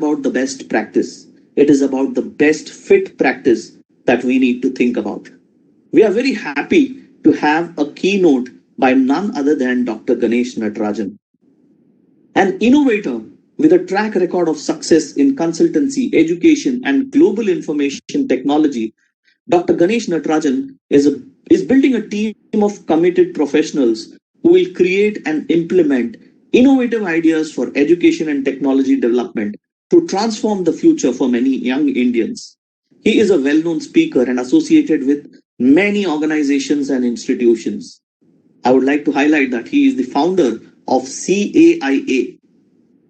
about the best practice. It is about the best fit practice that we need to think about. We are very happy to have a keynote by none other than Dr. Ganesh Natarajan, an innovator with a track record of success in consultancy, education, and global information technology. Dr. Ganesh Natarajan is building a team of committed professionals who will create and implement innovative ideas for education and technology development to transform the future for many young Indians. He is a well known speaker and associated with many organizations and institutions. I would like to highlight that he is the founder of CAIA,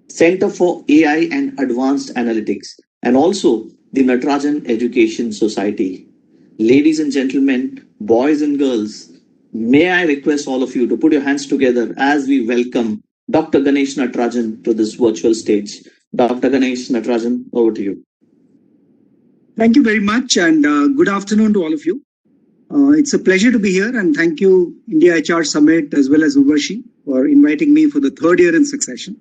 Center for AI and Advanced Analytics, and also the Natarajan Education Society. Ladies and gentlemen, boys and girls, may I request all of you to put your hands together as we welcome Dr. Ganesh Natarajan to this virtual stage. Dr. Ganesh Natarajan, over to you. Thank you very much, and good afternoon to all of you. It's a pleasure to be here, and thank you, India HR Summit, as well as Urvashi, for inviting me for the third year in succession.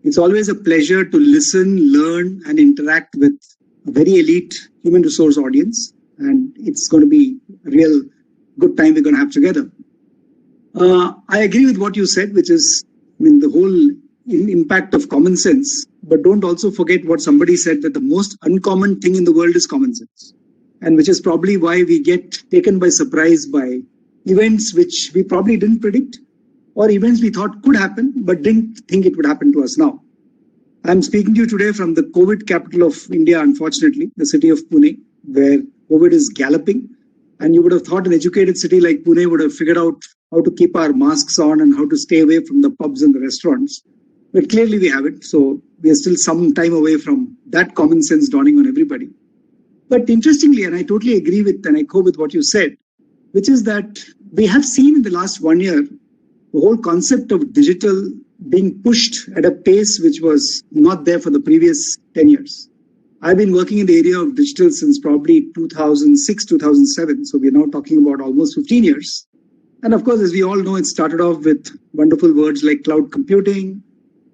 It's always a pleasure to listen, learn, and interact with a very elite human resource audience, and it's going to be a real good time we're going to have together. I agree with what you said, which is, the whole impact of common sense, but don't also forget what somebody said, that the most uncommon thing in the world is common sense, and which is probably why we get taken by surprise by events which we probably didn't predict, or events we thought could happen, but didn't think it would happen to us now. I'm speaking to you today from the COVID capital of India, unfortunately, the city of Pune, where COVID is galloping. And you would have thought an educated city like Pune would have figured out how to keep our masks on and how to stay away from the pubs and the restaurants. But clearly we haven't. So we are still some time away from that common sense dawning on everybody. But interestingly, and I totally agree with and echo with what you said, which is that we have seen in the last 1 year, the whole concept of digital being pushed at a pace which was not there for the previous 10 years. I've been working in the area of digital since probably 2006, 2007. So we're now talking about almost 15 years. And of course, as we all know, it started off with wonderful words like cloud computing,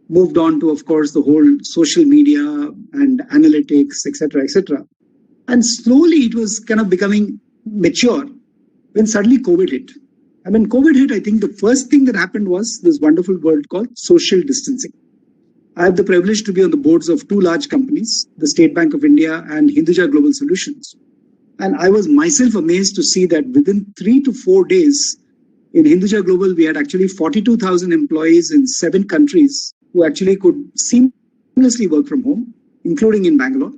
moved on to, of course, the whole social media and analytics, etc., etc. And slowly it was kind of becoming mature when suddenly COVID hit. And when COVID hit, I think the first thing that happened was this wonderful word called social distancing. I have the privilege to be on the boards of two large companies, the State Bank of India and Hinduja Global Solutions. And I was myself amazed to see that within 3 to 4 days in Hinduja Global, we had actually 42,000 employees in 7 countries who actually could seamlessly work from home, including in Bangalore.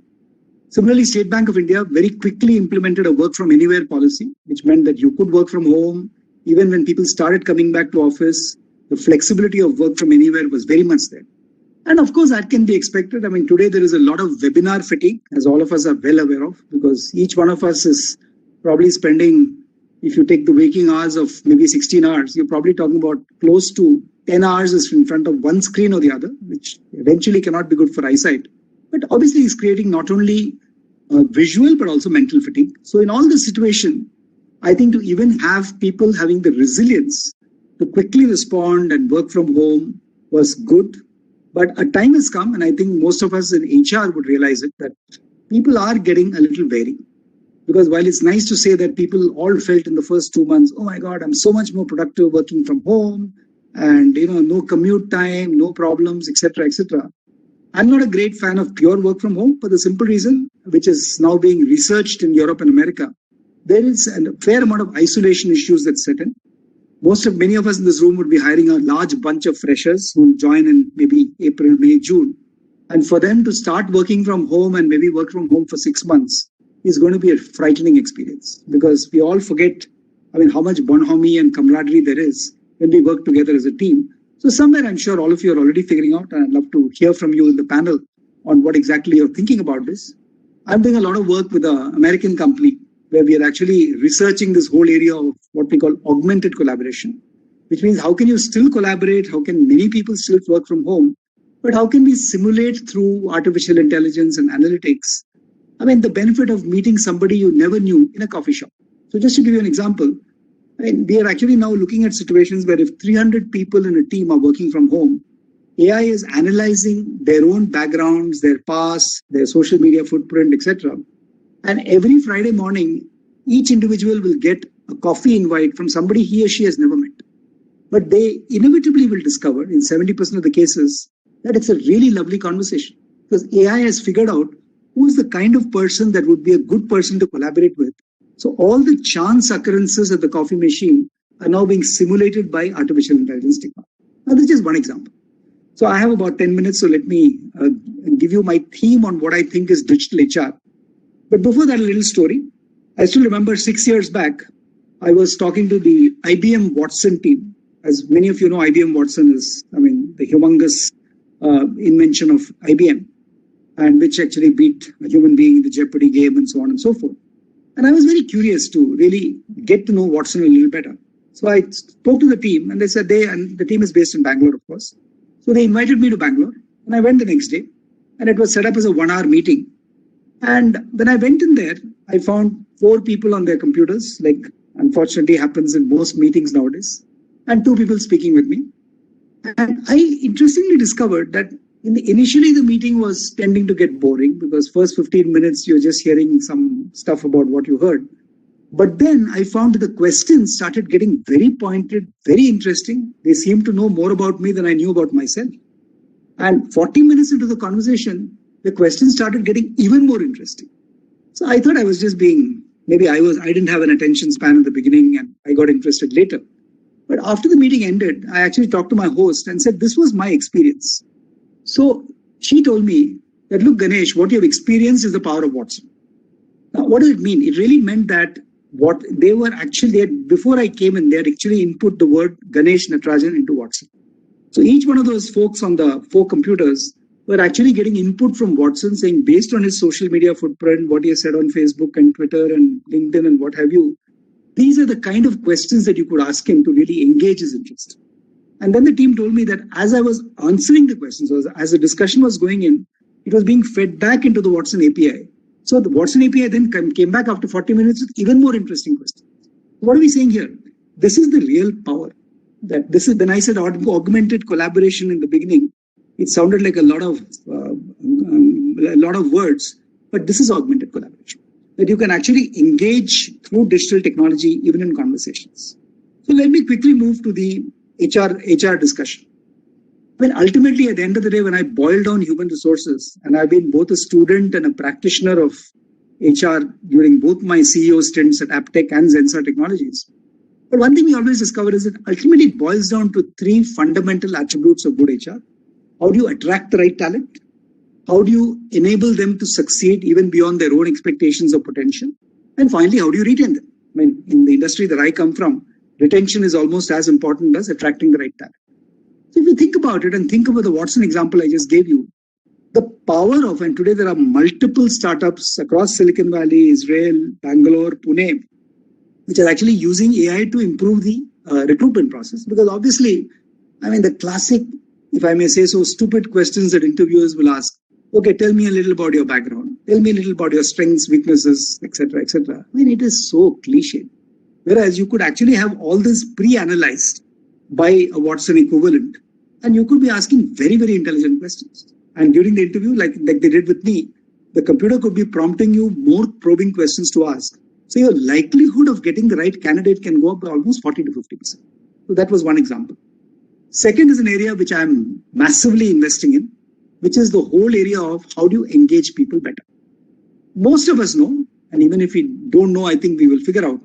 Similarly, State Bank of India very quickly implemented a work from anywhere policy, which meant that you could work from home. Even when people started coming back to office, the flexibility of work from anywhere was very much there. And of course, that can be expected. Today there is a lot of webinar fatigue, as all of us are well aware of, because each one of us is probably spending, if you take the waking hours of maybe 16 hours, you're probably talking about close to 10 hours is in front of one screen or the other, which eventually cannot be good for eyesight. But obviously is creating not only visual, but also mental fatigue. So in all this situation, I think to even have people having the resilience to quickly respond and work from home was good. But a time has come, and I think most of us in HR would realize it, that people are getting a little wary. Because while it's nice to say that people all felt in the first 2 months, oh my God, I'm so much more productive working from home, and no commute time, no problems, etc., etc. I'm not a great fan of pure work from home for the simple reason, which is now being researched in Europe and America. There is a fair amount of isolation issues that set in. Many of us in this room would be hiring a large bunch of freshers who will join in maybe April, May, June. And for them to start working from home and maybe work from home for 6 months is going to be a frightening experience, because we all forget, how much bonhomie and camaraderie there is when we work together as a team. So somewhere I'm sure all of you are already figuring out, and I'd love to hear from you in the panel on what exactly you're thinking about this. I'm doing a lot of work with an American company where we are actually researching this whole area of what we call augmented collaboration, which means how can you still collaborate? How can many people still work from home? But how can we simulate through artificial intelligence and analytics, the benefit of meeting somebody you never knew in a coffee shop? So just to give you an example, we are actually now looking at situations where if 300 people in a team are working from home, AI is analyzing their own backgrounds, their past, their social media footprint, etc. And every Friday morning, each individual will get a coffee invite from somebody he or she has never met. But they inevitably will discover in 70% of the cases that it's a really lovely conversation, because AI has figured out who's the kind of person that would be a good person to collaborate with. So all the chance occurrences at the coffee machine are now being simulated by artificial intelligence technology. Now, this is just one example. So I have about 10 minutes, so let me give you my theme on what I think is digital HR. But before that, a little story. I still remember 6 years back, I was talking to the IBM Watson team. As many of you know, IBM Watson is, the humongous invention of IBM, and which actually beat a human being in the Jeopardy game and so on and so forth. And I was very curious to really get to know Watson a little better. So I spoke to the team, and they said and the team is based in Bangalore, of course. So they invited me to Bangalore, and I went the next day, and it was set up as a 1-hour meeting. And when I went in there, I found 4 people on their computers, like unfortunately happens in most meetings nowadays, and 2 people speaking with me. And I interestingly discovered that initially the meeting was tending to get boring, because first 15 minutes you're just hearing some stuff about what you heard. But then I found that the questions started getting very pointed, very interesting. They seemed to know more about me than I knew about myself. And 40 minutes into the conversation, the questions started getting even more interesting. So I thought I was just maybe I didn't have an attention span at the beginning, and I got interested later. But after the meeting ended, I actually talked to my host and said, this was my experience. So she told me that, look, Ganesh, what you've experienced is the power of Watson. Now, what does it mean? It really meant that before I came in, they had actually input the word Ganesh Natarajan into Watson. So each one of those folks on the 4 computers were actually getting input from Watson, saying, based on his social media footprint, what he has said on Facebook and Twitter and LinkedIn and what have you, these are the kind of questions that you could ask him to really engage his interest. And then the team told me that as I was answering the questions, as the discussion was going in, it was being fed back into the Watson API. So the Watson API then came back after 40 minutes with even more interesting questions. What are we saying here? This is the real power. When I said augmented collaboration in the beginning, it sounded like a lot of words, but this is augmented collaboration, that you can actually engage through digital technology even in conversations. So let me quickly move to the HR discussion. Ultimately, at the end of the day, when I boil down human resources, and I've been both a student and a practitioner of HR during both my CEO stints at Aptech and Zensar Technologies. But one thing we always discover is that ultimately it boils down to 3 fundamental attributes of good HR. How do you attract the right talent? How do you enable them to succeed even beyond their own expectations or potential? And finally, how do you retain them? In the industry that I come from, retention is almost as important as attracting the right talent. So if you think about it and think about the Watson example I just gave you, the power of, and today there are multiple startups across Silicon Valley, Israel, Bangalore, Pune, which are actually using AI to improve the recruitment process. Because obviously, the classic, if I may say so, stupid questions that interviewers will ask. Okay, tell me a little about your background. Tell me a little about your strengths, weaknesses, etc., etc. It is so cliche. Whereas you could actually have all this pre-analyzed by a Watson equivalent, and you could be asking very, very intelligent questions. And during the interview, like they did with me, the computer could be prompting you more probing questions to ask. So your likelihood of getting the right candidate can go up by almost 40 to 50%. So that was one example. Second is an area which I'm massively investing in, which is the whole area of how do you engage people better. Most of us know, and even if we don't know, I think we will figure out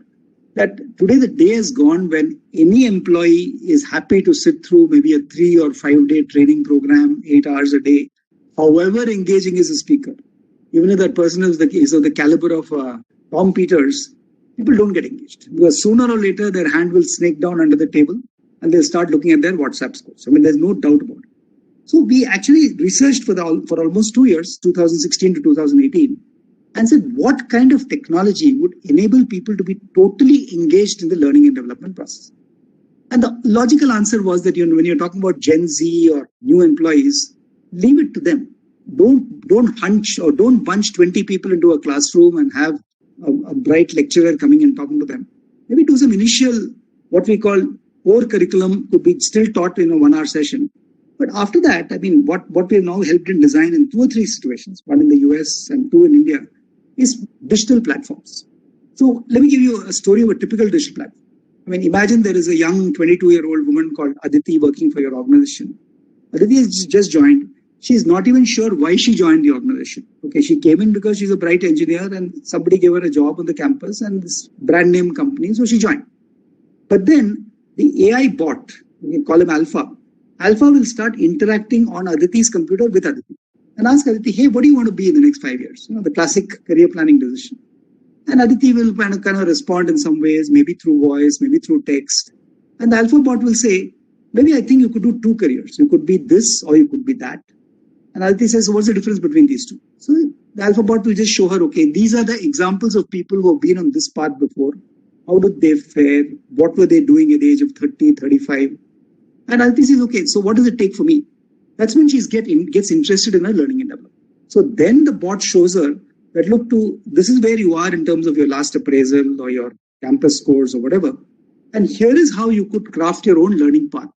that today the day has gone when any employee is happy to sit through maybe a 3 or 5 day training program, 8 hours a day, however engaging is a speaker. Even if that person is of the caliber of Tom Peters, people don't get engaged, because sooner or later their hand will snake down under the table and they'll start looking at their WhatsApp scores. There's no doubt about it. So we actually researched for almost 2 years, 2016 to 2018, and said what kind of technology would enable people to be totally engaged in the learning and development process. And the logical answer was that when you're talking about Gen Z or new employees, leave it to them. Don't hunch or don't bunch 20 people into a classroom and have a bright lecturer coming and talking to them. Maybe do some initial, what we call core curriculum, could be still taught in a 1 hour session. But after that, I mean, what we have now helped in design in 2 or 3 situations, one in the US and 2 in India, is digital platforms. So let me give you a story of a typical digital platform. I mean, imagine there is a young 22-year-old woman called Aditi working for your organization. Aditi has just joined. She's not even sure why she joined the organization. Okay, she came in because she's a bright engineer and somebody gave her a job on the campus and this brand name company, so she joined. But then the AI bot, we can call him Alpha will start interacting on Aditi's computer with Aditi and ask Aditi, hey, what do you want to be in the next 5 years? The classic career planning decision. And Aditi will kind of respond in some ways, maybe through voice, maybe through text. And the Alpha bot will say, maybe I think you could do 2 careers. You could be this or you could be that. And Aditi says, so what's the difference between these two? So the Alpha bot will just show her, okay, these are the examples of people who have been on this path before. How did they fare? What were they doing at the age of 30, 35? And Aditi says, okay, so what does it take for me? That's when she gets interested in her learning and development. So then the bot shows her that, look, this is where you are in terms of your last appraisal or your campus scores or whatever. And here is how you could craft your own learning path.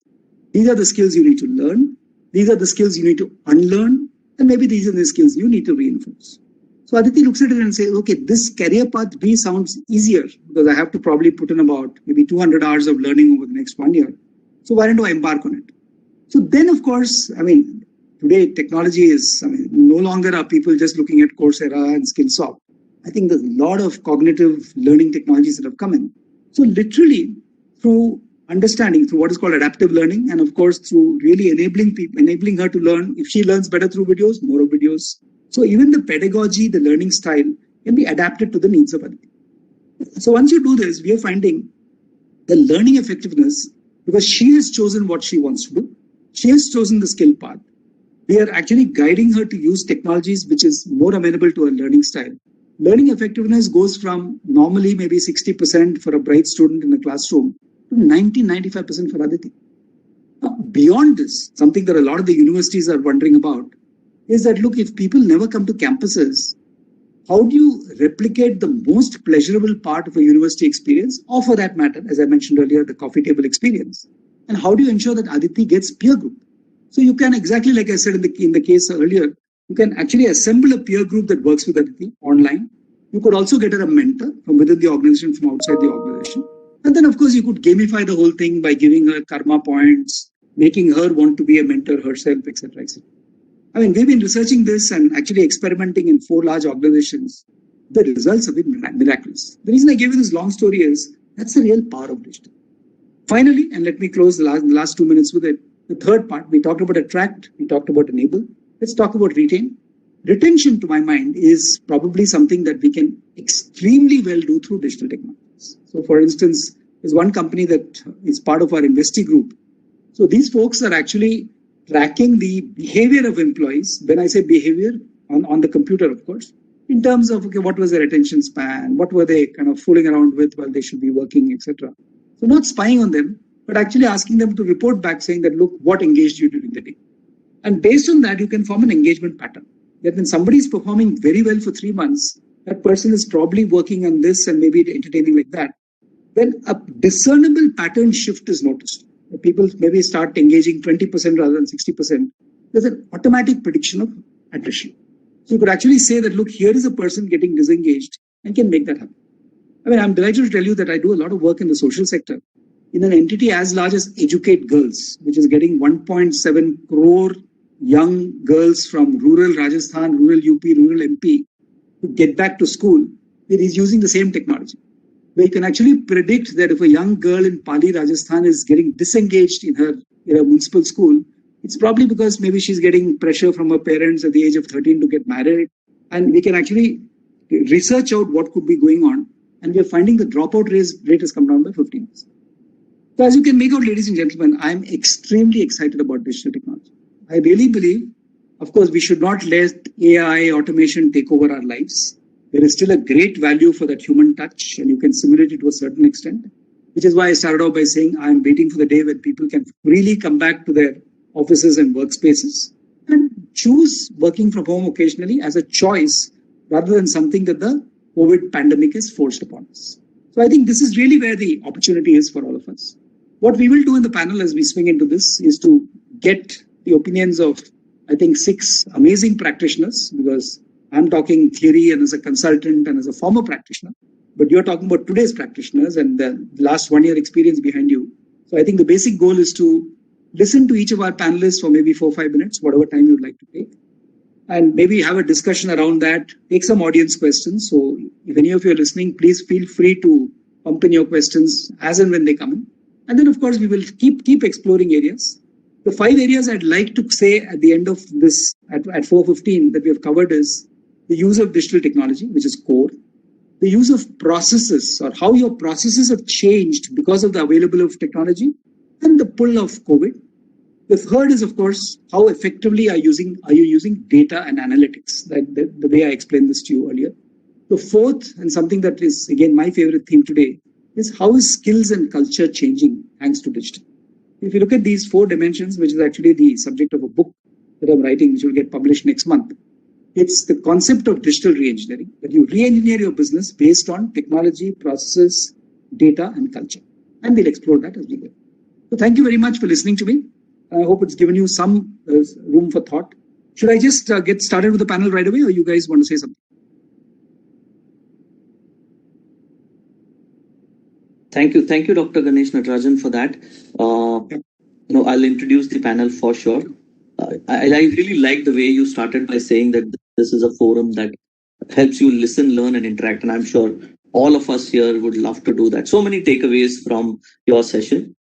These are the skills you need to learn. These are the skills you need to unlearn. And maybe these are the skills you need to reinforce. So Aditi looks at it and says, okay, this career path B sounds easier because I have to probably put in about maybe 200 hours of learning over the next 1 year. So why don't I embark on it? So then, of course, I mean, today technology is, no longer are people just looking at Coursera and Skillsoft. I think there's a lot of cognitive learning technologies that have come in. So literally through understanding, through what is called adaptive learning, and of course through really enabling her to learn. If she learns better through videos, more of videos. So even the pedagogy, the learning style can be adapted to the needs of Aditi. So once you do this, we are finding the learning effectiveness, because she has chosen what she wants to do. She has chosen the skill path. We are actually guiding her to use technologies which is more amenable to her learning style. Learning effectiveness goes from normally maybe 60% for a bright student in a classroom to 90-95% for Aditi. Now, beyond this, something that a lot of the universities are wondering about is that, look, if people never come to campuses, how do you replicate the most pleasurable part of a university experience, or for that matter, as I mentioned earlier, the coffee table experience? And how do you ensure that Aditi gets peer group? So you can, exactly like I said in the case earlier, you can actually assemble a peer group that works with Aditi online. You could also get her a mentor from within the organization, from outside the organization. And then, of course, you could gamify the whole thing by giving her karma points, making her want to be a mentor herself, etc., etc. I mean, we've been researching this and actually experimenting in 4 large organizations. The results have been miraculous. The reason I gave you this long story is that's the real power of digital. Finally, and let me close the last 2 minutes with it, the third part, we talked about attract, we talked about enable. Let's talk about retain. Retention, to my mind, is probably something that we can extremely well do through digital technologies. So, for instance, there's one company that is part of our Investi group. So these folks are actually tracking the behavior of employees. When I say behavior, on the computer, of course, in terms of, okay, what was their attention span? What were they kind of fooling around with while they should be working, etc. So not spying on them, but actually asking them to report back saying that, look, what engaged you during the day? And based on that, you can form an engagement pattern. That when somebody is performing very well for 3 months, that person is probably working on this and maybe entertaining like that. Then a discernible pattern shift is noticed. People maybe start engaging 20% rather than 60%. There's an automatic prediction of attrition. So you could actually say that, look, here is a person getting disengaged and can make that happen. I mean, I'm delighted to tell you that I do a lot of work in the social sector. In an entity as large as Educate Girls, which is getting 1.7 crore young girls from rural Rajasthan, rural UP, rural MP to get back to school, it is using the same technology, where you can actually predict that if a young girl in Pali, Rajasthan is getting disengaged in her municipal school, it's probably because maybe she's getting pressure from her parents at the age of 13 to get married. And we can actually research out what could be going on. And we're finding the dropout rate has come down by 15%. So as you can make out, ladies and gentlemen, I'm extremely excited about digital technology. I really believe, of course, we should not let AI automation take over our lives. There is still a great value for that human touch, and you can simulate it to a certain extent, which is why I started off by saying I'm waiting for the day when people can really come back to their offices and workspaces and choose working from home occasionally as a choice rather than something that the COVID pandemic is forced upon us. So I think this is really where the opportunity is for all of us. What we will do in the panel as we swing into this is to get the opinions of, I think, 6 amazing practitioners, because I'm talking theory and as a consultant and as a former practitioner, but you're talking about today's practitioners and the last 1 year experience behind you. So I think the basic goal is to listen to each of our panelists for maybe 4 or 5 minutes, whatever time you'd like to take, and maybe have a discussion around that, take some audience questions. So if any of you are listening, please feel free to pump in your questions as and when they come in. And then, of course, we will keep exploring areas. The 5 areas I'd like to say at the end of this, at 4:15, that we have covered is the use of digital technology, which is core, the use of processes, or how your processes have changed because of the availability of technology, and the pull of COVID. The third is, of course, how effectively are you using data and analytics, the way I explained this to you earlier. The fourth, and something that is, again, my favorite theme today, is how is skills and culture changing thanks to digital. If you look at these 4 dimensions, which is actually the subject of a book that I'm writing, which will get published next month, it's the concept of digital re-engineering, that you re-engineer your business based on technology, processes, data, and culture. And we'll explore that as we go. So thank you very much for listening to me. I hope it's given you some room for thought. Should I just get started with the panel right away, or you guys want to say something? Thank you, Dr. Ganesh Natarajan, for that. I'll introduce the panel for sure. I really like the way you started by saying that this is a forum that helps you listen, learn, and interact. And I'm sure all of us here would love to do that. So many takeaways from your session.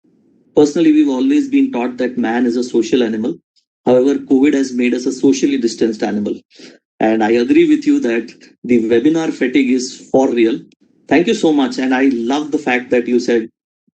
Personally, we've always been taught that man is a social animal. However, COVID has made us a socially distanced animal. And I agree with you that the webinar fatigue is for real. Thank you so much. And I love the fact that you said,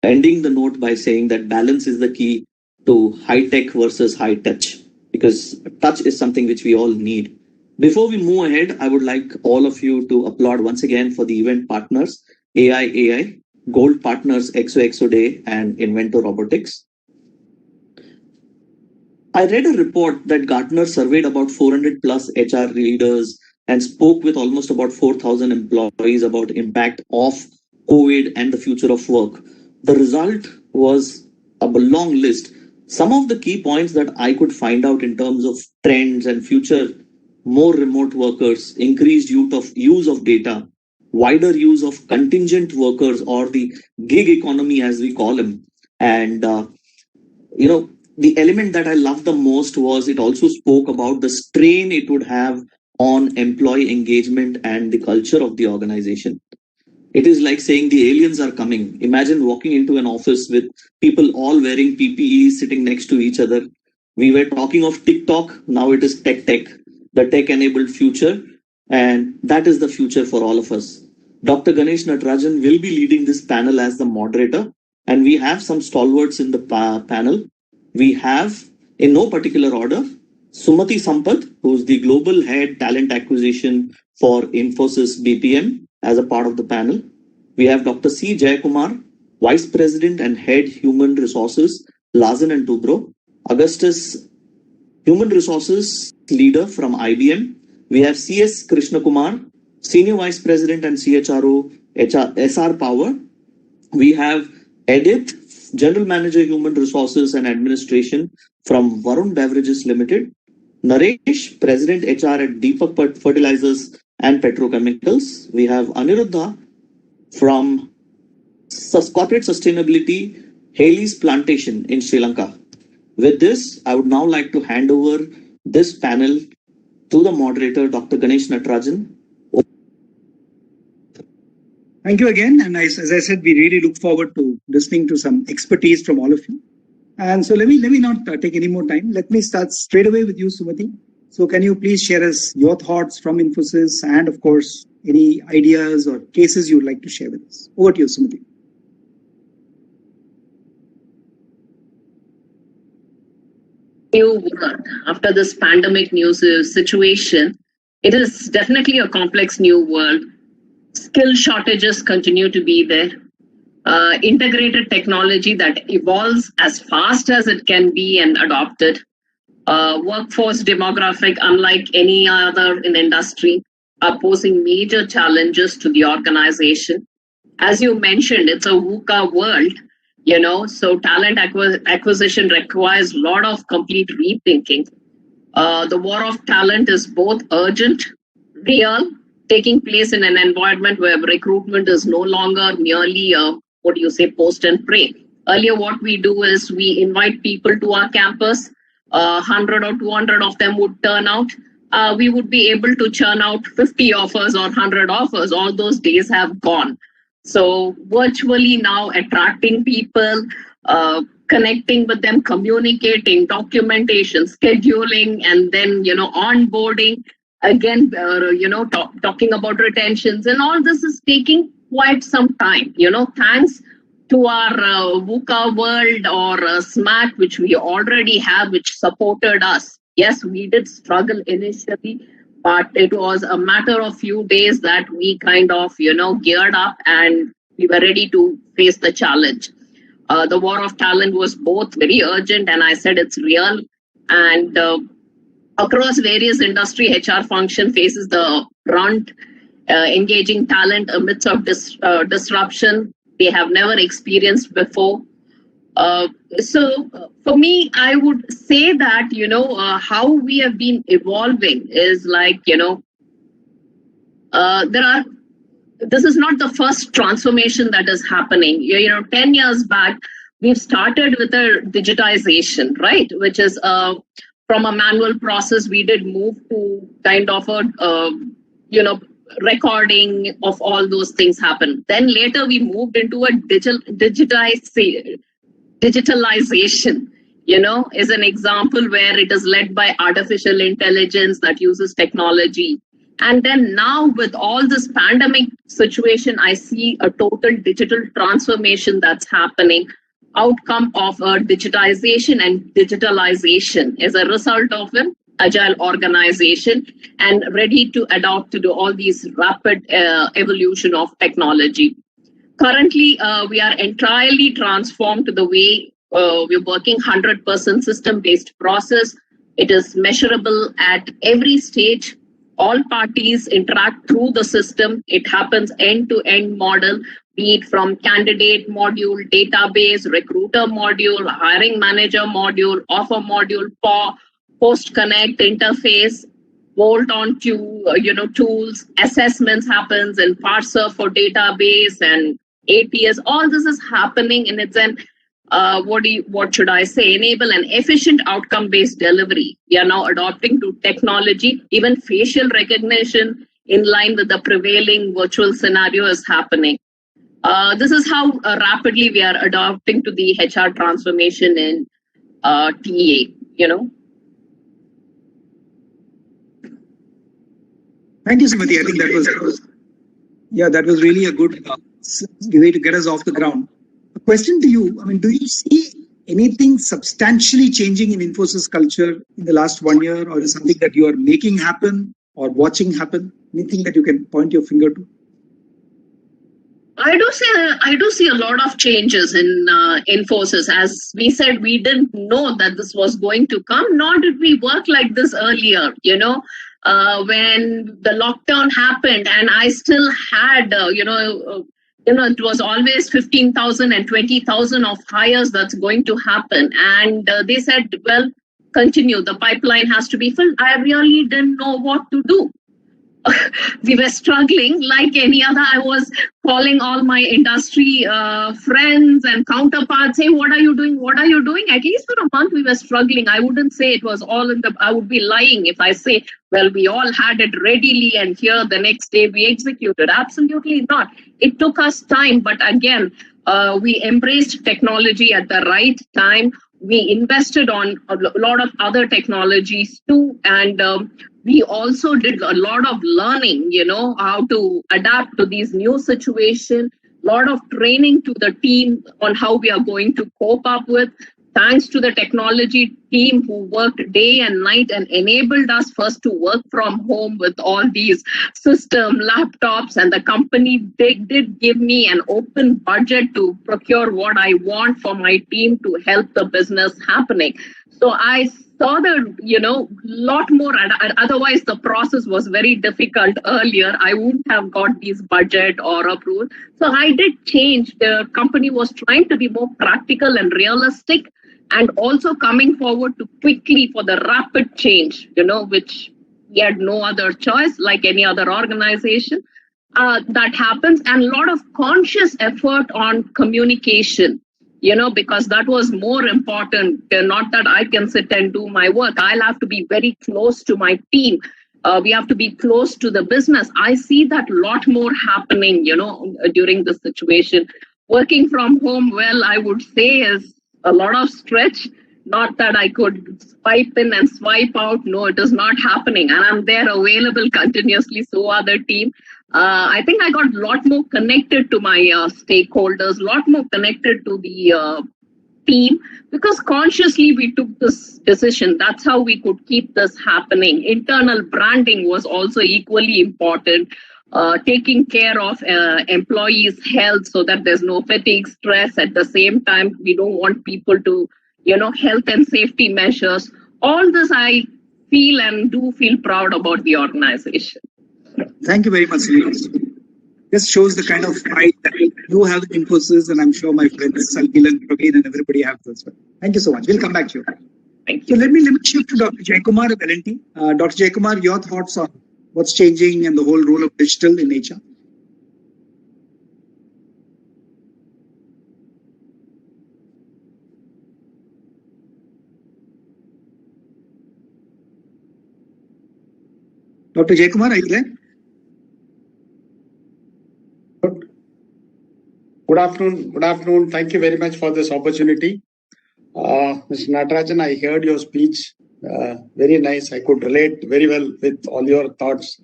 ending the note by saying that balance is the key to high tech versus high touch, because touch is something which we all need. Before we move ahead, I would like all of you to applaud once again for the event partners, AI, Gold Partners XOXO Day, and Invento Robotics. I read a report that Gartner surveyed about 400 plus HR leaders and spoke with almost about 4,000 employees about impact of COVID and the future of work. The result was a long list. Some of the key points that I could find out in terms of trends and future: more remote workers, increased use of data, wider use of contingent workers, or the gig economy as we call them. And, the element that I loved the most was it also spoke about the strain it would have on employee engagement and the culture of the organization. It is like saying the aliens are coming. Imagine walking into an office with people all wearing PPE sitting next to each other. We were talking of TikTok, now it is tech, the tech-enabled future, and that is the future for all of us. Dr. Ganesh Natarajan will be leading this panel as the moderator, and we have some stalwarts in the panel. We have, in no particular order, Sumati Sampath, who's the Global Head Talent Acquisition for Infosys BPM, as a part of the panel. We have Dr. C. Jayakumar, Vice President and Head Human Resources, Larsen & Toubro. Augustus, Human Resources Leader from IBM. We have C.S. Krishnakumar, Senior Vice President and CHRO, SR Power. We have Edith, General Manager Human Resources and Administration from Varun Beverages Limited. Naresh, President HR at Deepak Fertilizers and Petrochemicals. We have Aniruddha from Corporate Sustainability, Haley's Plantation in Sri Lanka. With this, I would now like to hand over this panel to the moderator, Dr. Ganesh Natarajan. Thank you again. And as I said, we really look forward to listening to some expertise from all of you. And so let me not take any more time. Let me start straight away with you, Sumati. So can you please share us your thoughts from Infosys and, of course, any ideas or cases you'd like to share with us? Over to you, Sumati. New world after this pandemic news situation. It is definitely a complex new world. Skill shortages continue to be there. Integrated technology that evolves as fast as it can be and adopted. Workforce demographic, unlike any other in the industry, are posing major challenges to the organization. As you mentioned, it's a VUCA world. So talent acquisition requires a lot of complete rethinking. The war of talent is both urgent, real, taking place in an environment where recruitment is no longer merely post and pray. Earlier, what we do is we invite people to our campus. 100 or 200 of them would turn out. We would be able to churn out 50 offers or 100 offers. All those days have gone. So virtually now attracting people, connecting with them, communicating, documentation, scheduling, and then, onboarding, again, talking about retentions, and all this is taking quite some time, thanks to our VUCA World or SMAC, which we already have, which supported us. Yes, we did struggle initially, but it was a matter of few days that we kind of, geared up and we were ready to face the challenge. The war of talent was both very urgent, and I said it's real. And across various industry, HR function faces the brunt, engaging talent amidst of disruption they have never experienced before. So for me, I would say that, how we have been evolving is like, this is not the first transformation that is happening. 10 years back, we've started with a digitization, right? Which is from a manual process, we did move to kind of a, recording of all those things happen. Then later we moved into a digitalization, is an example where it is led by artificial intelligence that uses technology. And then now with all this pandemic situation, I see a total digital transformation that's happening. Outcome of digitization and digitalization is a result of an agile organization and ready to adapt to all these rapid evolution of technology. Currently, we are entirely transformed to the way we're working 100% system-based process. It is measurable at every stage. All parties interact through the system. It happens end-to-end model, be it from candidate module, database, recruiter module, hiring manager module, offer module, post-connect interface, bolt-on tools, assessments happens, and parser for database and ATS. All this is happening in its end. What should I say? Enable an efficient outcome-based delivery. We are now adopting to technology, even facial recognition in line with the prevailing virtual scenario is happening. This is how rapidly we are adopting to the HR transformation in TA, Thank you, Srimati. I think that was really a good way to get us off the ground. A question to you. I mean, do you see anything substantially changing in Infosys culture in the last 1 year, or is something that you are making happen or watching happen? Anything that you can point your finger to? I do see a lot of changes in Infosys. As we said, we didn't know that this was going to come, nor did we work like this earlier. When the lockdown happened, and I still had, it was always 15,000 and 20,000 of hires that's going to happen. And they said, well, continue. The pipeline has to be filled. I really didn't know what to do. We were struggling like any other. I was calling all my industry friends and counterparts, hey, what are you doing? What are you doing? At least for a month, we were struggling. I wouldn't say it was all I would be lying if I say, well, we all had it readily and here the next day we executed. Absolutely not. It took us time. But again, we embraced technology at the right time. We invested on a lot of other technologies too. And we also did a lot of learning, how to adapt to these new situations, a lot of training to the team on how we are going to cope up with. Thanks to the technology team who worked day and night and enabled us first to work from home with all these system laptops, and the company did give me an open budget to procure what I want for my team to help the business happening. So I saw the, lot more. Otherwise, the process was very difficult earlier. I wouldn't have got these budget or approval. So I did change. The company was trying to be more practical and realistic, and also coming forward to quickly for the rapid change, which we had no other choice, like any other organization. That happens, and a lot of conscious effort on communication, because that was more important. Not that I can sit and do my work. I'll have to be very close to my team. We have to be close to the business. I see that a lot more happening, during this situation. Working from home, well, I would say is a lot of stretch. Not that I could swipe in and swipe out. No, it is not happening. And I'm there available continuously. So are the team. I think I got a lot more connected to my stakeholders, a lot more connected to the team, because consciously we took this decision. That's how we could keep this happening. Internal branding was also equally important. Taking care of employees' health so that there's no fatigue, stress. At the same time, we don't want people to, health and safety measures. All this I feel and do feel proud about the organization. Thank you very much, Srinivas. This shows the kind of pride that you have in Infosys, and I'm sure my friends Salil and Praveen and everybody have as well. Thank you so much. We'll come back to you. Thank you. So let me shift to Dr. Jaykumar of L&T. Dr. Jaykumar, your thoughts on what's changing and the whole role of digital in HR? Dr. Jaykumar, are you there? Good afternoon. Good afternoon. Thank you very much for this opportunity. Mr. Natarajan, I heard your speech. Very nice. I could relate very well with all your thoughts.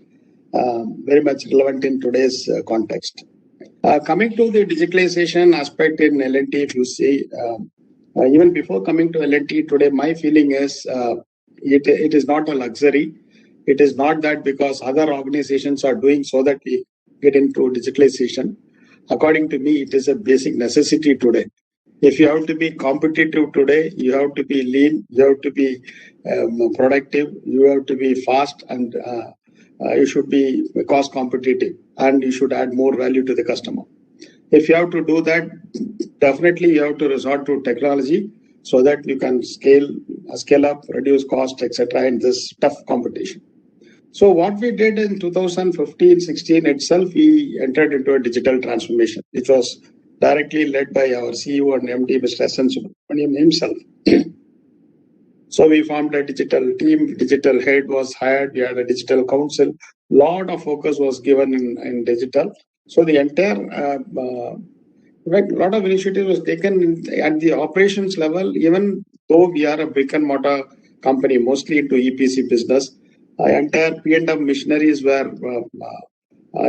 Very much relevant in today's context. Coming to the digitalization aspect in L&T, if you see, even before coming to L&T today, my feeling is it is not a luxury. It is not that because other organizations are doing so that we get into digitalization. According to me, it is a basic necessity today. If you have to be competitive today, you have to be lean, you have to be productive, you have to be fast, and you should be cost competitive, and you should add more value to the customer. If you have to do that, definitely you have to resort to technology so that you can scale up, reduce cost, etc. in this tough competition. So what we did in 2015-16 itself, we entered into a digital transformation, which was directly led by our CEO and MD, Mr. S.N. Subramaniam himself. So we formed a digital team, digital head was hired, we had a digital council, lot of focus was given in digital. So the entire, a lot of initiative was taken at the operations level, even though we are a brick and mortar company, mostly into EPC business. Entire P&M machineries were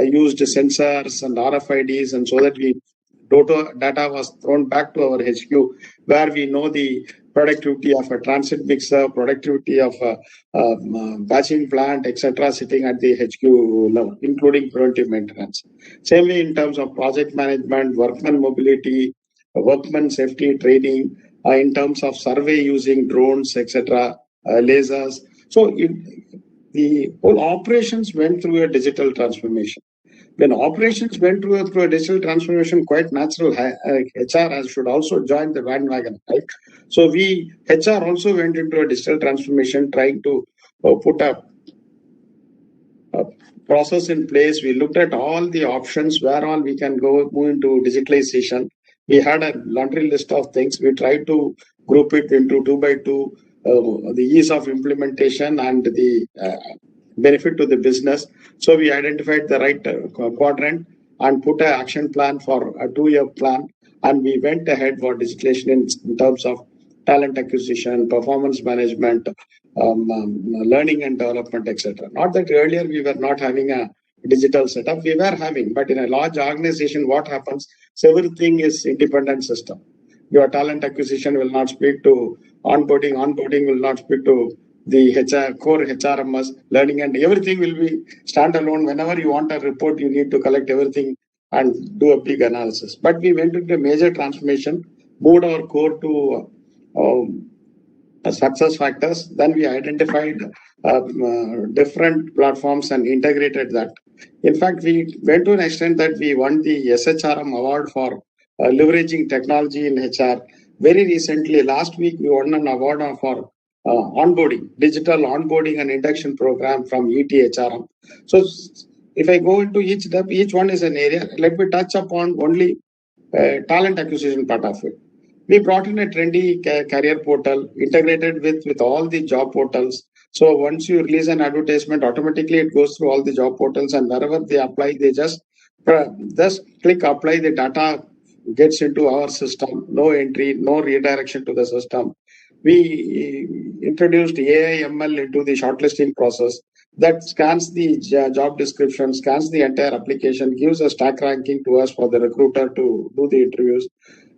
used sensors and RFIDs, and so that data was thrown back to our HQ, where we know the productivity of a transit mixer, productivity of a batching plant, etc., sitting at the HQ level, including preventive maintenance. Same way in terms of project management, workman mobility, workman safety training, in terms of survey using drones, etc., lasers. So the whole operations went through a digital transformation. When operations went through a digital transformation, quite natural, HR should also join the bandwagon, right? So HR also went into a digital transformation, trying to put a process in place. We looked at all the options where all we can move into digitalization. We had a laundry list of things. We tried to group it into 2 by 2. The ease of implementation and the benefit to the business. So we identified the right quadrant and put an action plan for a 2-year plan. And we went ahead for digitalization in terms of talent acquisition, performance management, learning and development, etc. Not that earlier we were not having a digital setup. We were having, but in a large organization, what happens? Everything is independent system. Your talent acquisition will not speak to onboarding will not speak to the core HRMS, learning, and everything will be standalone. Whenever you want a report, you need to collect everything and do a big analysis. But we went into a major transformation, moved our core to success factors. Then we identified different platforms and integrated that. In fact, we went to an extent that we won the SHRM award for leveraging technology in HR. Very recently, last week, we won an award for onboarding, digital onboarding and induction program from ETHRM. So if I go into each one is an area. Let me touch upon only talent acquisition part of it. We brought in a trendy career portal integrated with all the job portals. So once you release an advertisement, automatically it goes through all the job portals, and wherever they apply, they just click apply. The data gets into our system. No entry, no redirection to the system. We introduced AI ML into the shortlisting process that scans the job description, scans the entire application, gives a stack ranking to us for the recruiter to do the interviews.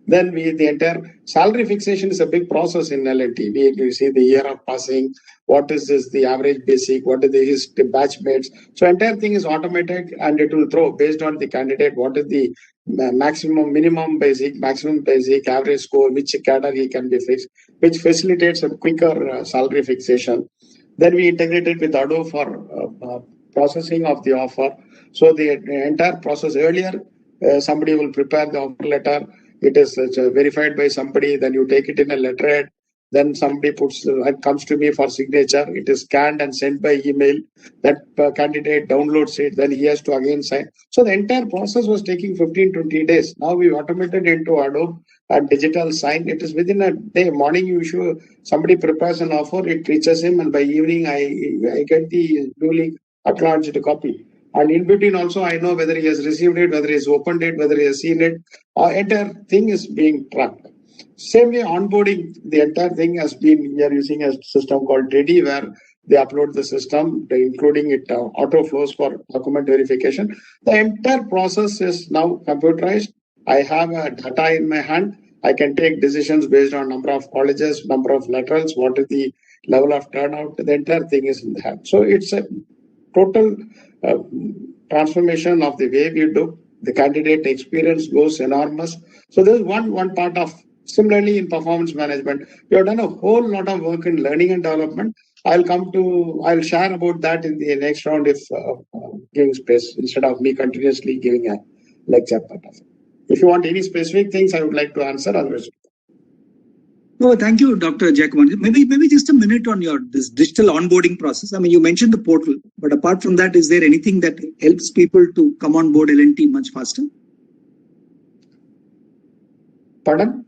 Then the entire salary fixation is a big process in L&T. We see the year of passing, what is this, the average basic, what is his batch mates. So entire thing is automated, and it will throw based on the candidate, what is the minimum basic, maximum basic, average score, which category can be fixed, which facilitates a quicker salary fixation. Then we integrated with Adobe for processing of the offer. So the entire process earlier, somebody will prepare the offer letter. It is verified by somebody. Then you take it in a letterhead. Then somebody it comes to me for signature. It is scanned and sent by email. That candidate downloads it. Then he has to again sign. So the entire process was taking 15-20 days. Now we automated into Adobe and digital sign. It is within a day. Morning you issue, somebody prepares an offer. It reaches him, and by evening I get the newly acknowledged copy. And in between also, I know whether he has received it, whether he has opened it, whether he has seen it. Entire thing is being tracked. Same way, onboarding, the entire thing has been, we are using a system called Ready, where they upload the system, including it auto flows for document verification. The entire process is now computerized. I have data in my hand. I can take decisions based on number of colleges, number of laterals, what is the level of turnout. The entire thing is in the hand. So it's a total transformation of the way we do. The candidate experience goes enormous. So there's one part of. Similarly, in performance management, we have done a whole lot of work in learning and development. I'll share about that in the next round if giving space, instead of me continuously giving a lecture part of it. If you want any specific things, I would like to answer. Otherwise, no, thank you, Dr. Jayakumar. Maybe just a minute on this digital onboarding process. I mean, you mentioned the portal, but apart from that, is there anything that helps people to come on board L&T much faster? Pardon?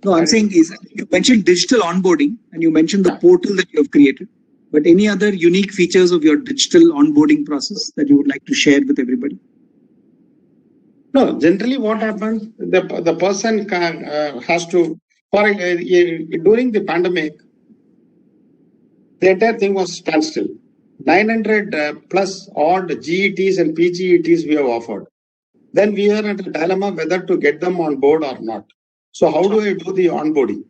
No, I'm saying you mentioned digital onboarding and you mentioned the portal that you have created, but any other unique features of your digital onboarding process that you would like to share with everybody? No, generally what happens, the person has to, during the pandemic, the entire thing was standstill. 900 plus odd GETs and PGETs we have offered. Then we are at a dilemma whether to get them on board or not. So how do I do the onboarding?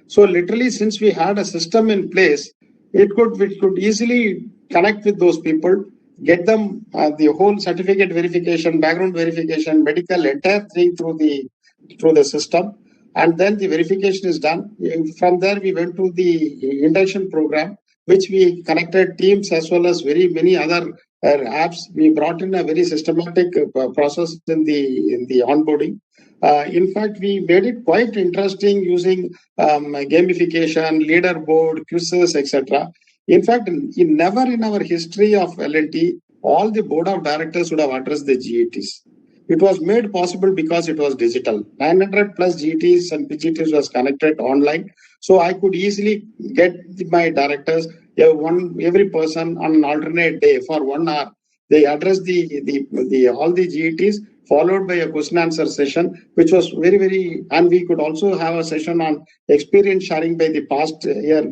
So literally, since we had a system in place, we could easily connect with those people, get them the whole certificate verification, background verification, medical, entire thing through the system, and then the verification is done. From there, we went to the induction program, which we connected teams as well as very many other apps. We brought in a very systematic process in the onboarding. In fact, we made it quite interesting using gamification, leaderboard, quizzes, etc. In fact, never in our history of L&T, all the board of directors would have addressed the GETs. It was made possible because it was digital. 900 plus GETs and PGTs was connected online. So I could easily get my directors, every person on an alternate day for 1 hour. They address all the GETs, followed by a question answer session, which was very, very, and we could also have a session on experience sharing by the past year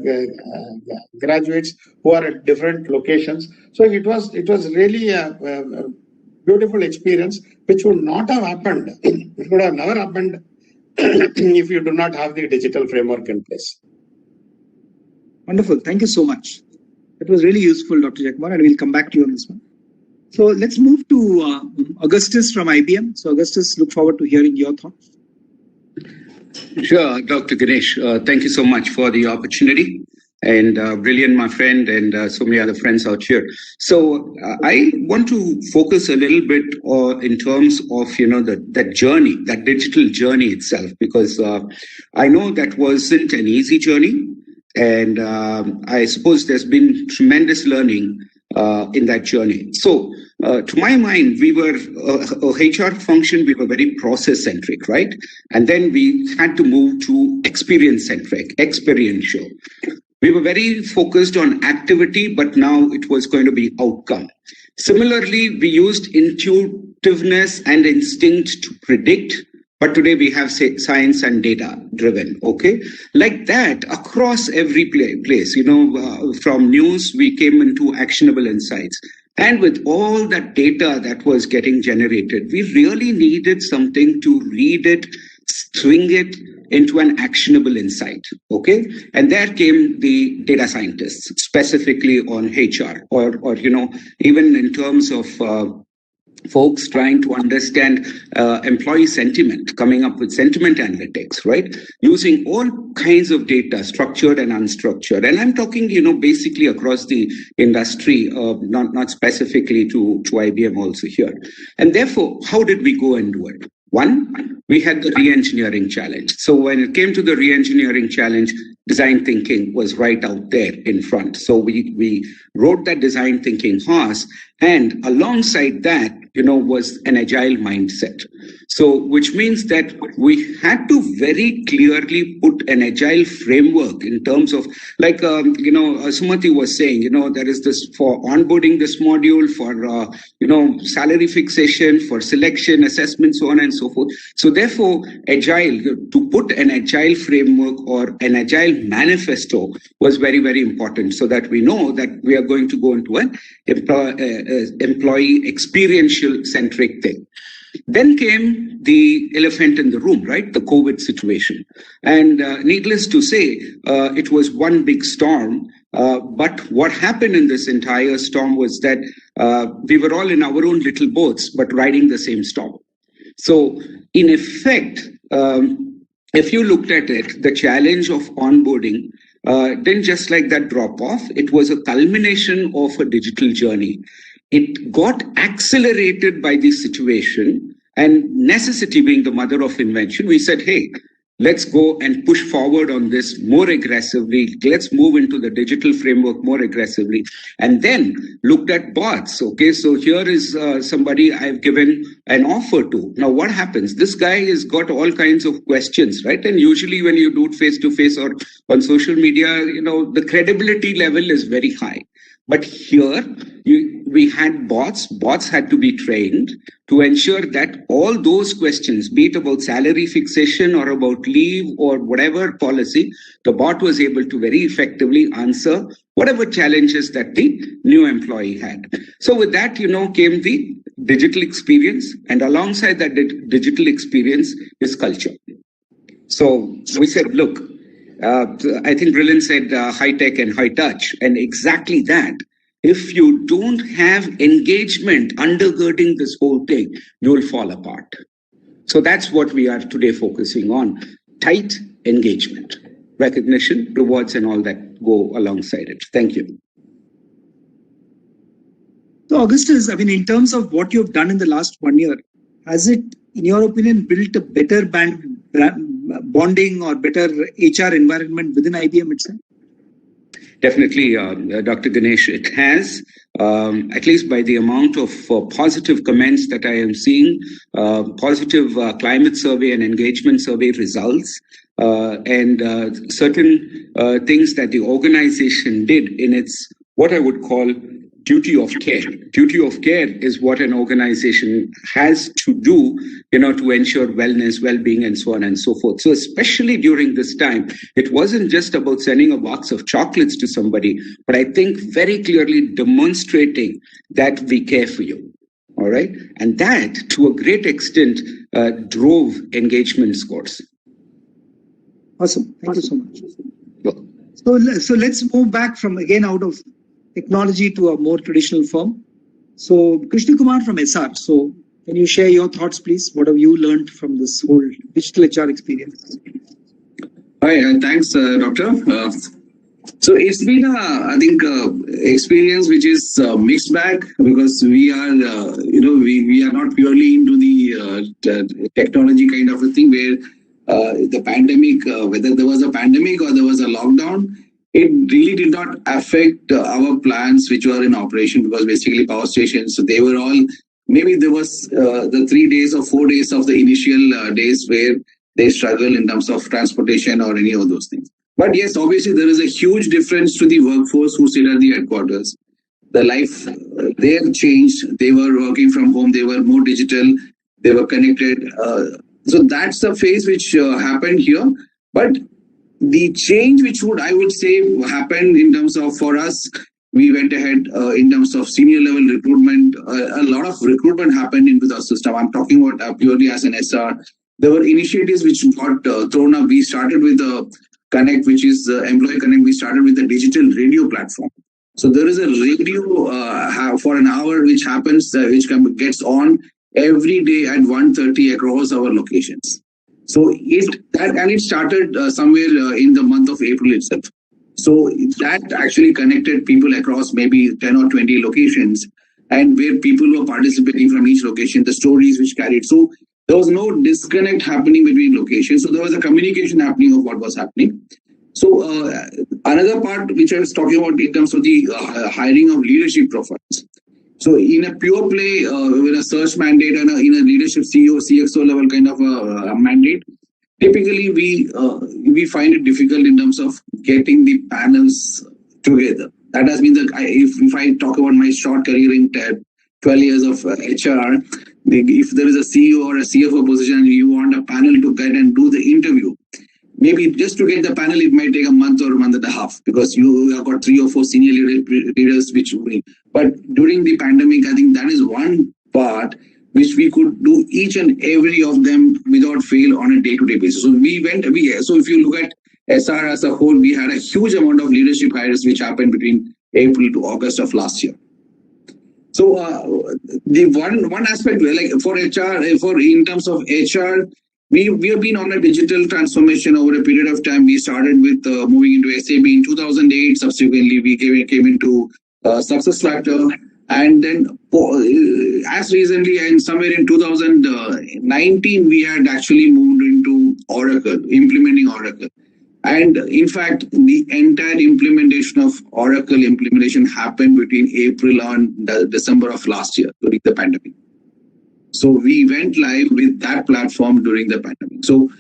graduates who are at different locations. So it was really a beautiful experience, which would not have happened. It would have never happened if you do not have the digital framework in place. Wonderful. Thank you so much. That was really useful, Dr. Jayakumar, and we'll come back to you on this one. So let's move to Augustus from IBM. So Augustus, look forward to hearing your thoughts. Sure, Dr. Ganesh. Thank you so much for the opportunity. And brilliant, my friend, and so many other friends out here. So I want to focus a little bit in terms of that journey, that digital journey itself, because I know that wasn't an easy journey, and I suppose there's been tremendous learning in that journey. So to my mind, we were a HR function. We were very process centric, right? And then we had to move to experience centric, experiential. We were very focused on activity, but now it was going to be outcome. Similarly, we used intuitiveness and instinct to predict, but today we have science and data driven. Okay, like that across every place. From news we came into actionable insights. And with all that data that was getting generated, we really needed something to read it, string it into an actionable insight. Okay. And there came the data scientists, specifically on HR, or even in terms of folks trying to understand employee sentiment, coming up with sentiment analytics, right? Using all kinds of data, structured and unstructured. And I'm talking, basically across the industry, not specifically to IBM also here. And therefore, how did we go and do it? One, we had the re-engineering challenge. So when it came to the re-engineering challenge, design thinking was right out there in front. So we wrote that design thinking horse, and alongside that, was an agile mindset. So which means that we had to very clearly put an agile framework in terms of, like, Sumati was saying, there is this for onboarding this module, for, salary fixation, for selection, assessment, so on and so forth. So therefore, agile, to put an agile framework or an agile manifesto was very, very important, so that we know that we are going to go into an employee experiential centric thing. Then came the elephant in the room, right? The COVID situation. And needless to say, it was one big storm. But what happened in this entire storm was that we were all in our own little boats, but riding the same storm. So in effect, if you looked at it, the challenge of onboarding didn't just like that drop off. It was a culmination of a digital journey. It got accelerated by the situation, and necessity being the mother of invention. We said, hey, let's go and push forward on this more aggressively. Let's move into the digital framework more aggressively. And then looked at bots. Okay, so here is somebody I've given an offer to. Now, what happens? This guy has got all kinds of questions, right? And usually when you do it face-to-face or on social media, the credibility level is very high. But here, we had bots. Bots had to be trained to ensure that all those questions, be it about salary fixation or about leave or whatever policy, the bot was able to very effectively answer whatever challenges that the new employee had. So with that, came the digital experience. And alongside that digital experience is culture. So we said, look, I think Brilliant said high tech and high touch. And exactly that. If you don't have engagement undergirding this whole thing, you'll fall apart. So that's what we are today focusing on. Tight engagement, recognition, rewards, and all that go alongside it. Thank you. So Augustus, in terms of what you've done in the last 1 year, has it, in your opinion, built a better bonding or better HR environment within IBM itself? Definitely, Dr. Ganesh, it has, at least by the amount of positive comments that I am seeing, positive climate survey and engagement survey results, and certain things that the organization did in its, what I would call, duty of care. Duty of care is what an organization has to do, to ensure wellness, well-being, and so on and so forth. So especially during this time, it wasn't just about sending a box of chocolates to somebody, but I think very clearly demonstrating that we care for you. All right. And that, to a great extent, drove engagement scores. Awesome. Thank you so much. So let's move back from, again, out of technology to a more traditional firm. So Krishna Kumar from SR. So can you share your thoughts, please? What have you learned from this whole digital HR experience? Hi, thanks, Doctor. So it's been I think, experience which is mixed bag because we are, we are not purely into the technology kind of a thing where the pandemic, whether there was a pandemic or there was a lockdown, it really did not affect our plants which were in operation because basically power stations, so they were all, maybe there was the 3 days or 4 days of the initial days where they struggle in terms of transportation or any of those things. But yes, obviously there is a huge difference to the workforce who sit at the headquarters. The life there changed. They were working from home. They were more digital. They were connected. So that's the phase which happened here. But the change which I would say happened in terms of, for us, we went ahead in terms of senior level recruitment. A lot of recruitment happened into the system. I'm talking about purely as an SR. There were initiatives which got thrown up. We started with the Connect, which is Employee Connect. We started with the digital radio platform. So there is a radio for an hour which happens, which gets on every day at 1:30 across our locations. So it started somewhere in the month of April itself. So that actually connected people across maybe 10 or 20 locations, and where people were participating from each location, the stories which carried. So there was no disconnect happening between locations. So there was a communication happening of what was happening. So another part which I was talking about in terms of the hiring of leadership profiles. So in a pure play, with a search mandate and in a leadership CEO, CXO level kind of a mandate, typically we find it difficult in terms of getting the panels together. That has been if I talk about my short career in 12 years of HR, if there is a CEO or a CFO position and you want a panel to get and do the interview, maybe just to get the panel, it might take a month or a month and a half because you have got 3 or 4 senior leaders which will. But during the pandemic, I think that is one part which we could do each and every of them without fail on a day-to-day basis. So so if you look at SR as a whole, we had a huge amount of leadership hires which happened between April to August of last year. So the one aspect, like for HR, for in terms of HR, we have been on a digital transformation over a period of time. We started with moving into SAP in 2008. Subsequently, we came into SuccessFactors, and then as recently and somewhere in 2019, we had actually moved into Oracle, implementing Oracle. And in fact, the entire implementation of Oracle implementation happened between April and December of last year during the pandemic. So we went live with that platform during the pandemic. So,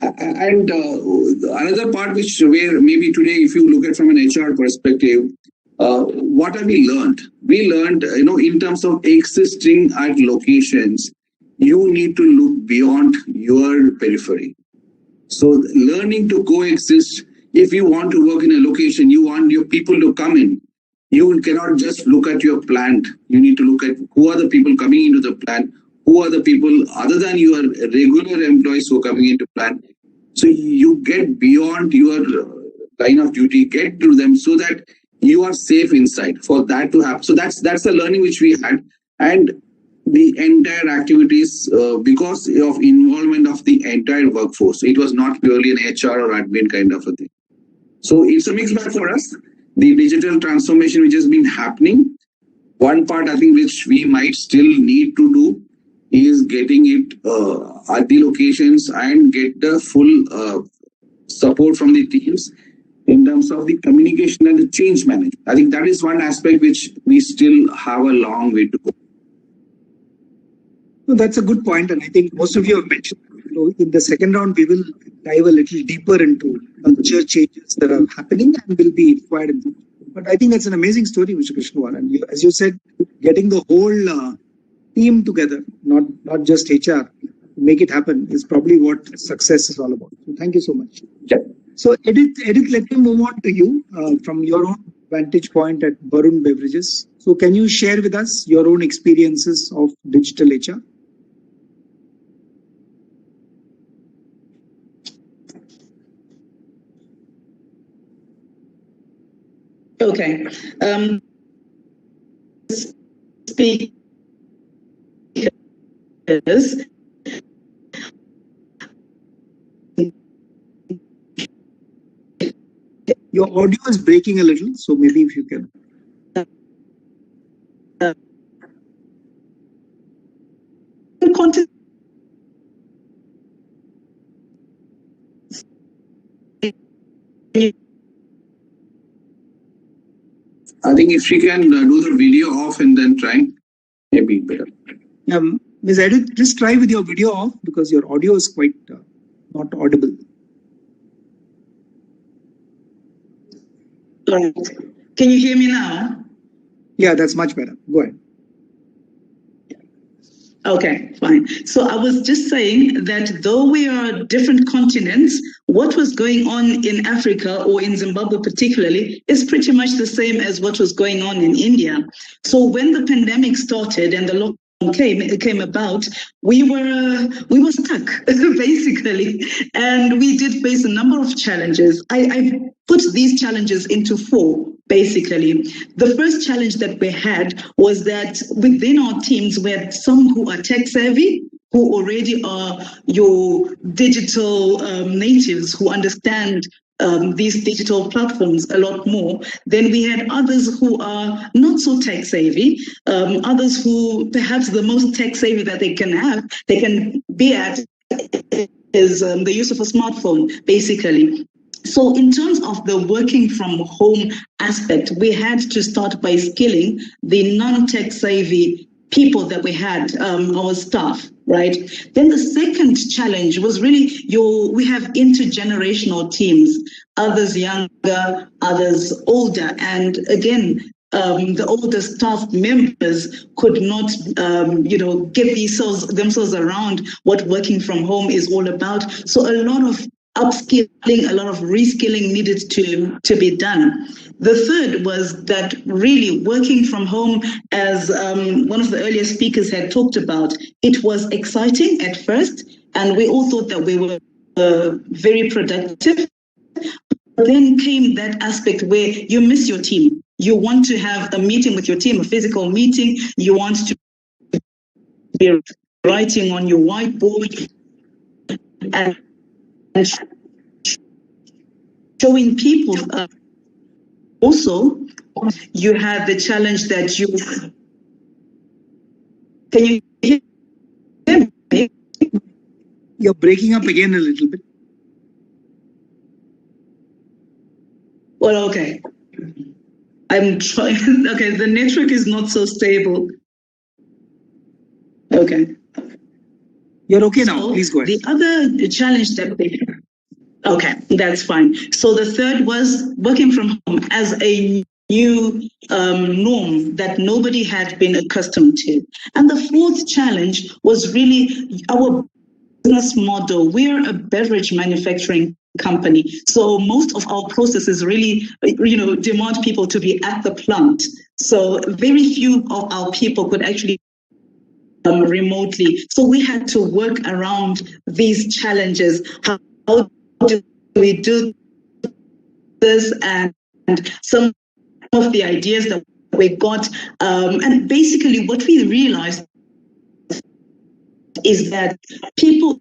and another part where maybe today, if you look at from an HR perspective, what have we learned? We learned, in terms of existing at locations, you need to look beyond your periphery. So learning to coexist, if you want to work in a location, you want your people to come in. You cannot just look at your plant. You need to look at who are the people coming into the plant, who are the people other than your regular employees who are coming into plant. So you get beyond your line of duty, get to them so that you are safe inside for that to happen. So that's the learning which we had. And the entire activities, because of involvement of the entire workforce, it was not purely an HR or admin kind of a thing. So it's a mixed bag for us. The digital transformation which has been happening, one part I think which we might still need to do is getting it at the locations and get the full support from the teams in terms of the communication and the change management. I think that is one aspect which we still have a long way to go. No, that's a good point, and I think most of you have mentioned. In the second round, we will dive a little deeper into culture changes that are happening and will be required. But I think that's an amazing story, Mr. Krishnakumar. And as you said, getting the whole team together, not just HR, to make it happen is probably what success is all about. So thank you so much. Yeah. So Edith, let me move on to you from your own vantage point at Varun Beverages. So can you share with us your own experiences of digital HR? Okay. Speakers. Your audio is breaking a little, so maybe if you can. Content. I think if she can do the video off and then try, maybe better. Ms. Edith, just try with your video off because your audio is quite not audible. Can you hear me now? Yeah, that's much better. Go ahead. Okay, fine. So I was just saying that though we are different continents, what was going on in Africa or in Zimbabwe particularly is pretty much the same as what was going on in India. So when the pandemic started and the lockdown came about, we were stuck basically, and we did face a number of challenges. I put these challenges into four. Basically, the first challenge that we had was that within our teams, we had some who are tech savvy, who already are your digital natives, who understand these digital platforms a lot more. Then we had others who are not so tech savvy, others who perhaps the most tech savvy that they can be at is the use of a smartphone, basically. So in terms of the working from home aspect, we had to start by skilling the non-tech savvy people that we had, our staff, right? Then the second challenge was really we have intergenerational teams, others younger, others older. And again, the older staff members could not, get themselves around what working from home is all about. So a lot of upskilling, a lot of reskilling needed to be done. The third was that really working from home, as one of the earlier speakers had talked about, it was exciting at first, and we all thought that we were very productive. But then came that aspect where you miss your team. You want to have a meeting with your team, a physical meeting. You want to be writing on your whiteboard and showing people. Also, you have the challenge that can you hear me? You're breaking up again a little bit. Well, okay. I'm trying. Okay, the network is not so stable. Okay. You're okay now. Please go ahead. The other challenge that they okay, that's fine. So the third was working from home as a new norm that nobody had been accustomed to. And the fourth challenge was really our business model. We're a beverage manufacturing company. So most of our processes really, demand people to be at the plant. So very few of our people could actually remotely. So we had to work around these challenges. How do we do this? And some of the ideas that we got, and basically what we realized is that people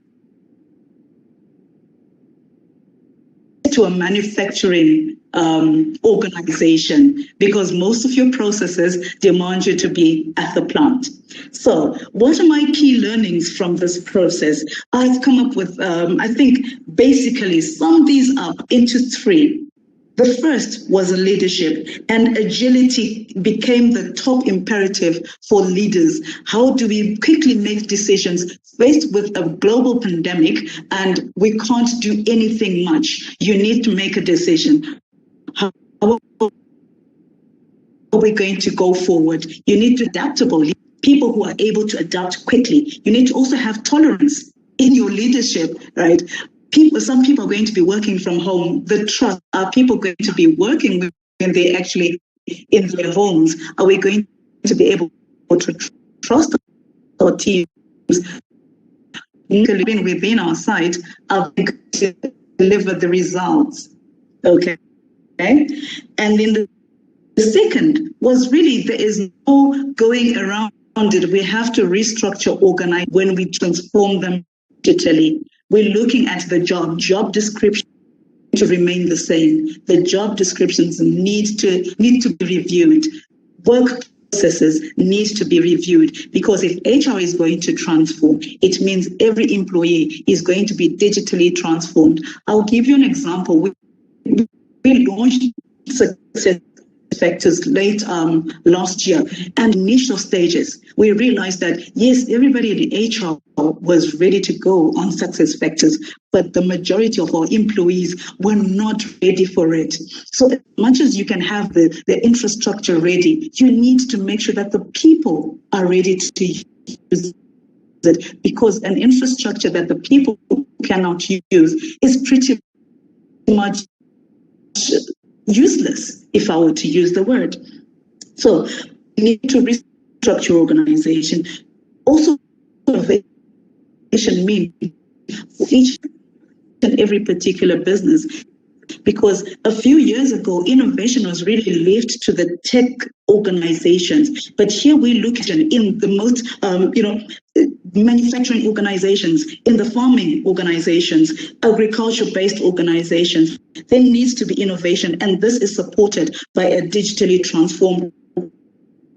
to a manufacturing organization because most of your processes demand you to be at the plant. So what are my key learnings from this process? I've come up with, I think, basically sum these up into three. The first was leadership, and agility became the top imperative for leaders. How do we quickly make decisions faced with a global pandemic and we can't do anything much? You need to make a decision. How are we going to go forward? You need to adaptable people who are able to adapt quickly. You need to also have tolerance in your leadership, right? Some people are going to be working from home. The trust, are people going to be working when they're actually in their homes? Are we going to be able to trust our teams living within our site? Are we going to deliver the results? Okay. And then the second was really there is no going around it. We have to restructure, organize when we transform them digitally. We're looking at the job description to remain the same. The job descriptions need to be reviewed. Work processes need to be reviewed, because if HR is going to transform, it means every employee is going to be digitally transformed. I'll give you an example. We launched Success Factors late last year, and initial stages, we realized that yes, everybody in HR was ready to go on Success Factors, but the majority of our employees were not ready for it. So as much as you can have the infrastructure ready, you need to make sure that the people are ready to use it, because an infrastructure that the people cannot use is pretty much useless, if I were to use the word. So we need to restructure organization. Also, innovation means for each and every particular business, because a few years ago, innovation was really left to the tech organizations. But here we look at it in the most, manufacturing organizations, in the farming organizations, agriculture-based organizations. There needs to be innovation, and this is supported by a digitally transformed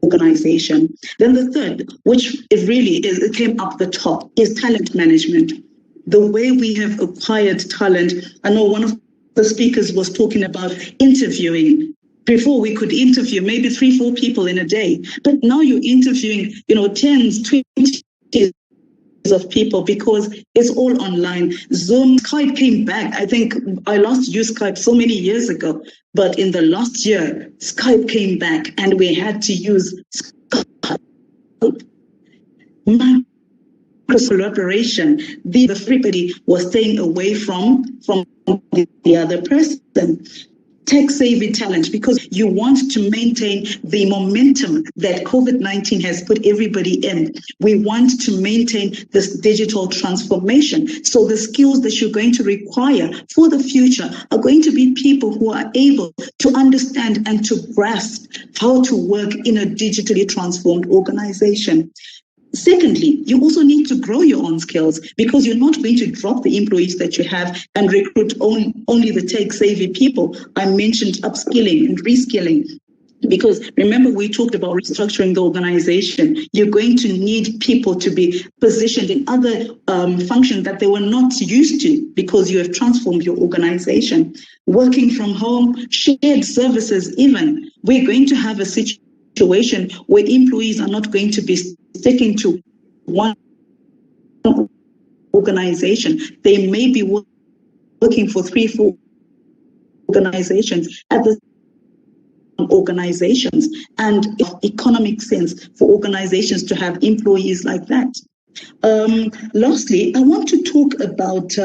organization. Then the third, which it came up the top, is talent management. The way we have acquired talent. I know one of the speakers was talking about interviewing. Before we could interview maybe 3-4 people in a day, but now you're interviewing, 10s, 20s of people, because it's all online. Zoom, Skype came back. I think I last used Skype so many years ago, but in the last year, Skype came back and we had to use Skype. Collaboration. Everybody was staying away from the other person. Tech-savvy talent, because you want to maintain the momentum that COVID-19 has put everybody in. We want to maintain this digital transformation. So the skills that you're going to require for the future are going to be people who are able to understand and to grasp how to work in a digitally transformed organization. Secondly, you also need to grow your own skills, because you're not going to drop the employees that you have and recruit only the tech-savvy people. I mentioned upskilling and reskilling, because remember we talked about restructuring the organization. You're going to need people to be positioned in other functions that they were not used to, because you have transformed your organization. Working from home, shared services even. We're going to have a situation where employees are not going to be sticking to one organization. They may be working for 3-4 organizations at the organizations, and economic sense for organizations to have employees like that. Lastly, I want to talk about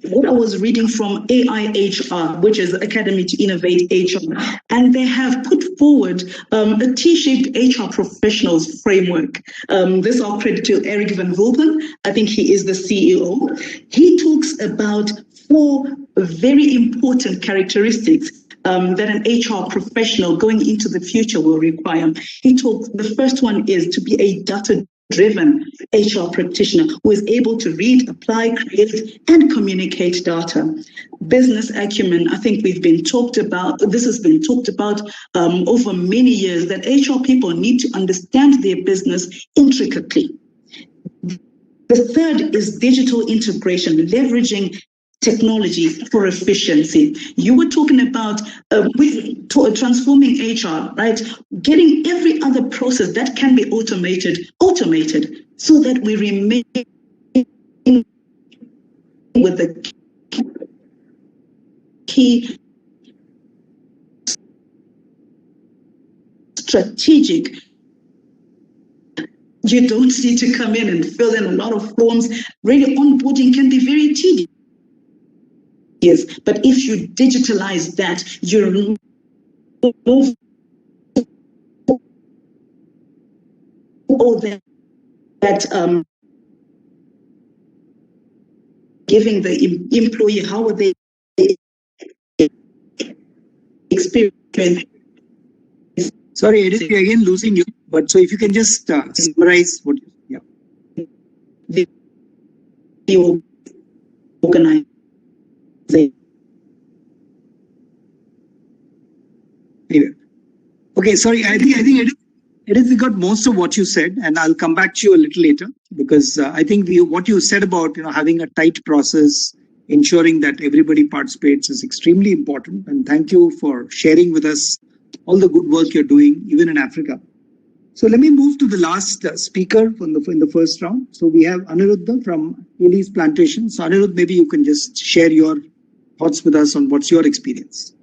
what I was reading from AIHR, which is Academy to Innovate HR, and they have put forward a T-shaped HR professionals framework. This all credit to Eric Van Vulpen. I think he is the CEO. He talks about 4 very important characteristics that an HR professional going into the future will require. The first one is to be a data-driven HR practitioner who is able to read, apply, create, and communicate data. Business acumen, I think this has been talked about over many years, that HR people need to understand their business intricately. The third is digital integration, leveraging technology for efficiency. You were talking about transforming HR, right? Getting every other process that can be automated, so that we remain with the key strategic. You don't need to come in and fill in a lot of forms. Really, onboarding can be very tedious. Yes, but if you digitalize that, you remove all that giving the employee, how are they experience? Sorry, Edith, we're again losing you. But so if you can just summarize what you, the organization. Anyway. Okay, sorry. I think it is. We got most of what you said, and I'll come back to you a little later because I think what you said about having a tight process, ensuring that everybody participates is extremely important. And thank you for sharing with us all the good work you're doing, even in Africa. So let me move to the last speaker in the first round. So we have Aniruddha from Hales Plantation. So Aniruddha, maybe you can just share your thoughts with us on what's your experience.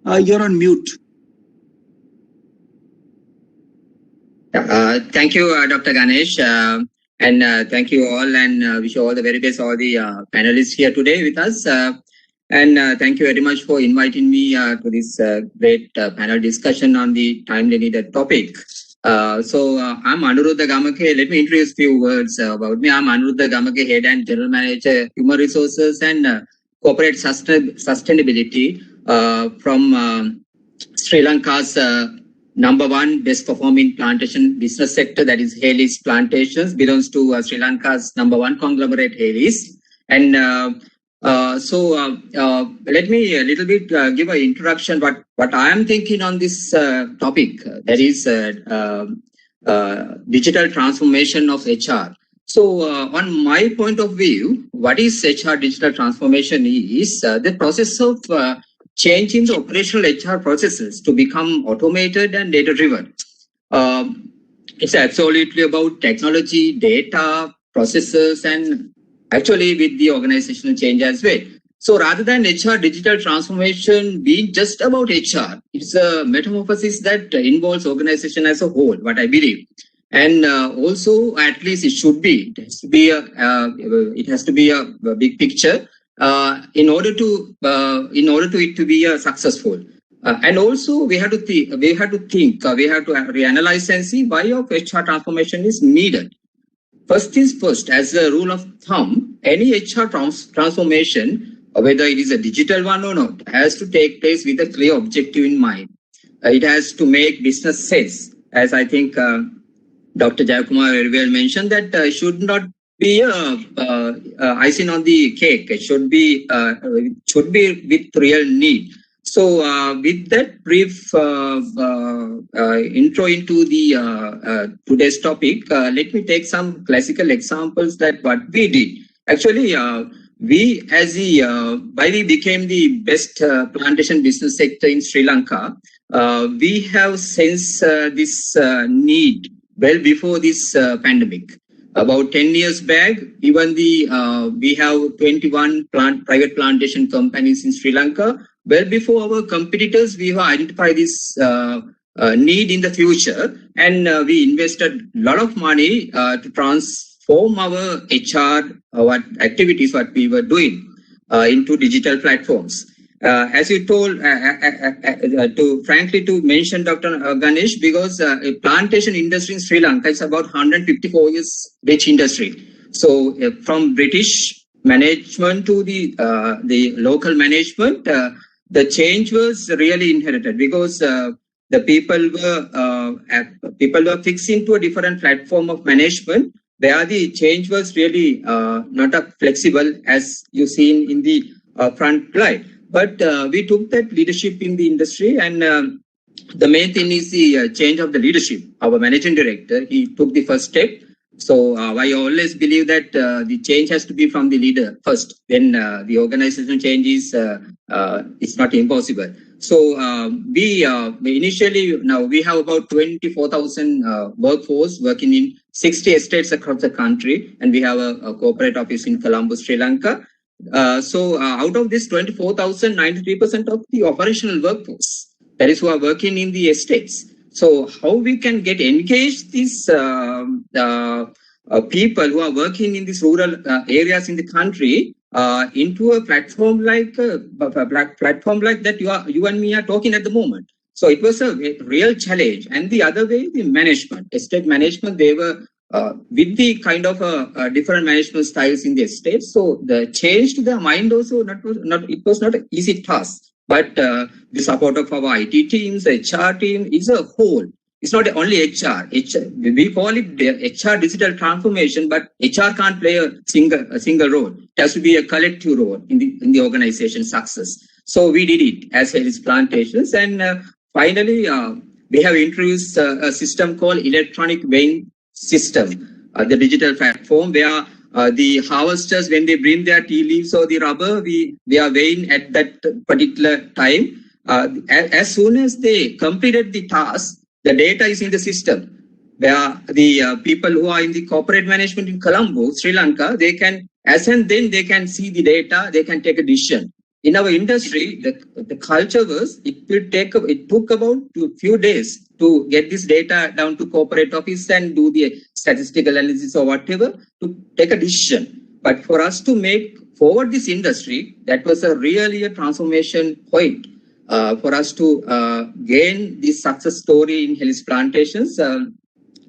You're on mute. Thank you, Dr. Ganesh, and thank you all, and wish you all the very best, all the panelists here today with us. And thank you very much for inviting me to this great panel discussion on the timely needed topic. So I'm Anuruddha Gamake. Let me introduce a few words about me. I'm Anuruddha Gamake, Head and General Manager, Human Resources and Corporate Sustainability from Sri Lanka's #1 best performing plantation business sector, that is Hales Plantations, belongs to Sri Lanka's #1 conglomerate, Hales. And so let me a little bit give an introduction what I am thinking on this topic, that is digital transformation of HR. So on my point of view, what is HR digital transformation is the process of changing the operational HR processes to become automated and data-driven. It's absolutely about technology, data, processes, and actually with the organizational change as well. So rather than HR digital transformation being just about HR, it's a metamorphosis that involves organization as a whole, what I believe. And also, at least it should be. It has to be a big picture in order to it to be successful. And also, we have to think. We have to reanalyze and see why of HR transformation is needed. First things first, as a rule of thumb, any HR transformation, whether it is a digital one or not, has to take place with a clear objective in mind. It has to make business sense, as I think Dr. Jayakumar very well mentioned, that should not be icing on the cake. It should be with real need. So with that brief intro into the today's topic, let me take some classical examples that what we did. Actually, we became the best plantation business sector in Sri Lanka. We have sensed this need well before this pandemic. About 10 years back, even we have 21 private plantation companies in Sri Lanka. Well before our competitors, we have identified this need in the future, and we invested a lot of money to transform our HR activities, what we were doing, into digital platforms. As you told, to mention Dr. Ganesh, because a plantation industry in Sri Lanka is about 154 years rich industry. So from British management to the local management, the change was really inherited because the people were fixed into a different platform of management, where the change was really not flexible as you see in the front slide. But we took that leadership in the industry, and the main thing is the change of the leadership. Our managing director, he took the first step. So I always believe that the change has to be from the leader first. Then the organizational change is it's not impossible. So we initially, now we have about 24,000 workforce working in 60 estates across the country, and we have a corporate office in Colombo, Sri Lanka. So out of this 24,000, 93% of the operational workforce, that is who are working in the estates. So how we can get engaged these people who are working in these rural areas in the country into a platform like that you and me are talking at the moment. So it was a real challenge. And the other way, the management, estate management, they were with the kind of different management styles in the estate. So the change to their mind also it was not an easy task. But the support of our IT teams, the HR team is a whole. it's not only HR. We call it HR digital transformation, but HR can't play a single role. It has to be a collective role in the organization success. So we did it as Helis Plantations, and finally we have introduced a system called electronic weighing system, the digital platform where the harvesters, when they bring their tea leaves or the rubber, they are weighing at that particular time. As soon as they completed the task, the data is in the system, where the people who are in the corporate management in Colombo, Sri Lanka, they can ascend, then they can see the data, they can take a decision. In our industry, the culture was, it took about a few days to get this data down to corporate office and do the statistical analysis or whatever to take a decision. But for us to make forward this industry, that was really a transformation point. For us to gain this success story in Helis Plantations,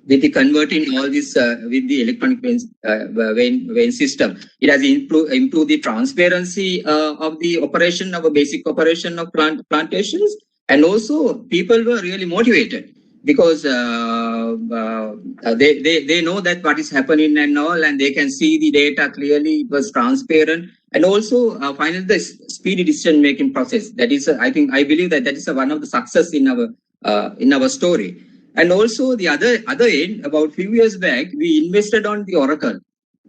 with the converting all this with the electronic weighing system, it has improved the transparency of the operation, of a basic operation of plantations, and also people were really motivated because they know that what is happening and all, and they can see the data clearly. It was transparent. And also, finally, the speedy decision-making process. That is, I believe that is one of the success in our story. And also, the other end, about a few years back, we invested on the Oracle.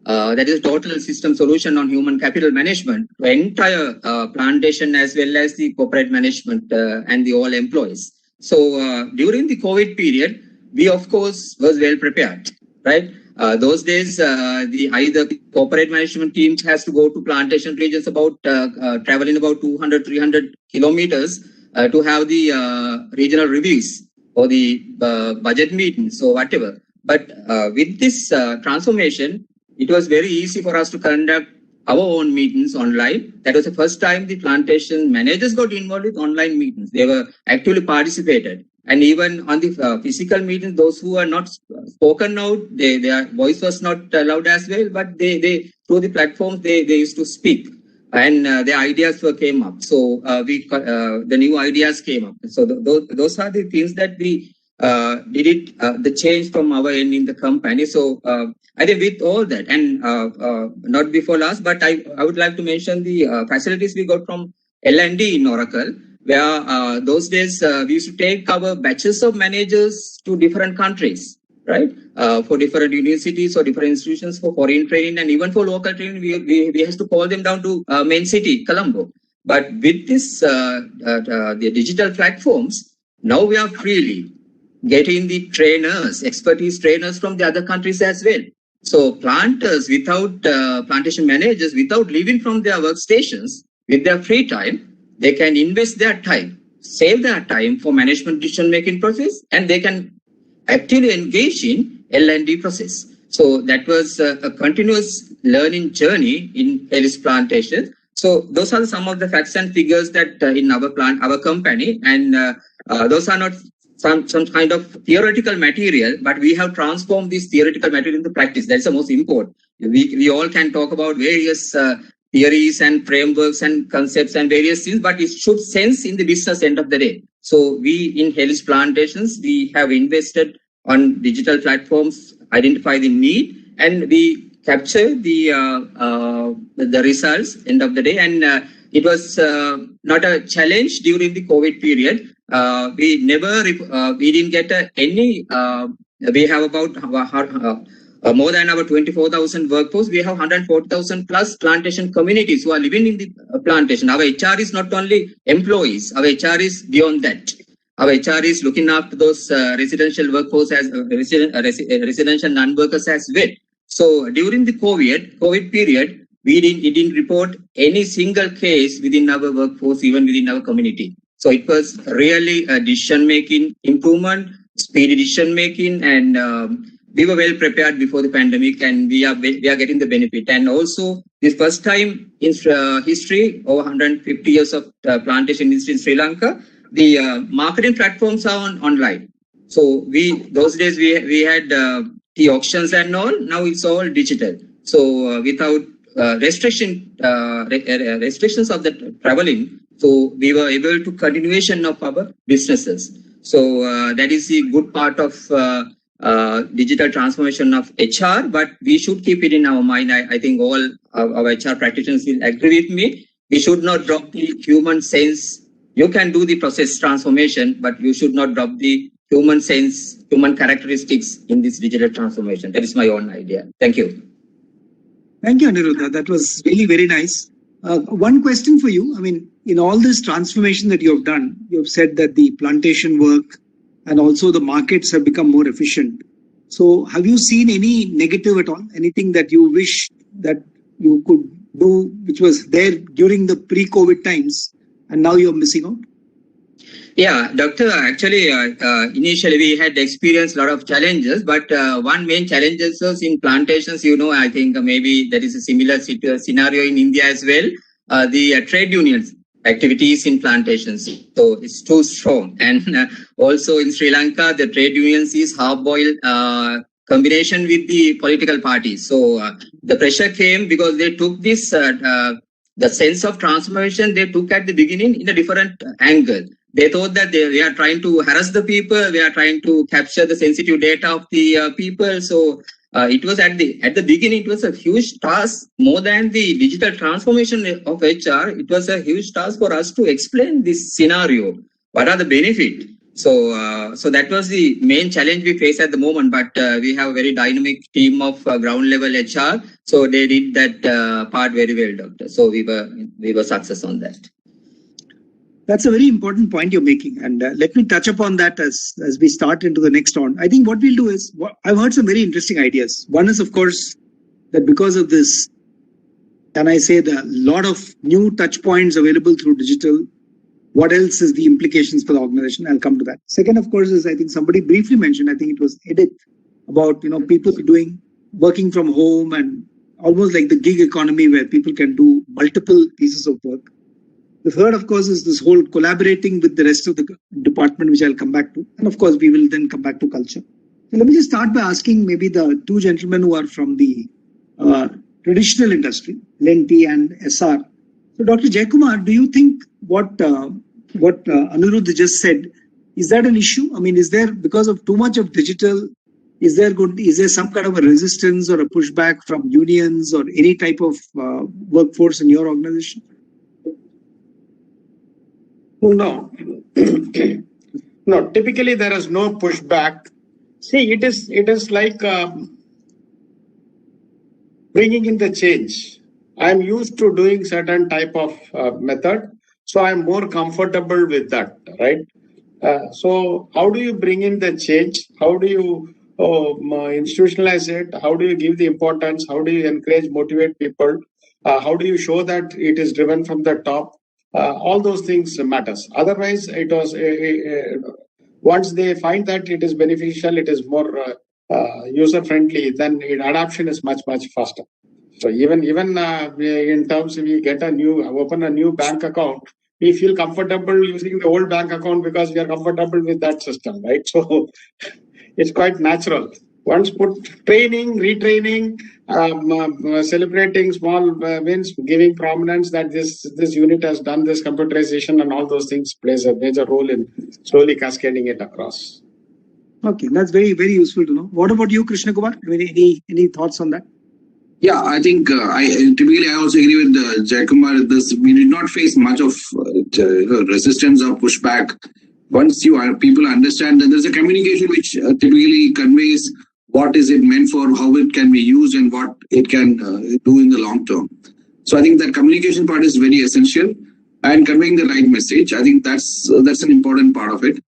That is total system solution on human capital management, the entire plantation as well as the corporate management and the all employees. So during the COVID period, we of course was well prepared, right? Those days, the corporate management team has to go to plantation regions about traveling about 200, 300 kilometers to have the regional reviews or the budget meetings or whatever. But with this transformation, it was very easy for us to conduct our own meetings online. That was the first time the plantation managers got involved with online meetings. They were actively participated. And even on the physical meetings, those who are not spoken out, their voice was not allowed as well, but they through the platforms, they used to speak. And the ideas came up. So the new ideas came up. So those are the things that we did it, the change from our end in the company. So I think with all that, and not before last, but I would like to mention the facilities we got from L&D in Oracle, where those days we used to take our batches of managers to different countries, right? For different universities or different institutions for foreign training, and even for local training, we have to call them down to main city, Colombo. But with this, the digital platforms, now we are freely getting the trainers, expertise trainers from the other countries as well. So planters without plantation managers, without leaving from their workstations, with their free time, they can invest their time, save their time for management decision-making process, and they can actively engage in L&D process. So that was a continuous learning journey in Helis Plantation. So those are some of the facts and figures that in our company, and those are not some kind of theoretical material, but we have transformed this theoretical material into practice. That's the most important. We all can talk about various theories and frameworks and concepts and various things, but it should sense in the business end of the day. So we in Helis Plantations, we have invested on digital platforms, identify the need, and we capture the results end of the day. And it was not a challenge during the COVID period. We didn't get any. We have about more than our 24,000 workforce. We have 140,000 plus plantation communities who are living in the plantation. Our HR is not only employees. Our HR is beyond that. Our HR is looking after those residential workforce as residential non-workers as well. So during the COVID period, we didn't report any single case within our workforce, even within our community. So it was really a decision-making improvement, speedy decision-making, and we were well prepared before the pandemic, and we are getting the benefit. And also, this first time in history, over 150 years of plantation industry in Sri Lanka, the marketing platforms are online. So those days we had the auctions and all. Now it's all digital. So without restrictions of the traveling, so we were able to continuation of our businesses. So that is the good part of digital transformation of HR, but we should keep it in our mind. I think all our HR practitioners will agree with me. We should not drop the human sense. You can do the process transformation, but you should not drop the human sense, human characteristics in this digital transformation. That is my own idea. Thank you. Thank you, Aniruddha. That was really very nice. One question for you. I mean, in all this transformation that you have done, you have said that the plantation work and also the markets have become more efficient. So have you seen any negative at all? Anything that you wish that you could do, which was there during the pre-COVID times, and now you're missing out? Yeah, Doctor, actually, initially we had experienced a lot of challenges, but one main challenges was in plantations, I think maybe there is a similar scenario in India as well. The trade unions activities in plantations. So it's too strong. And also in Sri Lanka, the trade unions is half-boiled combination with the political parties. So the pressure came because they took this, the sense of transformation they took at the beginning in a different angle. They thought that we are trying to harass the people, we are trying to capture the sensitive data of the people. So it was at the beginning, it was a huge task, more than the digital transformation of HR. It was a huge task for us to explain this scenario. What are the benefits? So that was the main challenge we face at the moment. But we have a very dynamic team of ground level HR. So they did that part very well, Doctor. So we were success on that. That's a very important point you're making. And let me touch upon that as we start into the next round. I think what we'll do is, I've heard some very interesting ideas. One is, of course, that because of this, can I say, the lot of new touch points available through digital, what else is the implications for the organization? I'll come to that. Second, of course, is I think somebody briefly mentioned, I think it was Edith, about people working from home and almost like the gig economy where people can do multiple pieces of work. The third, of course, is this whole collaborating with the rest of the department, which I'll come back to. And of course, we will then come back to culture. So let me just start by asking maybe the two gentlemen who are from the traditional industry, L&T and SR. So Dr. Jayakumar, do you think what Aniruddha just said, is that an issue? I mean, is there, because of too much of digital, is there some kind of a resistance or a pushback from unions or any type of workforce in your organization? No. No, typically there is no pushback. See, it is like bringing in the change. I'm used to doing certain type of method, so I'm more comfortable with that, right? So how do you bring in the change? How do you institutionalize it? How do you give the importance? How do you encourage, motivate people? How do you show that it is driven from the top? All those things matters. Otherwise, it was once they find that it is beneficial, it is more user friendly, then adoption is much faster. So even in terms, we open a new bank account, we feel comfortable using the old bank account because we are comfortable with that system, right? So it's quite natural. Once put training, retraining, celebrating small wins, giving prominence that this unit has done this computerization and all those things plays a major role in slowly cascading it across. Okay, that's very, very useful to know. What about you, Krishna Kumar? Any thoughts on that? Yeah, I think I also agree with Jayakumar. We did not face much of resistance or pushback. Once people understand that there's a communication which typically conveys what is it meant for, how it can be used, and what it can do in the long term. So I think that communication part is very essential, and conveying the right message. I think that's an important part of it.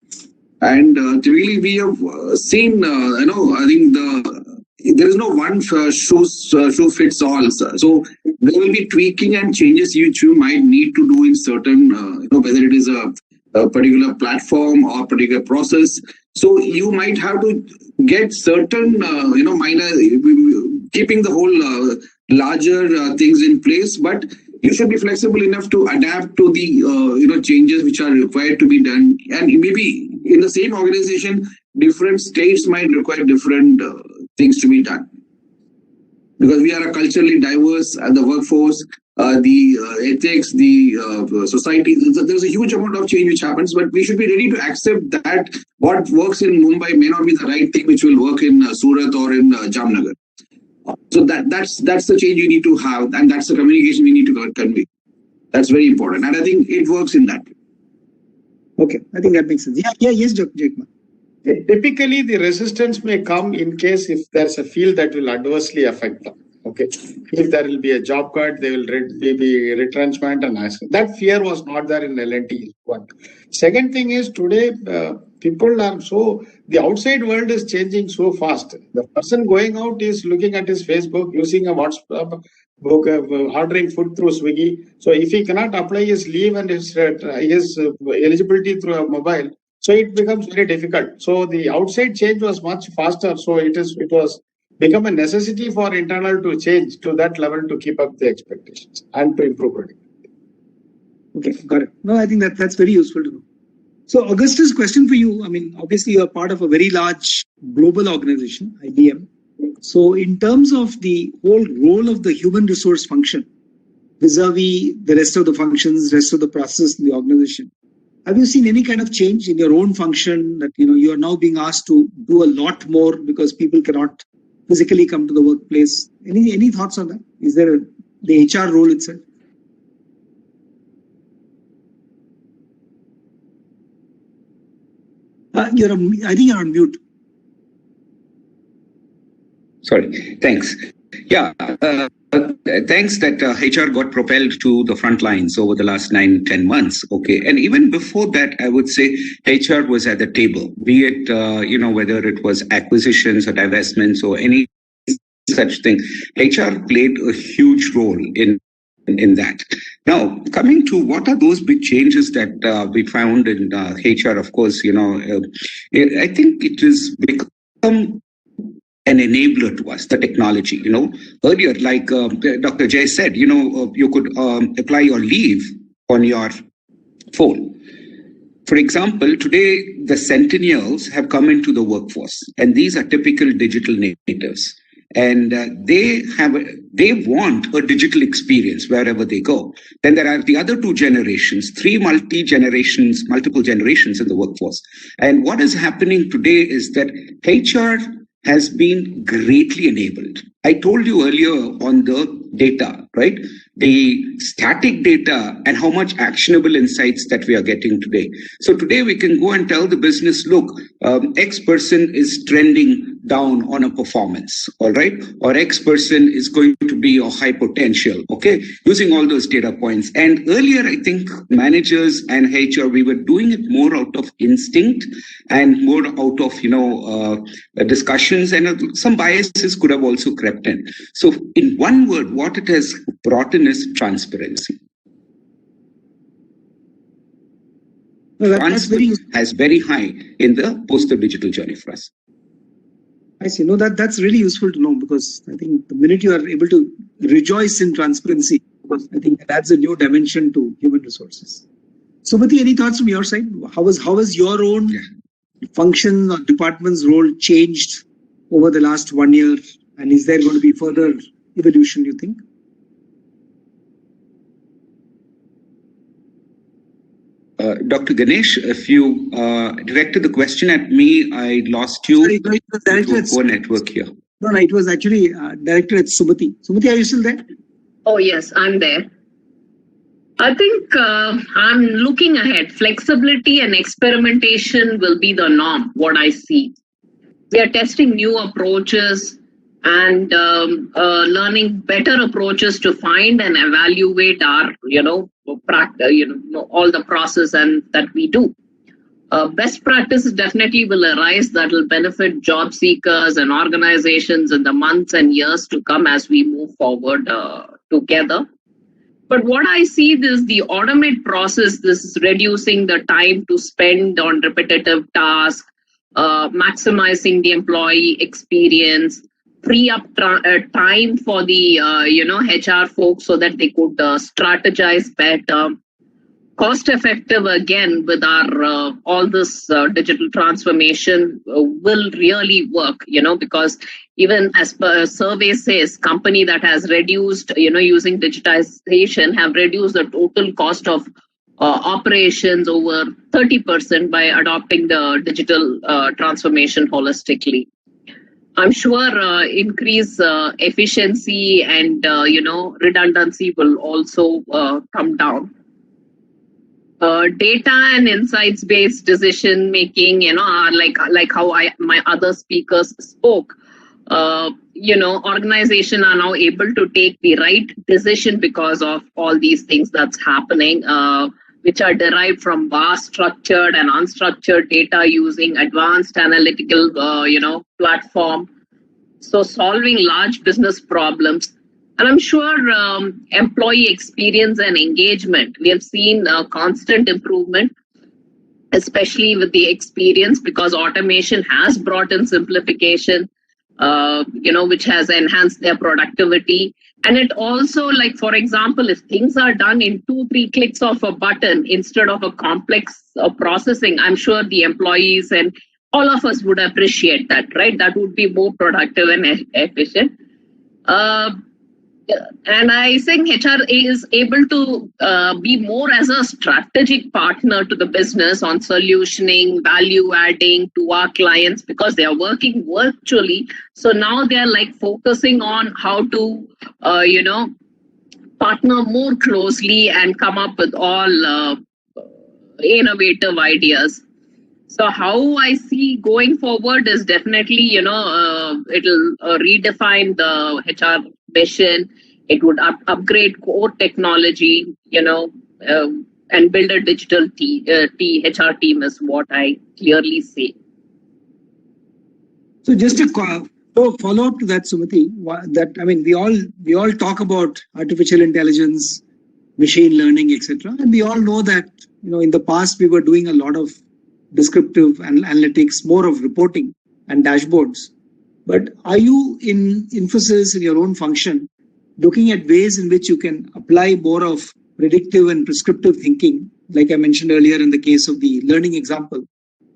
And typically we have seen, I think there is no one shoe fits all. So there will be tweaking and changes which you might need to do in certain, whether it is a particular platform or particular process. So you might have to get certain, minor, keeping the whole larger things in place, but you should be flexible enough to adapt to the, changes which are required to be done. And maybe in the same organization, different states might require different things to be done. Because we are a culturally diverse the workforce, the ethics, the society. There's a huge amount of change which happens, but we should be ready to accept that what works in Mumbai may not be the right thing which will work in Surat or in Jamnagar. So that's the change you need to have, and that's the communication we need to convey. That's very important, and I think it works in that way. Okay, I think that makes sense. Yes, Jackman. Typically, the resistance may come in case if there's a field that will adversely affect them. Okay, if there will be a job cut, there will be retrenchment, and that fear was not there in L&T. One. Second thing is today people are the outside world is changing so fast. The person going out is looking at his Facebook, using a WhatsApp, ordering food through Swiggy. So if he cannot apply his leave and his eligibility through a mobile, so it becomes very difficult. So the outside change was much faster. So it was become a necessity for internal to change to that level to keep up the expectations and to improve productivity. Okay, got it. No, I think that's very useful to know. So Augustus, question for you. I mean, obviously you're part of a very large global organization, IBM. So in terms of the whole role of the human resource function vis-a-vis the rest of the functions, rest of the process in the organization, have you seen any kind of change in your own function that you are now being asked to do a lot more because people cannot physically come to the workplace? Any thoughts on that? Is there the HR role itself? I think you're on mute. Sorry, thanks. Yeah, thanks that HR got propelled to the front lines over the last 9-10 months. Okay, and even before that, I would say HR was at the table, be it whether it was acquisitions or divestments or any such thing. HR played a huge role in that. Now, coming to what are those big changes that we found in HR, of course, I think it has become an enabler to us, the technology. Earlier, like Dr. Jay said, you could apply your leave on your phone. For example, today, the centennials have come into the workforce, and these are typical digital natives. And they want a digital experience wherever they go. Then there are the other two generations, multiple generations in the workforce. And what is happening today is that HR has been greatly enabled. I told you earlier on the data, right? The static data and how much actionable insights that we are getting today. So today we can go and tell the business, look, X person is trending down on a performance, all right? Or X person is going to be a high potential, okay? Using all those data points. And earlier, I think managers and HR, we were doing it more out of instinct and more out of, discussions, and some biases could have also crept in. So in one word, what it has brought in is transparency. Well, that's has very high in the post-digital journey for us. I see. No, that's really useful to know, because I think the minute you are able to rejoice in transparency, I think that adds a new dimension to human resources. Sumati, any thoughts from your side? How has your own function or department's role changed over the last 1 year? And is there going to be further evolution, you think? Dr. Ganesh, if you directed the question at me, I lost you. Sorry, it was directed at poor network here. No, it was actually directed at Sumati. Sumati, are you still there? Oh, yes, I'm there. I think I'm looking ahead. Flexibility and experimentation will be the norm, what I see. We are testing new approaches and learning better approaches to find and evaluate our, all the process and that we do. Best practices definitely will arise that will benefit job seekers and organizations in the months and years to come as we move forward together. But what I see is the automate process, this is reducing the time to spend on repetitive tasks, maximizing the employee experience, free up time for the HR folks so that they could strategize better. cost effective again with our all this digital transformation will really work, because even as per survey says, company that has reduced, using digitization have reduced the total cost of operations over 30% by adopting the digital transformation holistically. I'm sure increase efficiency and redundancy will also come down. Data and insights based decision making, are like how my other speakers spoke. Organization are now able to take the right decision because of all these things that's happening, which are derived from vast structured and unstructured data using advanced analytical, platform. So solving large business problems. And I'm sure employee experience and engagement, we have seen constant improvement, especially with the experience, because automation has brought in simplification, which has enhanced their productivity. And it also, like, for example, if things are done in 2-3 clicks of a button instead of a complex processing, I'm sure the employees and all of us would appreciate that, right? That would be more productive and efficient. And I think HR is able to be more as a strategic partner to the business on solutioning, value adding to our clients, because they are working virtually. So now they are like focusing on how to, partner more closely and come up with all innovative ideas. So how I see going forward is definitely, it'll redefine the HR mission. It would upgrade core technology, and build a digital HR team is what I clearly say. So just a follow up to that, Sumati, we all talk about artificial intelligence, machine learning, etc. And we all know that, in the past we were doing a lot of descriptive analytics, more of reporting and dashboards. But are you in Infosys, in your own function, looking at ways in which you can apply more of predictive and prescriptive thinking, like I mentioned earlier in the case of the learning example?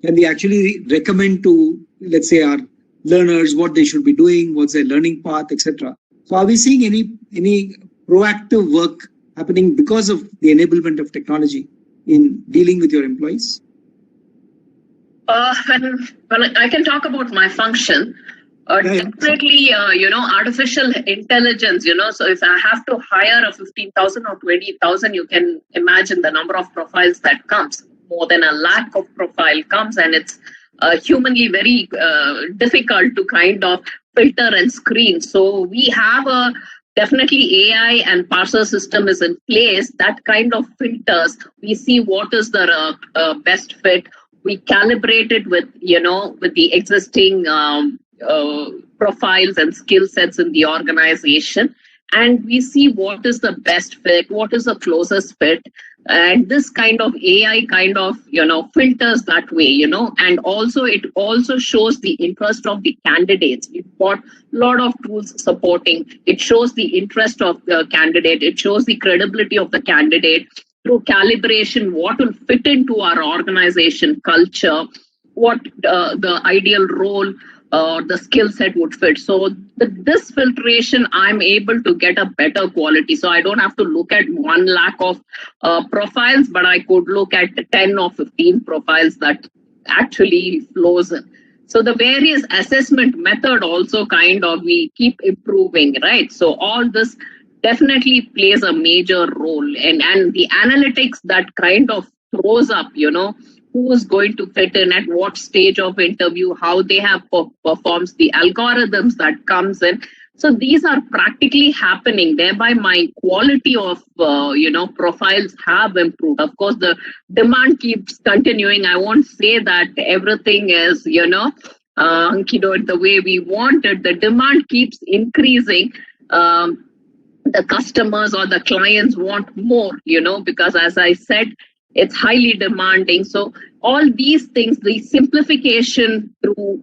Can we actually recommend to, let's say, our learners what they should be doing, what's their learning path, etc.? So are we seeing any proactive work happening because of the enablement of technology in dealing with your employees? When I can talk about my function, definitely, artificial intelligence, so if I have to hire a 15,000 or 20,000, you can imagine the number of profiles that comes. More than a lakh of profile comes, and it's humanly very difficult to kind of filter and screen. So we have definitely AI and parser system is in place that kind of filters. We see what is the best fit. We calibrate it with, with the existing profiles and skill sets in the organization. And we see what is the best fit, what is the closest fit. And this kind of AI kind of, filters that way, and also it also shows the interest of the candidates. We've got a lot of tools supporting. It shows the interest of the candidate. It shows the credibility of the candidate. Through calibration, what will fit into our organization culture, what the ideal role or the skill set would fit. So this filtration, I'm able to get a better quality. So I don't have to look at 1 lakh of profiles, but I could look at 10 or 15 profiles that actually flows in. So the various assessment method also kind of we keep improving, right? So all this definitely plays a major role, and the analytics that kind of throws up, who is going to fit in at what stage of interview, how they have performs, the algorithms that comes in. So these are practically happening. Thereby my quality of, profiles have improved. Of course, the demand keeps continuing. I won't say that everything is, the way we want it. The demand keeps increasing. The customers or the clients want more, because as I said, it's highly demanding. So all these things, the simplification through,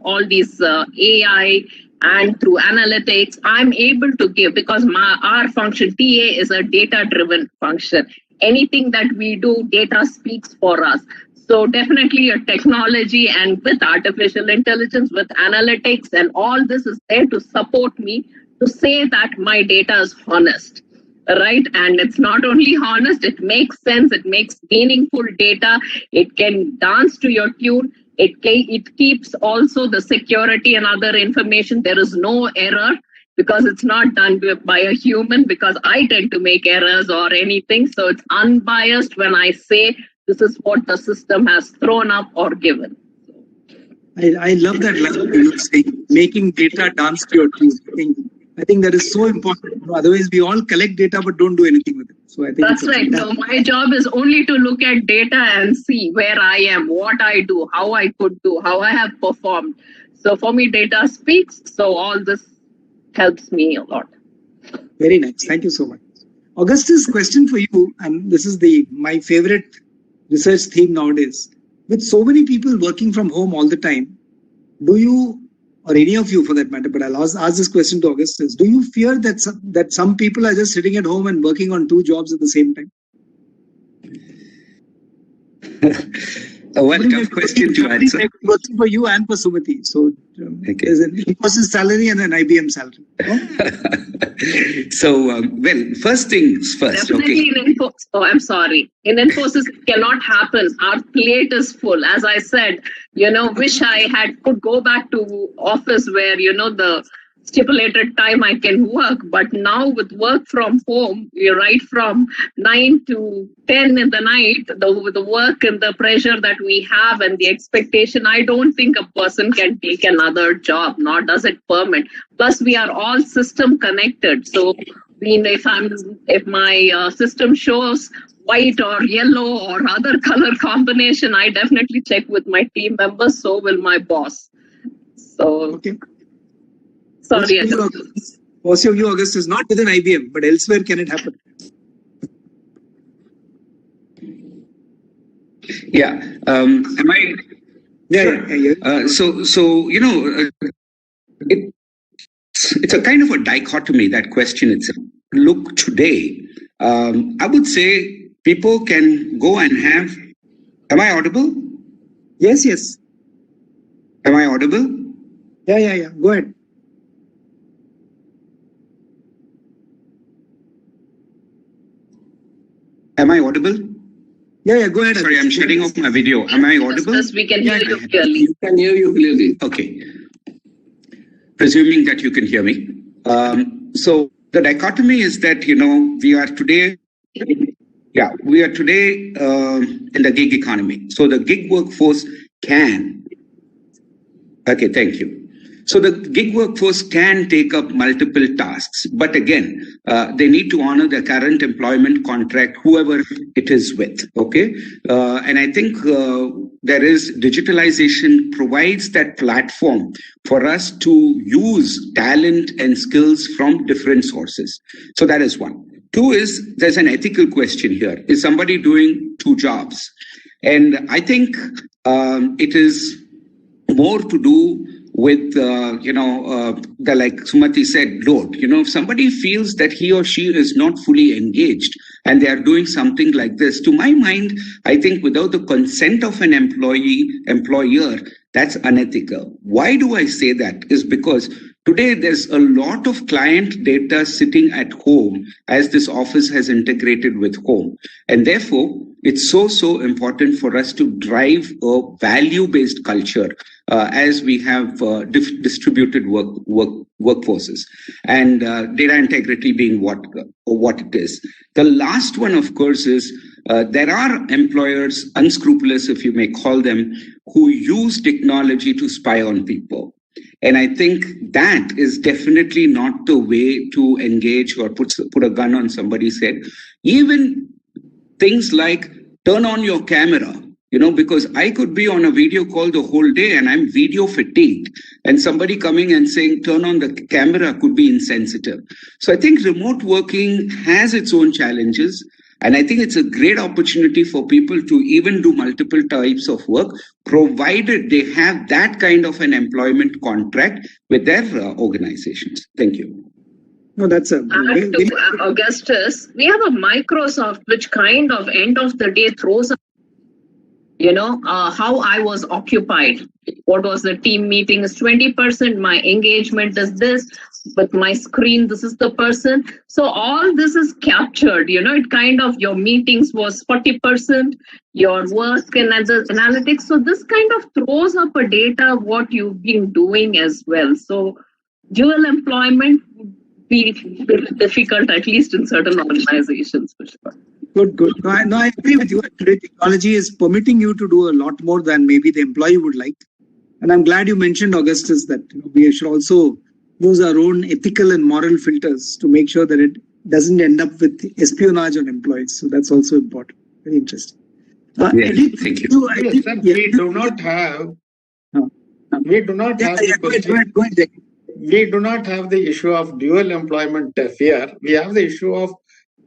all these AI and through analytics, I'm able to give, because our function TA is a data-driven function. anything that we do, data speaks for us. So definitely a technology, and with artificial intelligence, with analytics, and all this is there to support me to say that my data is honest, right? And it's not only honest, it makes sense, it makes meaningful data, it can dance to your tune, it keeps also the security and other information. There is no error because it's not done by a human, because I tend to make errors or anything. So it's unbiased when I say this is what the system has thrown up or given. I love that line you say, making data dance to your tune. I think that is so important. Otherwise, we all collect data but don't do anything with it. So I think that's right. So my job is only to look at data and see where I am, what I do, how I could do, how I have performed. So for me, data speaks. So all this helps me a lot. Very nice. Thank you so much. Augustus, question for you, and this is my favorite research theme nowadays. With so many people working from home all the time, do you, or any of you for that matter, but I'll ask this question to Augustus, do you fear that some people are just sitting at home and working on 2 jobs at the same time? What tough question to answer. Working for you and for Sumati. So there's an Infosys salary and an IBM salary. No? So, well, first things first. Definitely Okay. in Infosys. Oh, I'm sorry. In Infosys, it cannot happen. Our plate is full. As I said, wish I could go back to office where, the stipulated time I can work. But now with work from home, you're right from 9 to 10 in the night, the work and the pressure that we have and the expectation, I don't think a person can take another job, nor does it permit. Plus, we are all system connected. So if my system shows white or yellow or other color combination, I definitely check with my team members. So will my boss. So. Okay. Sorry. Also, you, Augustus, not within IBM, but elsewhere, can it happen? Yeah. Am I? Yeah. It's a kind of a dichotomy, that question itself. Look, today, I would say people can go and have. Am I audible? Yes. Am I audible? Yeah. Go ahead. Am I audible? Yeah, go ahead. Sorry, I'm shutting off my video. Am I audible? Yes, we can hear you clearly. You can hear you clearly. Okay. Presuming that you can hear me. So the dichotomy is that, we are today in the gig economy. So the gig workforce can. Okay, thank you. So the gig workforce can take up multiple tasks, but again, they need to honor their current employment contract, whoever it is with. Okay, and I think digitalization provides that platform for us to use talent and skills from different sources. So that is one. 2 is there's an ethical question here. Is somebody doing 2 jobs? And I think it is more to do with, like Sumati said, load. If somebody feels that he or she is not fully engaged and they are doing something like this, to my mind, I think without the consent of an employer, that's unethical. Why do I say that? Is because today there's a lot of client data sitting at home as this office has integrated with home. And therefore, it's so important for us to drive a value-based culture as we have distributed workforces, and data integrity being what it is. The last one, of course, is there are employers, unscrupulous, if you may call them, who use technology to spy on people. And I think that is definitely not the way to engage or put a gun on somebody's head. Even things like turn on your camera, because I could be on a video call the whole day and I'm video fatigued, and somebody coming and saying turn on the camera could be insensitive. So I think remote working has its own challenges. And I think it's a great opportunity for people to even do multiple types of work, provided they have that kind of an employment contract with their organizations. Thank you. No, that's a Add to Augustus, we have a Microsoft which kind of end of the day throws up, how I was occupied. What was the team meeting is 20%, my engagement is this, with my screen, this is the person. So all this is captured, it kind of, your meetings was 40%, your work and other analytics. So this kind of throws up a data, what you've been doing as well. So dual employment would be difficult, at least in certain organizations, for sure. Good. No, I agree with you. Today, technology is permitting you to do a lot more than maybe the employee would like. And I'm glad you mentioned, Augustus, that we should also use our own ethical and moral filters to make sure that it doesn't end up with espionage on employees. So that's also important. Very interesting. Edith, thank you. We do not have the issue of dual employment fear. We have the issue of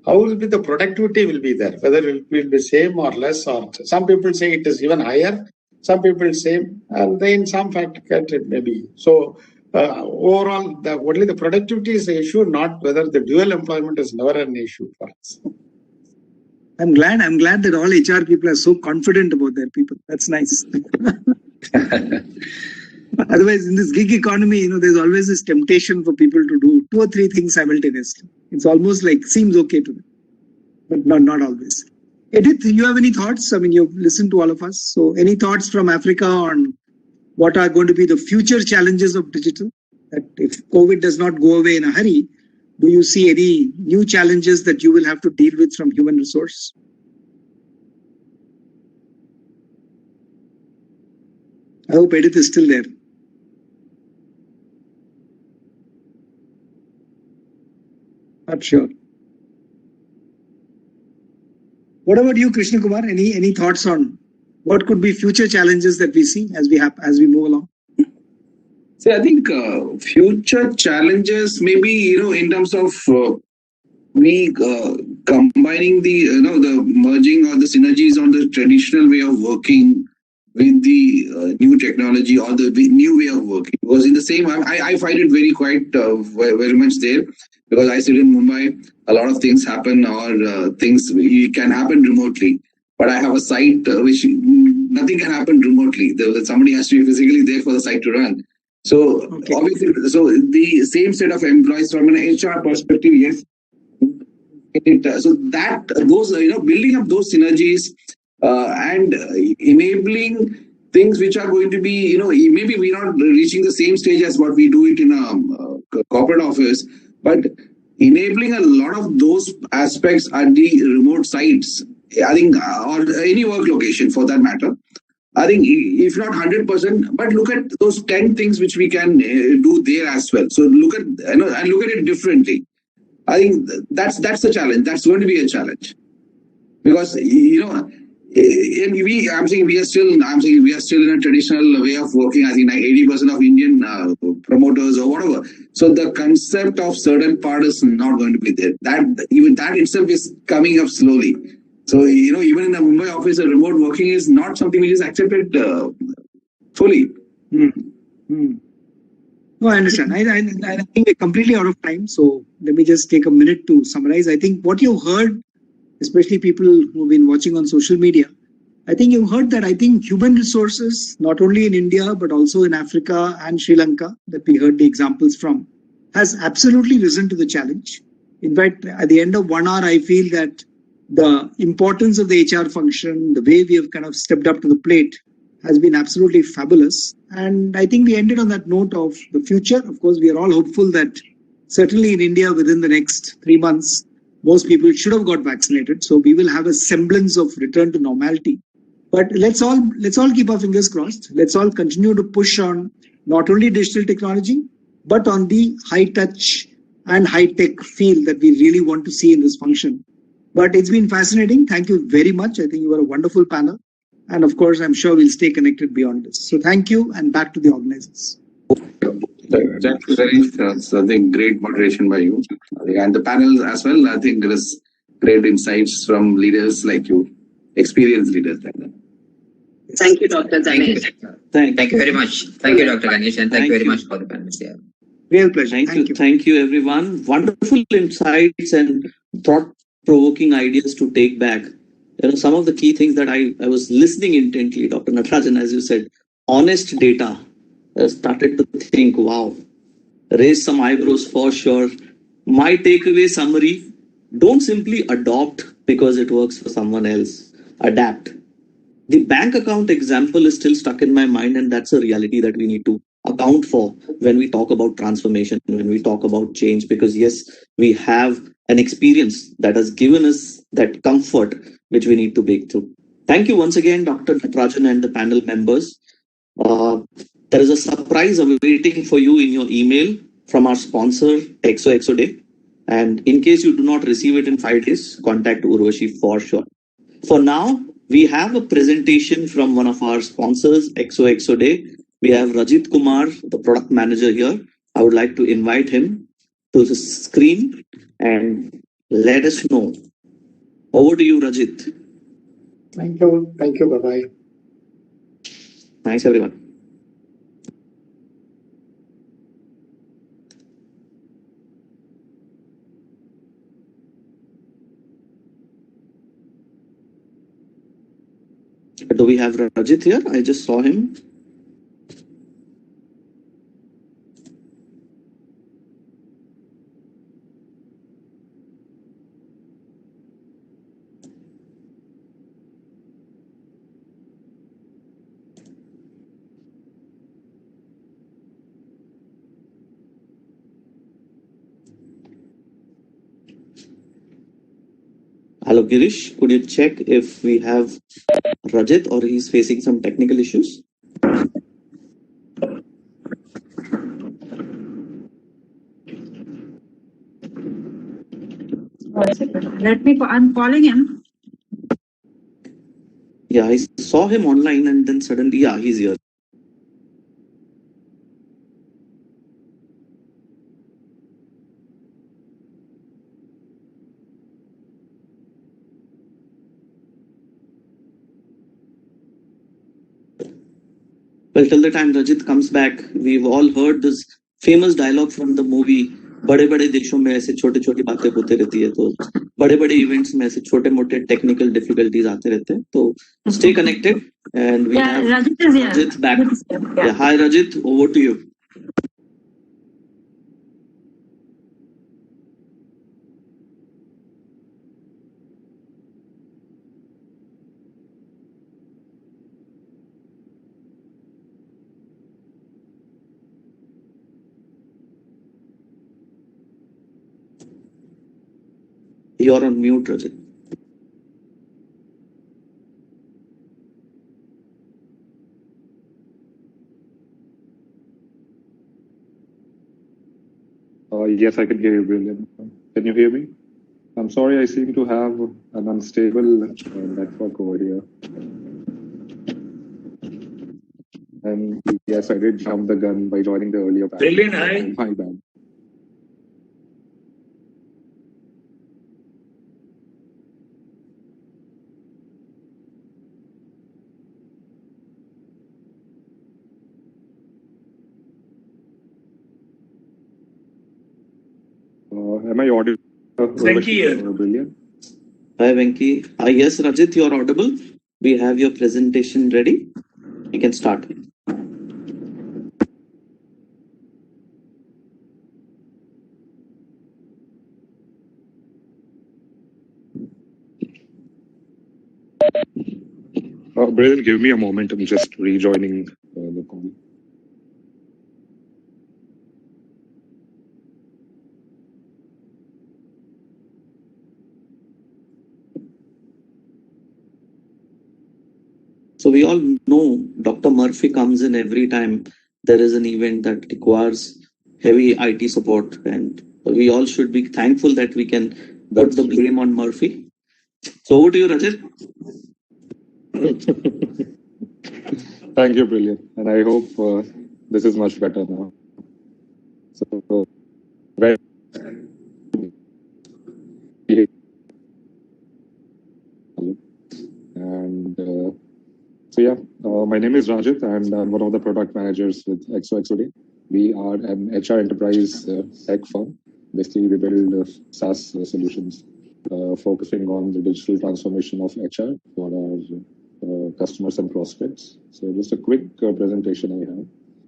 how will be the productivity will be there, whether it will be same or less, or some people say it is even higher, some people same, and then some factor it may be. So overall, only the productivity is the issue, not whether the dual employment is never an issue for us. I'm glad that all HR people are so confident about their people. That's nice. Otherwise, in this gig economy, there's always this temptation for people to do 2 or 3 things simultaneously. It's almost like seems okay to them, but not always. Edith, you have any thoughts? I mean, you've listened to all of us. So any thoughts from Africa on what are going to be the future challenges of digital? That if COVID does not go away in a hurry, do you see any new challenges that you will have to deal with from human resource? I hope Edith is still there. Not sure. What about you, Krishna Kumar? Any thoughts on what could be future challenges that we see as we move along? So I think future challenges maybe in terms of combining the merging or the synergies on the traditional way of working with the new technology or the new way of working. Because in the same, I find it very much there. Because I sit in Mumbai, a lot of things happen or things can happen remotely. But I have a site which nothing can happen remotely. Somebody has to be physically there for the site to run. So obviously, the same set of employees from an HR perspective, yes. So those building up those synergies and enabling things which are going to be maybe we're not reaching the same stage as what we do it in a corporate office. But enabling a lot of those aspects at the remote sites, I think, or any work location for that matter, I think if not 100%, but look at those 10 things which we can do there as well. So look at and look at it differently. I think that's a challenge. That's going to be a challenge because I'm saying we are still in a traditional way of working. I think like 80% of Indian promoters or whatever. So the concept of certain part is not going to be there. That itself is coming up slowly. So even in the Mumbai office, remote working is not something which is accepted fully. No, I understand. I think we're completely out of time. So let me just take a minute to summarize. I think what you heard, especially people who've been watching on social media, I think you've heard that I think human resources, not only in India, but also in Africa and Sri Lanka, that we heard the examples from, has absolutely risen to the challenge. In fact, at the end of 1 hour, I feel that the importance of the HR function, the way we have kind of stepped up to the plate has been absolutely fabulous. And I think we ended on that note of the future. Of course, we are all hopeful that certainly in India within the next 3 months, most people should have got vaccinated. So we will have a semblance of return to normality. But let's all keep our fingers crossed. Let's all continue to push on not only digital technology, but on the high touch and high tech feel that we really want to see in this function. But it's been fascinating. Thank you very much. I think you were a wonderful panel. And of course, I'm sure we'll stay connected beyond this. So thank you, and back to the organizers. Thank you very much. That's, I think, great moderation by you. And the panel as well, I think there is great insights from leaders like you, experienced leaders like that. Thank you, Dr. Ganesh. Thank you very much. Thank you, Dr. Ganesh, and thank you very much for the panel. Real pleasure. Thank you, everyone. Wonderful insights and thought-provoking ideas to take back. Some of the key things that I was listening intently, Dr. Natarajan, as you said, honest data. I started to think, wow, raise some eyebrows for sure. My takeaway summary: don't simply adopt because it works for someone else. Adapt. The bank account example is still stuck in my mind, and that's a reality that we need to account for when we talk about transformation, when we talk about change, because yes, we have an experience that has given us that comfort which we need to break through. Thank you once again, Dr. Natarajan and the panel members. There is a surprise awaiting for you in your email from our sponsor, XOXO Day. And in case you do not receive it in 5 days, contact Urvashi for sure. For now, we have a presentation from one of our sponsors, XOXO Day. We have Rajit Kumar, the product manager here. I would like to invite him to the screen and let us know. Over to you, Rajit. Thank you. Thank you. Bye-bye. Thanks, everyone. Do we have Rajit here? I just saw him. Hello, Girish. Could you check if we have Rajit or he's facing some technical issues? I'm calling him. Yeah, I saw him online and then suddenly, yeah, he's here. Well, till the time Rajit comes back, we've all heard this famous dialogue from the movie. बड़े बड़े देशों में ऐसे छोटे छोटी बातें होते रहती है, तो बड़े बड़े इवेंट्स में ऐसे छोटे मोटे टेक्निकल डिफिकल्टीज आते रहते हैं, तो stay connected and we have Rajit is here. Rajit back. Yeah, hi Rajit, over to you. You're on mute, Rajit. Yes, I can hear you, Brilliant. Can you hear me? I'm sorry, I seem to have an unstable network over here. And yes, I did jump the gun by joining the earlier panel. Brilliant, hi. My bad. Am I audible? Venki here. Brilliant. Hi, Venki. Yes, Rajit, you're audible. We have your presentation ready. You can start. Brilliant, give me a moment. I'm just rejoining the call. So we all know Dr. Murphy comes in every time there is an event that requires heavy IT support, and we all should be thankful that we can put the blame on Murphy. So over to you, Rajit. Thank you, Brilliant. And I hope this is much better now. So, my name is Rajit and I'm one of the product managers with XOXO Day. We are an HR enterprise tech firm. Basically, we build SaaS solutions focusing on the digital transformation of HR for our customers and prospects. So just a quick presentation I have,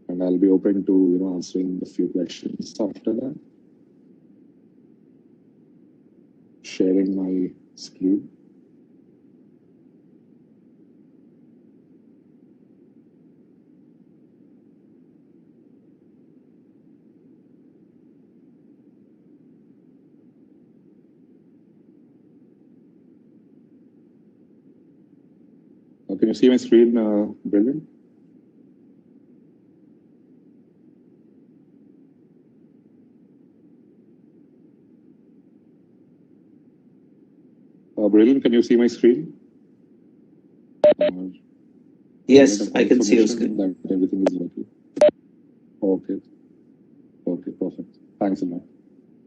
and I'll be open to answering a few questions after that. Sharing my screen. Can you see my screen, Brilliant? Brilliant, can you see my screen? Yes, I can see your screen. That everything is working. Okay. Okay, perfect. Thanks a lot.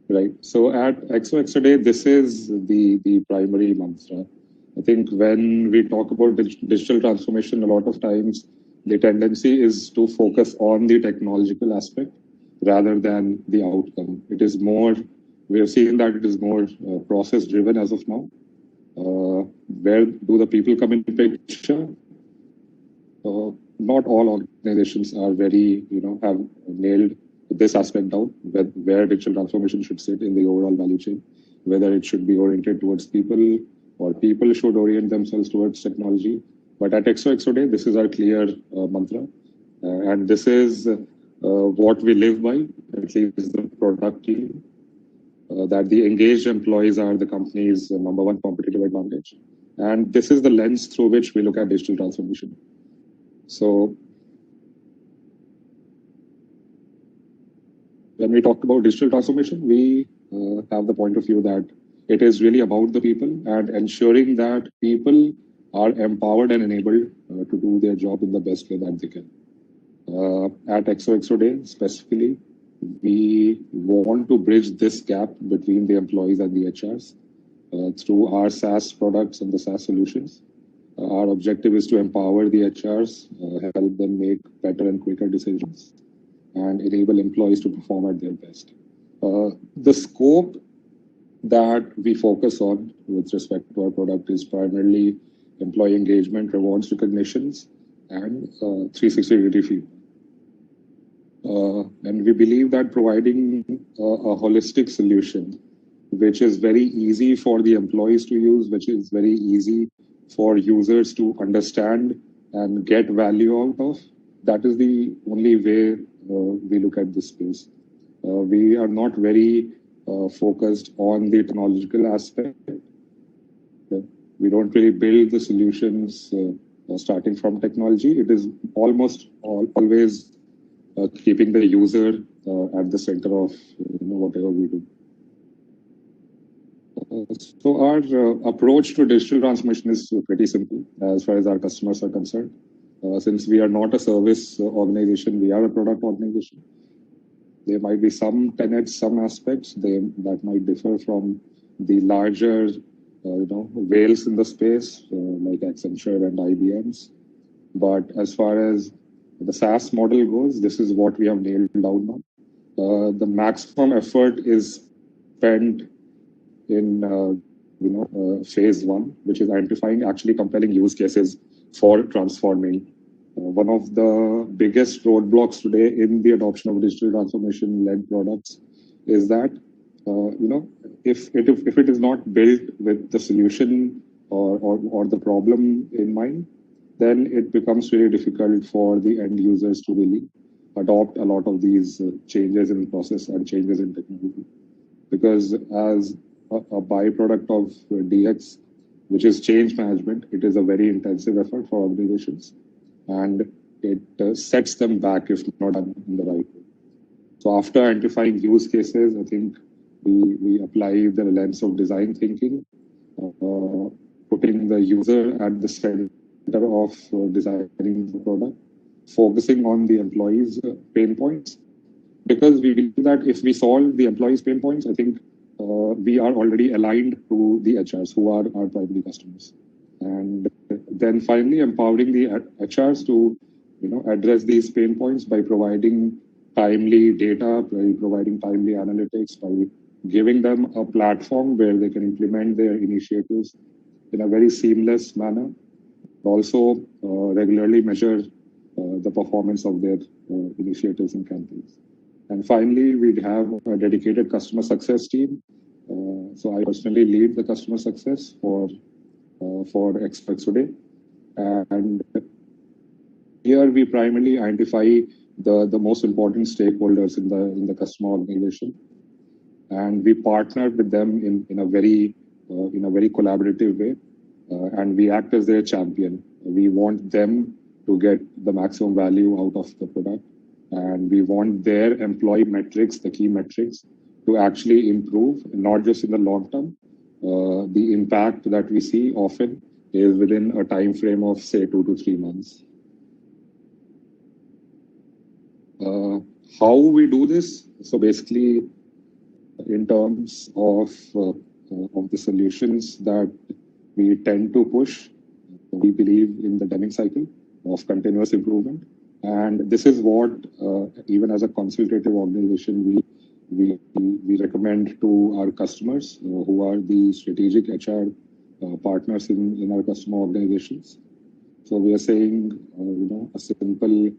Right. So at XO Day, this is the primary mantra. I think when we talk about digital transformation, a lot of times the tendency is to focus on the technological aspect rather than the outcome. It is more, we have seen that it is more process driven as of now. Where do the people come in the picture? Not all organizations are very, have nailed this aspect down, where digital transformation should sit in the overall value chain, whether it should be oriented towards people or people should orient themselves towards technology. But at XO Day, this is our clear mantra. And this is what we live by, at least the product team, that the engaged employees are the company's number one competitive advantage. And this is the lens through which we look at digital transformation. So when we talk about digital transformation, we have the point of view that it is really about the people and ensuring that people are empowered and enabled to do their job in the best way that they can. At XO Day, specifically, we want to bridge this gap between the employees and the HRs through our SaaS products and the SaaS solutions. Our objective is to empower the HRs, help them make better and quicker decisions, and enable employees to perform at their best. The scope that we focus on with respect to our product is primarily employee engagement, rewards, recognitions, and 360-degree feedback. And we believe that providing a holistic solution, which is very easy for the employees to use, which is very easy for users to understand and get value out of, that is the only way we look at this space. We are not very focused on the technological aspect. We don't really build the solutions starting from technology. It is almost always keeping the user at the center of whatever we do. So our approach to digital transformation is pretty simple as far as our customers are concerned. Since we are not a service organization, we are a product organization. There might be some tenets, some aspects that might differ from the larger, whales in the space, like Accenture and IBM's. But as far as the SaaS model goes, this is what we have nailed down now. The maximum effort is spent in phase one, which is identifying actually compelling use cases for transforming. One of the biggest roadblocks today in the adoption of digital transformation-led products is that if it is not built with the solution or the problem in mind, then it becomes really difficult for the end users to really adopt a lot of these changes in process and changes in technology. Because as a byproduct of DX, which is change management, it is a very intensive effort for organizations, and it sets them back if not done in the right way. So after identifying use cases, I think we apply the lens of design thinking, putting the user at the center of designing the product, focusing on the employees' pain points, because we believe that if we solve the employees' pain points, I think we are already aligned to the HRs who are our primary customers. And then finally empowering the HRs to address these pain points by providing timely data, by providing timely analytics, by giving them a platform where they can implement their initiatives in a very seamless manner. Also, regularly measure the performance of their initiatives and campaigns. And finally, we have a dedicated customer success team. So I personally lead the customer success for Experts Today. And here we primarily identify the most important stakeholders in the customer organization, and we partner with them in a very collaborative way, and we act as their champion. We want them to get the maximum value out of the product, and we want their employee metrics, the key metrics, to actually improve, not just in the long term. The impact that we see often is within a time frame of, say, 2 to 3 months. How we do this? So basically, in terms of the solutions that we tend to push, we believe in the Deming cycle of continuous improvement. And this is what, even as a consultative organization, we recommend to our customers who are the strategic HR partners in our customer organizations. So we are saying, a simple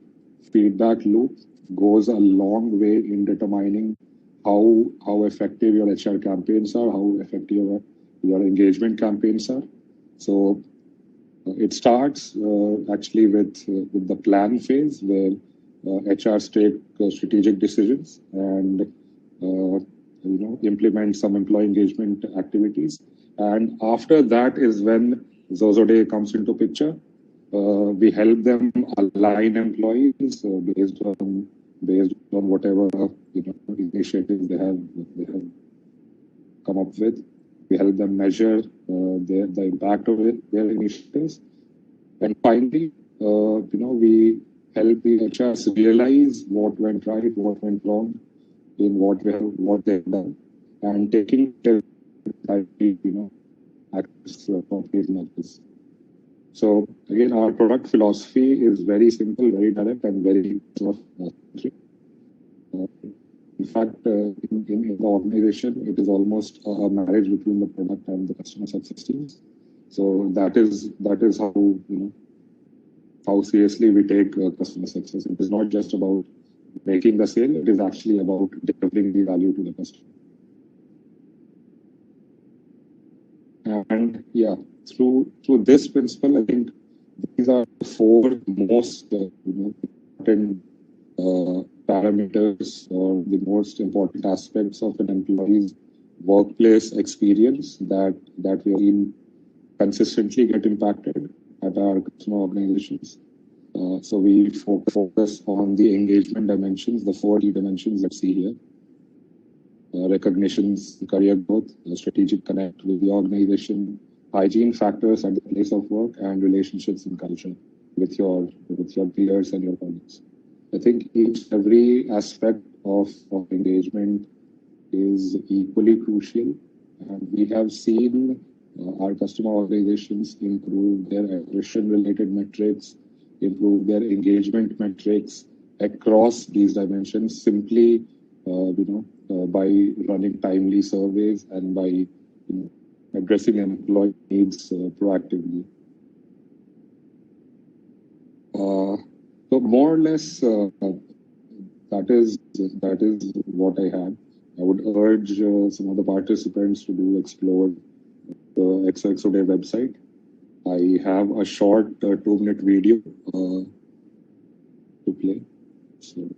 feedback loop goes a long way in determining how effective your HR campaigns are, how effective your engagement campaigns are. So it starts actually with the plan phase, where HRs take strategic decisions and implement some employee engagement activities. And after that is when Zozo comes into picture. We help them align employees based on whatever initiatives they have come up with. We help them measure the impact of their initiatives, and finally, we help the HRs realize what went right, what went wrong in what they've done, and taking actions appropriate measures. So again, our product philosophy is very simple, very direct, and very in fact, in the organization, it is almost a marriage between the product and the customer success teams. So that is how seriously we take customer success. It is not just about making the sale; it is actually about delivering the value to the customer. And yeah, through this principle, I think these are the 4 most important parameters or the most important aspects of an employee's workplace experience that we consistently get impacted at our customer organizations. So we focus on the engagement dimensions, the 4 key dimensions that see here. Recognitions, career growth, strategic connect with the organization, hygiene factors at the place of work, and relationships and culture with your peers and your colleagues. I think every aspect of engagement is equally crucial, and we have seen our customer organizations improve their attrition-related metrics, improve their engagement metrics across these dimensions simply, by running timely surveys and by addressing employee needs proactively. So more or less, that is what I had. I would urge some of the participants to explore the Experts Today website. I have a short 2-minute video to play. So.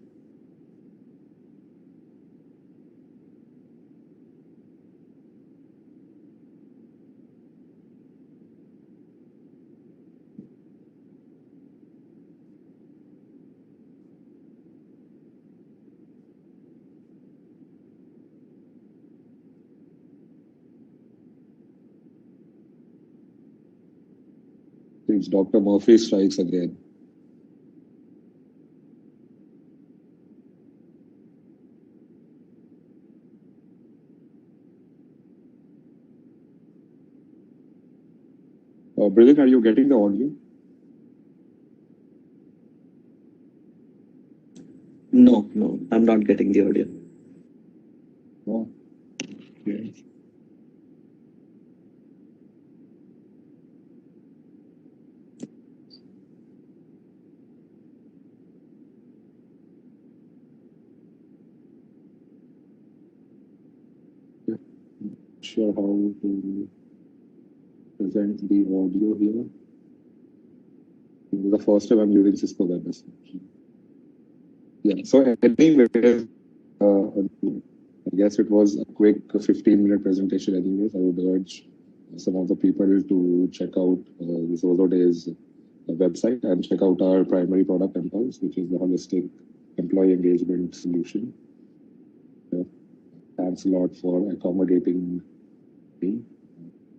It's Dr. Murphy strikes again. Brilliant, are you getting the audio? No, I'm not getting the audio. Oh, okay. Sure how to present the audio here. This is the first time I'm using Cisco WebEx. Yeah, so anyway, I guess it was a quick 15-minute presentation anyways. I would urge some of the people to check out the Zozo Days website and check out our primary product Impulse, which is the holistic employee engagement solution. Thanks a lot for accommodating me.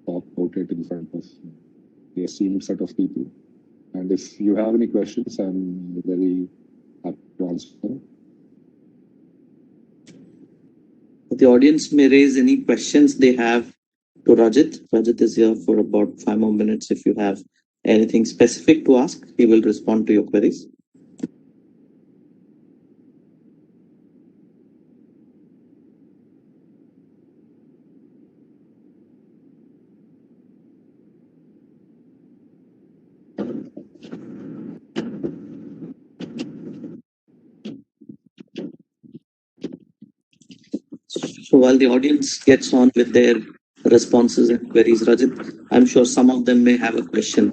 Talk about it in front of the esteemed set of people. And if you have any questions, I'm very happy to answer them. The audience may raise any questions they have to Rajat. Rajat is here for about 5 more minutes. If you have anything specific to ask, he will respond to your queries. So while the audience gets on with their responses and queries, Rajat, I'm sure some of them may have a question.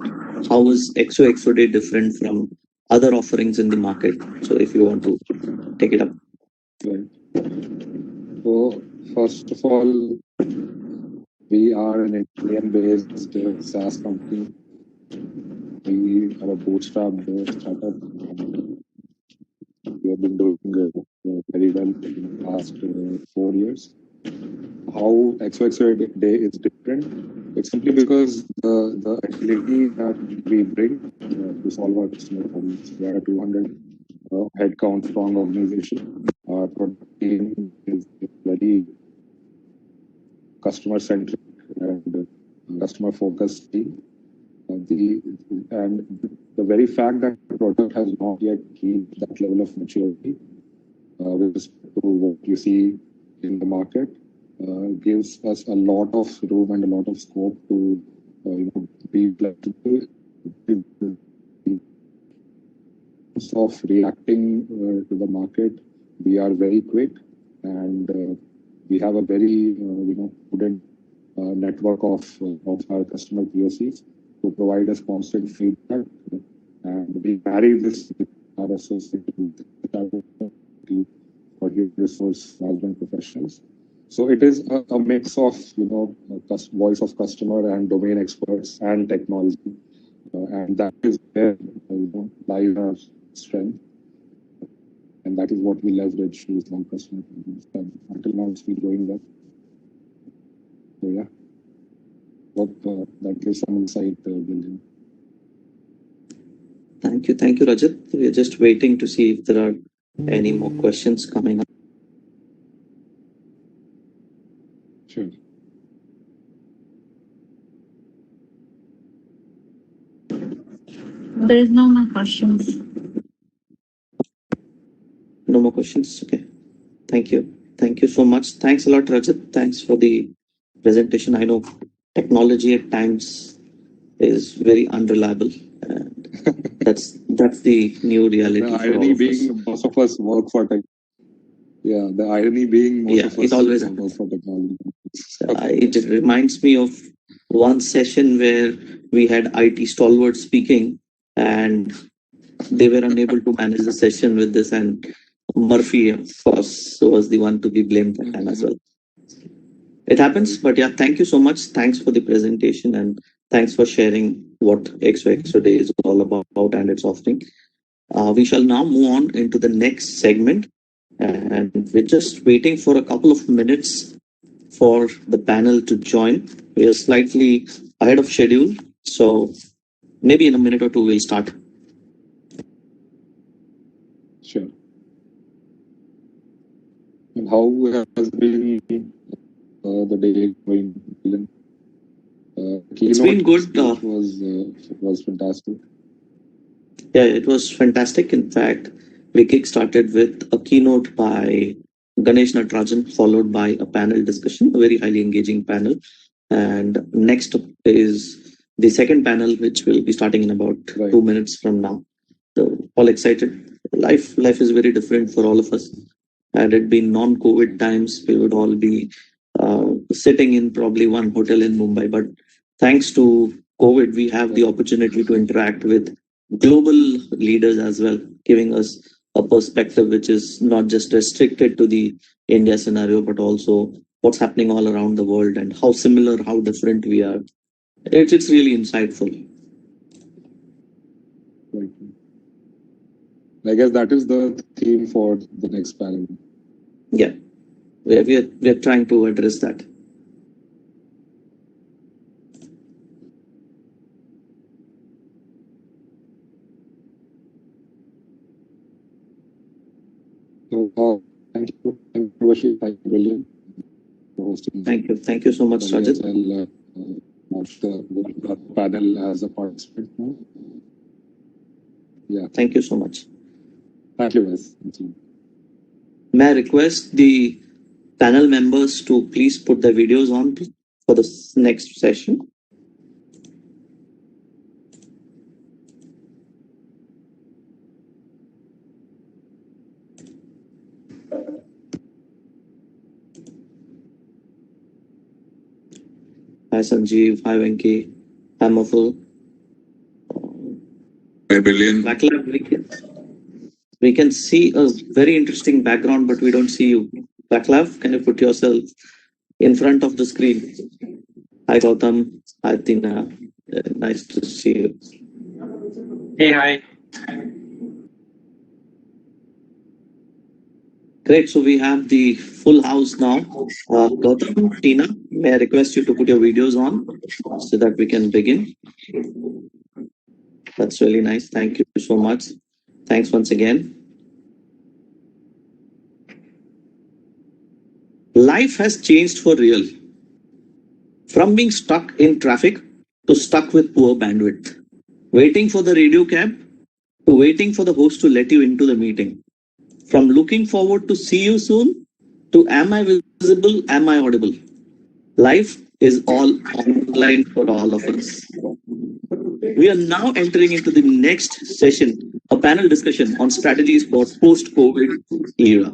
How is XOXO Day different from other offerings in the market? So if you want to take it up. Right. So first of all, we are an Indian-based SaaS company. We are a bootstrapped startup. We have been doing very well in the past 4 years. How XOXO Day is different? It's simply because the agility that we bring to solve our customer problems. We are a 200 headcount strong organization. Our product team is very customer-centric and customer-focused team. The very fact that the product has not yet reached that level of maturity with respect to what you see in the market gives us a lot of room and a lot of scope to be flexible of reacting to the market. We are very quick and we have a very prudent network of our customer POCs who provide us constant feedback, and we marry this with our associated for human resource management professionals. So it is a mix of voice of customer and domain experts and technology, and that is where lies our strength, and that is what we leverage to strong customer problems. And until now, it's been going well. So yeah, that gives some insight, William. Thank you, Rajat. We are just waiting to see if there are any more questions coming up. Sure. There is no more questions. No more questions? Okay. Thank you. Thank you so much. Thanks a lot, Rajat. Thanks for the presentation. I know technology at times is very unreliable. And that's the new reality. The irony being most of us work for tech. Yeah, the irony being most of us always work for technology. It reminds me of one session where we had IT stalwarts speaking and they were unable to manage the session with this, and Murphy, of course, was the one to be blamed that time as well. It happens, but yeah, thank you so much. Thanks for the presentation and thanks for sharing what XOXO Day is all about and its offering. We shall now move on into the next segment, and we're just waiting for a couple of minutes for the panel to join. We are slightly ahead of schedule, so maybe in a minute or two we'll start. Sure. And how has been the day going? It's been good. Was fantastic. Yeah, it was fantastic. In fact, We kick-started with a keynote by Ganesh Natarajan, followed by a panel discussion, a very highly engaging panel. And next is the second panel, which will be starting in about 2 minutes from now. So all excited. Life is very different for all of us. Had it been non-COVID times, we would all be sitting in probably one hotel in Mumbai. But thanks to COVID, we have the opportunity to interact with global leaders as well, giving us a perspective which is not just restricted to the India scenario, but also what's happening all around the world and how similar, how different we are. It's really insightful. Right. I guess that is the theme for the next panel. Yeah, we are trying to address that. So, thank you, Vashi. Thank you, William, for hosting. Thank you so much, Rajat. The panel as a participant now. Yeah. Thank you so much. Thank you, guys. Thank you. May I request the panel members to please put their videos on for the next session? Hi Sanjeev, hi Venki, hi Maful. Hi Billion. We can see a very interesting background, but we don't see you. Backlav, can you put yourself in front of the screen? Hi Gautam, hi Tina, nice to see you. Hey, hi. Great, so we have the full house now. Gautam, Tina, may I request you to put your videos on so that we can begin? That's really nice. Thank you so much. Thanks once again. Life has changed for real. From being stuck in traffic to stuck with poor bandwidth. Waiting for the radio cab to waiting for the host to let you into the meeting. From looking forward to see you soon to am I visible, am I audible? Life is all online for all of us. We are now entering into the next session, a panel discussion on strategies for post-COVID era.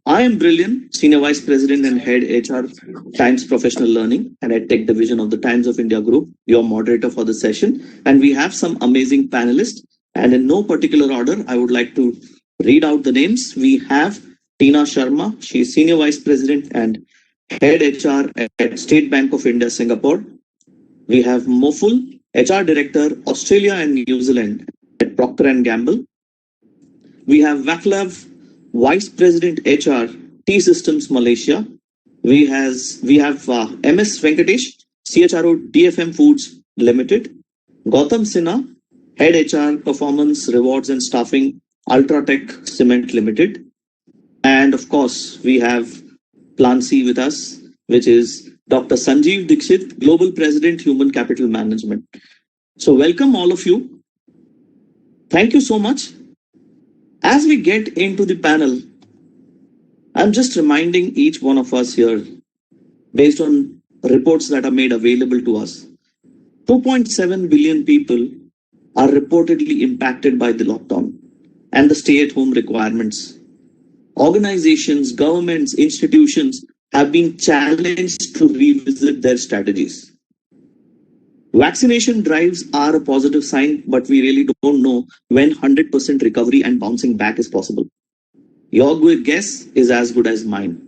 I am Brilliant, Senior Vice President and Head HR Times Professional Learning and EdTech Division of the Times of India Group, your moderator for the session. And we have some amazing panelists. And in no particular order, I would like to read out the names. We have Tina Sharma. She is Senior Vice President and Head HR at State Bank of India, Singapore. We have Moful, HR Director, Australia and New Zealand at Procter & Gamble. We have Vaclav, Vice President HR, T-Systems Malaysia. We have MS Venkatesh, CHRO, DFM Foods Limited. Gautam Sinha, Head HR, Performance, Rewards and Staffing, Ultratech Cement Limited. And of course, we have Plan C with us, which is Dr. Sanjeev Dixit, Global President, Human Capital Management. So welcome all of you. Thank you so much. As we get into the panel, I'm just reminding each one of us here, based on reports that are made available to us, 2.7 billion people are reportedly impacted by the lockdown and the stay-at-home requirements. Organizations, governments, institutions have been challenged to revisit their strategies. Vaccination drives are a positive sign, but we really don't know when 100% recovery and bouncing back is possible. Your guess is as good as mine.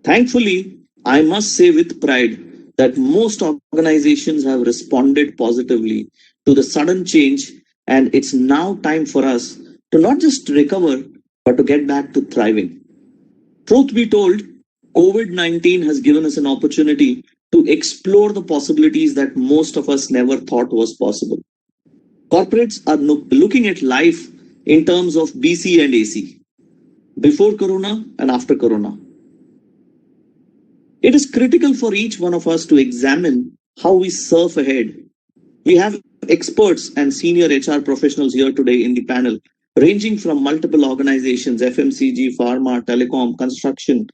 Thankfully, I must say with pride that most organizations have responded positively to the sudden change, and it's now time for us to not just recover, but to get back to thriving. Truth be told, COVID-19 has given us an opportunity to explore the possibilities that most of us never thought was possible. Corporates are looking at life in terms of BC and AC, before Corona and after Corona. It is critical for each one of us to examine how we surf ahead. We have experts and senior HR professionals here today in the panel ranging from multiple organizations, FMCG, pharma, telecom, construction.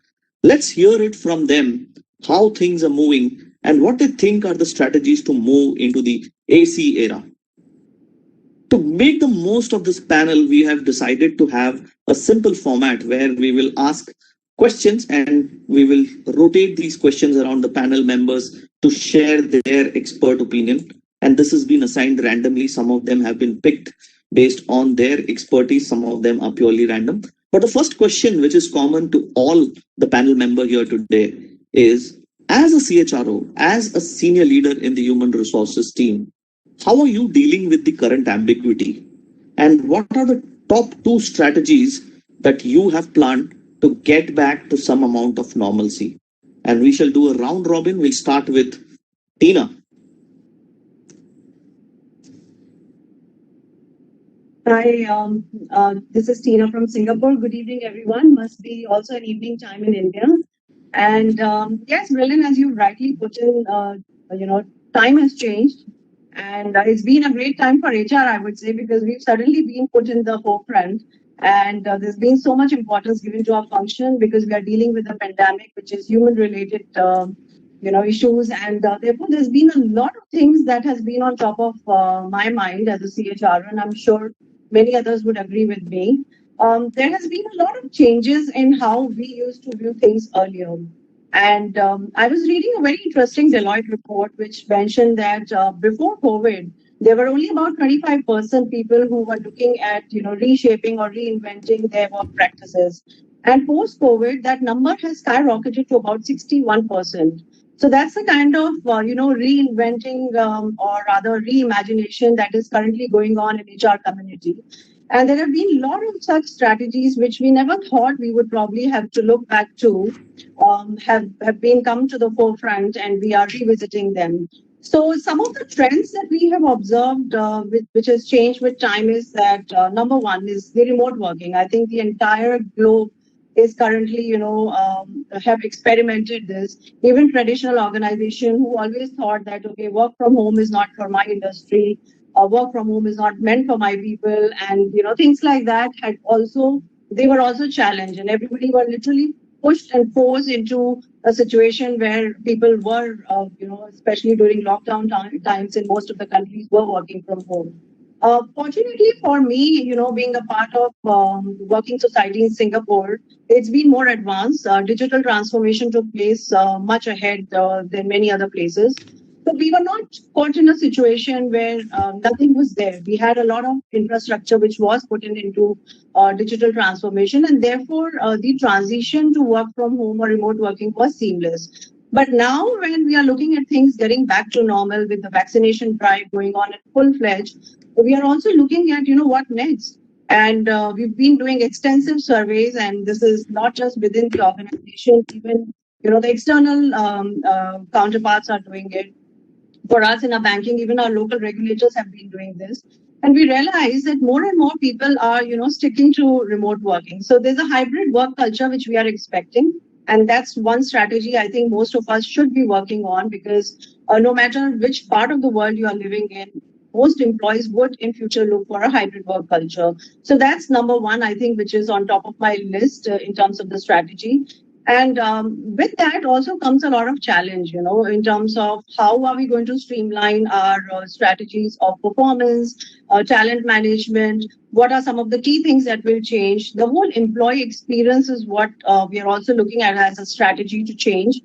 Let's hear it from them, how things are moving and what they think are the strategies to move into the AC era. To make the most of this panel, we have decided to have a simple format where we will ask questions and we will rotate these questions around the panel members to share their expert opinion. And this has been assigned randomly. Some of them have been picked based on their expertise. Some of them are purely random. But the first question, which is common to all the panel member here today, is as a CHRO, as a senior leader in the human resources team, how are you dealing with the current ambiguity? And what are the top 2 strategies that you have planned to get back to some amount of normalcy? And we shall do a round robin. We'll start with Tina. Hi, this is Tina from Singapore. Good evening, everyone. Must be also an evening time in India. And yes, Brilliant, as you rightly put in, time has changed. And it's been a great time for HR, I would say, because we've suddenly been put in the forefront. And there's been so much importance given to our function because we are dealing with a pandemic, which is human-related, issues. And therefore, there's been a lot of things that has been on top of my mind as a CHR, and I'm sure many others would agree with me. There has been a lot of changes in how we used to view things earlier. And I was reading a very interesting Deloitte report, which mentioned that before COVID, there were only about 25% people who were looking at, reshaping or reinventing their work practices. And post-COVID, that number has skyrocketed to about 61%. So that's the kind of, reinventing or rather reimagination that is currently going on in HR community. And there have been a lot of such strategies which we never thought we would probably have to look back to, have been come to the forefront, and we are revisiting them. So some of the trends that we have observed, which has changed with time, is that number one is the remote working. I think the entire globe is currently, have experimented this. Even traditional organization who always thought that, okay, work from home is not for my industry, work from home is not meant for my people, and things like that they were also challenged, and everybody were literally pushed and forced into a situation where people were, especially during lockdown times in most of the countries, were working from home. Fortunately for me, being a part of working society in Singapore, it's been more advanced. Digital transformation took place much ahead than many other places. So we were not caught in a situation where nothing was there. We had a lot of infrastructure which was put into digital transformation, and therefore the transition to work from home or remote working was seamless. But now when we are looking at things getting back to normal with the vaccination drive going on at full-fledged, we are also looking at, what next? And we've been doing extensive surveys, and this is not just within the organization, even, the external counterparts are doing it. For us in our banking, even our local regulators have been doing this. And we realize that more and more people are, sticking to remote working. So there's a hybrid work culture which we are expecting. And that's one strategy I think most of us should be working on, because no matter which part of the world you are living in, most employees would in future look for a hybrid work culture. So that's number one, I think, which is on top of my list in terms of the strategy. And with that also comes a lot of challenge, in terms of how are we going to streamline our strategies of performance, talent management, what are some of the key things that will change. The whole employee experience is what we are also looking at as a strategy to change.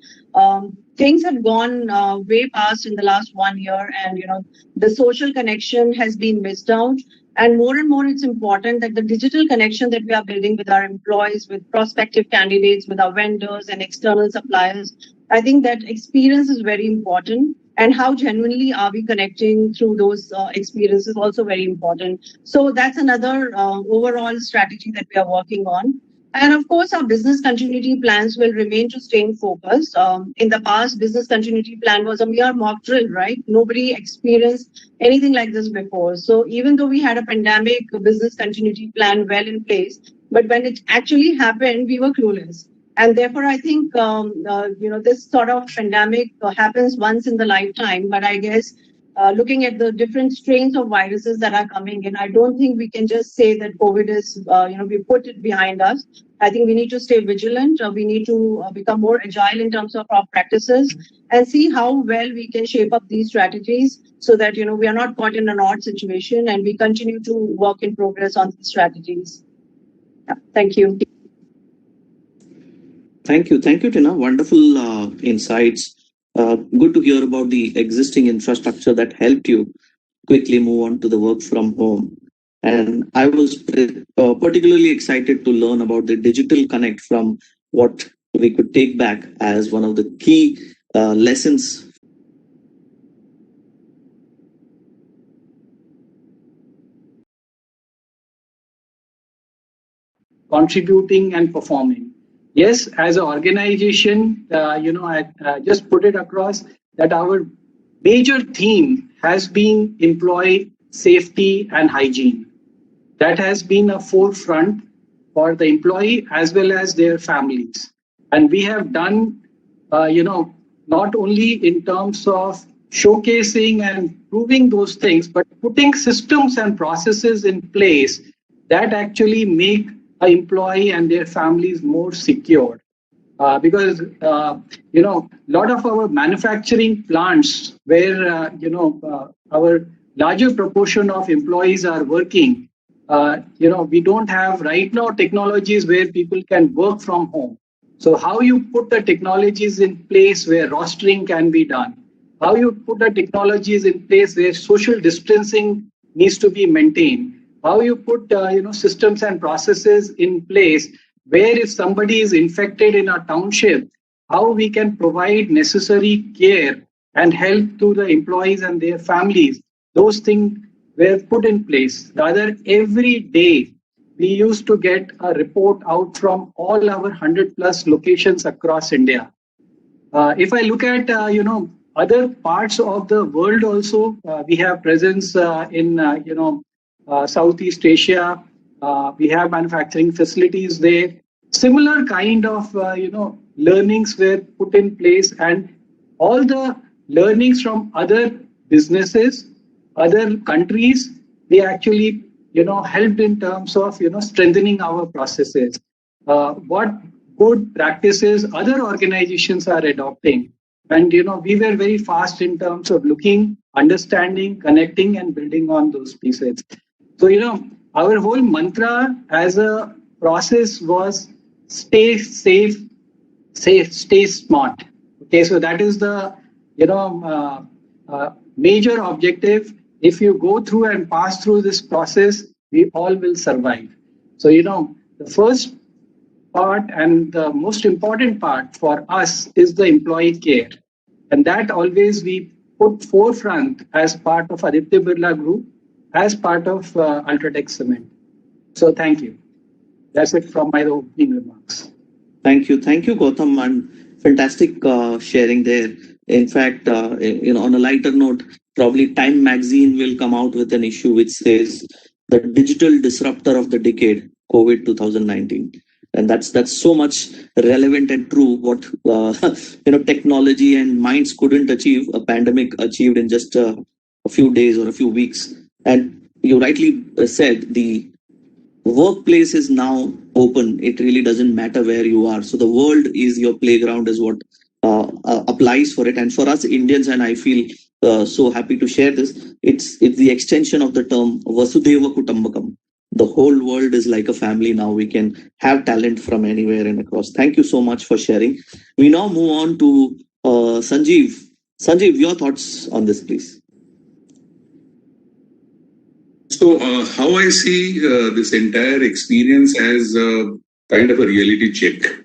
Things have gone way past in the last 1 year, and the social connection has been missed out. And more, it's important that the digital connection that we are building with our employees, with prospective candidates, with our vendors and external suppliers, I think that experience is very important. And how genuinely are we connecting through those experiences also very important. So that's another overall strategy that we are working on. And of course, our business continuity plans will remain to stay in focus. In the past, business continuity plan was a mere mock drill, right? Nobody experienced anything like this before. So even though we had a pandemic business continuity plan well in place, but when it actually happened, we were clueless. And therefore, I think, this sort of pandemic happens once in the lifetime. But I guess looking at the different strains of viruses that are coming in, I don't think we can just say that COVID is, we put it behind us. I think we need to stay vigilant. We need to become more agile in terms of our practices and see how well we can shape up these strategies so that, we are not caught in an odd situation and we continue to work in progress on these strategies. Yeah, thank you. Thank you, Tina. Wonderful insights. Good to hear about the existing infrastructure that helped you quickly move on to the work from home. And I was particularly excited to learn about the digital connect from what we could take back as one of the key lessons. Contributing and performing. Yes, as an organization, I just put it across that our major theme has been employee safety and hygiene. That has been a forefront for the employee as well as their families. And we have done, not only in terms of showcasing and proving those things, but putting systems and processes in place that actually make an employee and their families more secure. Because, a lot of our manufacturing plants where, our larger proportion of employees are working, we don't have right now technologies where people can work from home. So how you put the technologies in place where rostering can be done, how you put the technologies in place where social distancing needs to be maintained, how you put systems and processes in place where if somebody is infected in a township, how we can provide necessary care and help to the employees and their families. Those things were put in place. Rather, every day we used to get a report out from all our 100+ locations across India. If I look at other parts of the world also, we have presence in Southeast Asia. We have manufacturing facilities there. Similar kind of learnings were put in place, and all the learnings from other businesses, other countries, they actually helped in terms of strengthening our processes. What good practices other organizations are adopting, and we were very fast in terms of looking, understanding, connecting, and building on those pieces. So our whole mantra as a process was stay safe, stay smart. Okay, so that is the major objective. If you go through and pass through this process, we all will survive. So the first part and the most important part for us is the employee care, and that always we put forefront as part of Aditya Birla Group, as part of Ultratech Cement. So thank you. That's it from my opening remarks. Thank you, Gautam, and fantastic sharing there. In fact, on a lighter note, probably Time Magazine will come out with an issue which says the digital disruptor of the decade, COVID 2019. And that's so much relevant and true. What technology and minds couldn't achieve, a pandemic achieved in just a few days or a few weeks. And you rightly said, the workplace is now open. It really doesn't matter where you are. So the world is your playground is what applies for it. And for us Indians, and I feel so happy to share this, it's the extension of the term Vasudhaiva Kutumbakam. The whole world is like a family now. We can have talent from anywhere and across. Thank you so much for sharing. We now move on to Sanjeev. Sanjeev, your thoughts on this, please. So how I see this entire experience as kind of a reality check.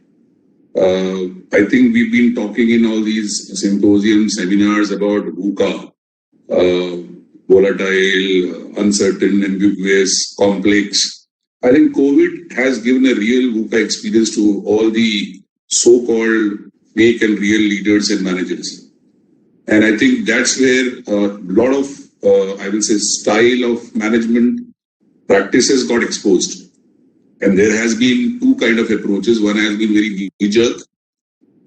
I think we've been talking in all these symposiums, seminars about VUCA, volatile, uncertain, ambiguous, complex. I think COVID has given a real VUCA experience to all the so-called fake and real leaders and managers. And I think that's where a lot of I will say style of management practices got exposed. And there has been two kind of approaches. One has been very knee-jerk,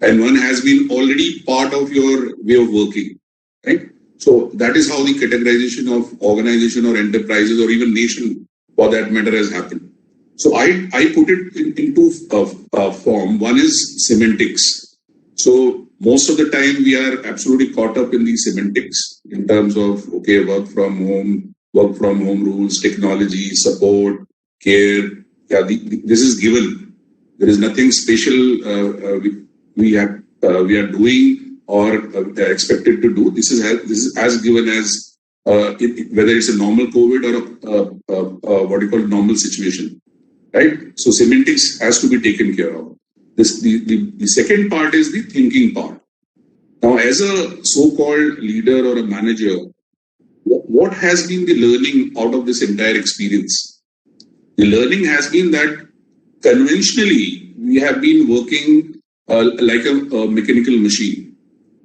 and one has been already part of your way of working, right? So that is how the categorization of organization or enterprises or even nation, for that matter, has happened. So I put it into form. One is semantics. So most of the time we are absolutely caught up in the semantics in terms of, okay, work from home rules, technology, support, care. Yeah, this is given. There is nothing special we are doing or expected to do. This is as given as whether it's a normal COVID or what you call normal situation, right? So semantics has to be taken care of. The second part is the thinking part. Now, as a so-called leader or a manager, what has been the learning out of this entire experience? The learning has been that conventionally we have been working like a mechanical machine,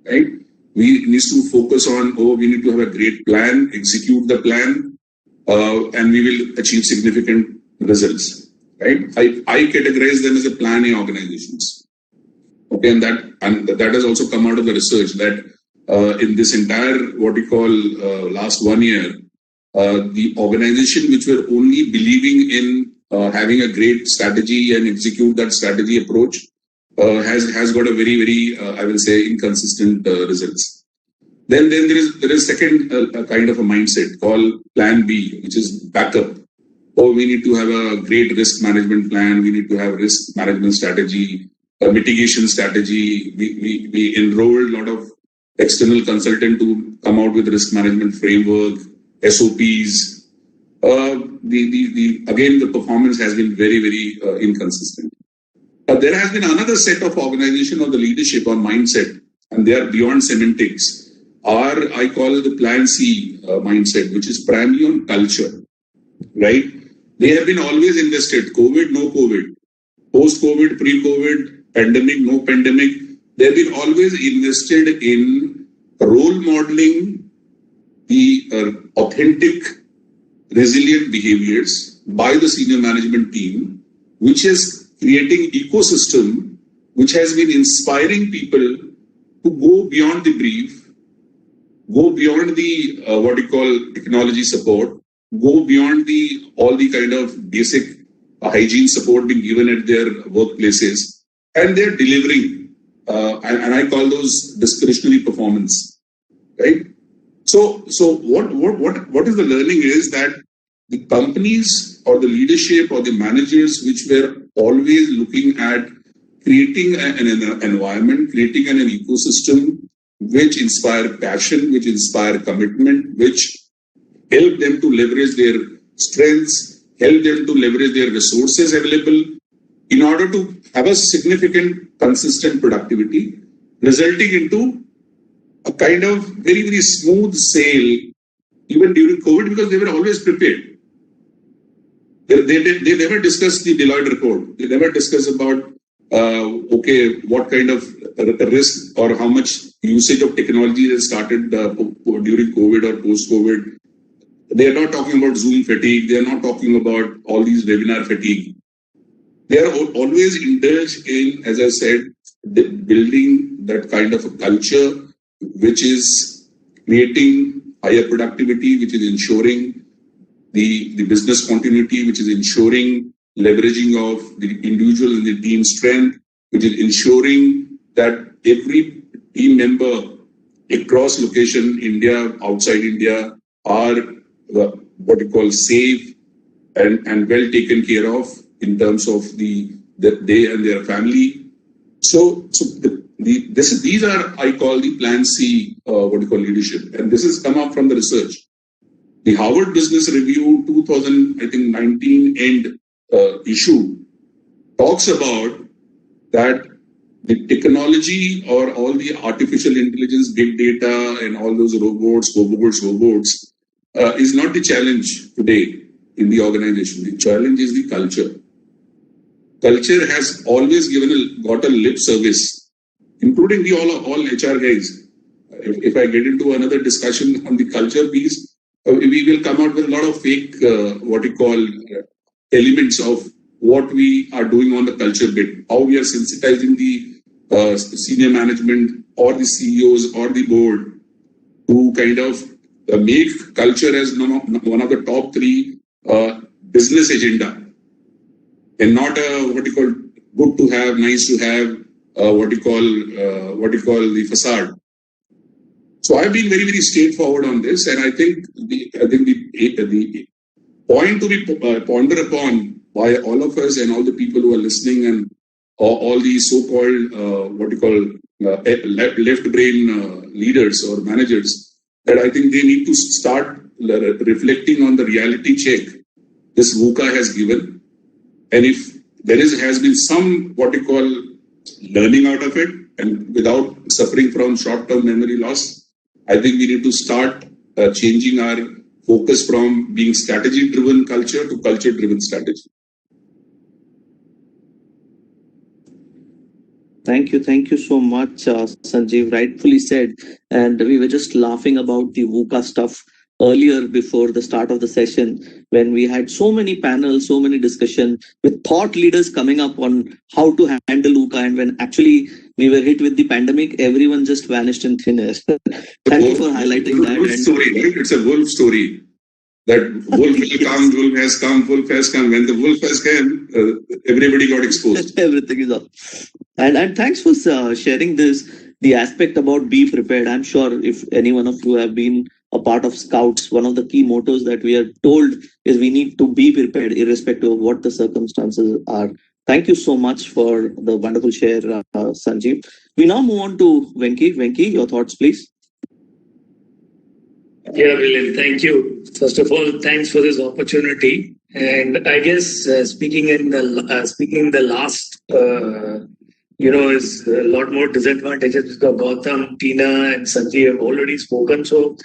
right? We need to focus on, we need to have a great plan, execute the plan, and we will achieve significant results, right? I categorize them as a plan A organizations. Okay, and that has also come out of the research that in this entire what we call last 1 year, the organization which were only believing in having a great strategy and execute that strategy approach has got a very I will say inconsistent results. Then there is second kind of a mindset called Plan B, which is backup. We need to have a great risk management plan. We need to have risk management strategy, a mitigation strategy. We enrolled a lot of external consultant to come out with risk management framework, SOPs. Again, the performance has been very inconsistent. There has been another set of organization or the leadership or mindset, and they are beyond semantics. I call it the Plan C mindset, which is primarily on culture, right? They have been always invested. COVID, no COVID. Post-COVID, pre-COVID, pandemic, no pandemic. They have been always invested in role modeling the authentic, resilient behaviors by the senior management team, which is creating ecosystem which has been inspiring people to go beyond the brief, go beyond the what you call technology support, go beyond all the kind of basic hygiene support being given at their workplaces, and they're delivering. And I call those discretionary performance, right? So what is the learning is that the companies or the leadership or the managers which were always looking at creating an environment, creating an ecosystem which inspire passion, which inspire commitment, which help them to leverage their strengths, help them to leverage their resources available in order to have a significant, consistent productivity, resulting into a kind of very smooth sail even during COVID, because they were always prepared. They never discussed the Deloitte report. They never discussed about, what kind of risk or how much usage of technology has started during COVID or post-COVID. They are not talking about Zoom fatigue. They are not talking about all these webinar fatigue. They are always indulged in, as I said, building that kind of a culture which is creating higher productivity, which is ensuring the business continuity, which is ensuring leveraging of the individual and the team strength, which is ensuring that every team member across location, India, outside India, are what you call safe and well taken care of in terms of they and their family. So these are, I call the Plan C, what you call leadership, and this has come up from the research. The Harvard Business Review 2019 end issue talks about that the technology or all the artificial intelligence, big data, and all those robots is not the challenge today in the organization. The challenge is the culture. Culture has always got a lip service, including the all HR guys. If I get into another discussion on the culture piece, we will come out with a lot of fake, elements of what we are doing on the culture bit, how we are sensitizing the senior management or the CEOs or the board to kind of make culture as one of the top three business agenda, and not what you call good to have, nice to have, what you call the facade. So I've been very, very straightforward on this, and I think the point to be pondered upon by all of us and all the people who are listening, and all these so-called left brain leaders or managers, that I think they need to start reflecting on the reality check this VUCA has given, and if there has been some what you call learning out of it, and without suffering from short-term memory loss, I think we need to start changing our focus from being strategy-driven culture to culture-driven strategy. Thank you so much, Sanjeev. Rightfully said. And we were just laughing about the VUCA stuff earlier before the start of the session, when we had so many panels, so many discussion with thought leaders coming up on how to handle VUCA, and when actually we were hit with the pandemic, everyone just vanished in thin air. Thank you for highlighting that. Wolf story, right? It's a wolf story. That wolf will come, wolf has come, wolf has come. When the wolf has come, everybody got exposed. Everything is up. And thanks for sharing this, the aspect about be prepared. I'm sure if any one of you have been a part of Scouts, one of the key mottos that we are told is we need to be prepared irrespective of what the circumstances are. Thank you so much for the wonderful share, Sanjeev. We now move on to Venki. Venki, your thoughts, please. Yeah, William, thank you. First of all, thanks for this opportunity. And I guess speaking in the last, is a lot more disadvantages because Gautam, Tina, and Sanjeev have already spoken. So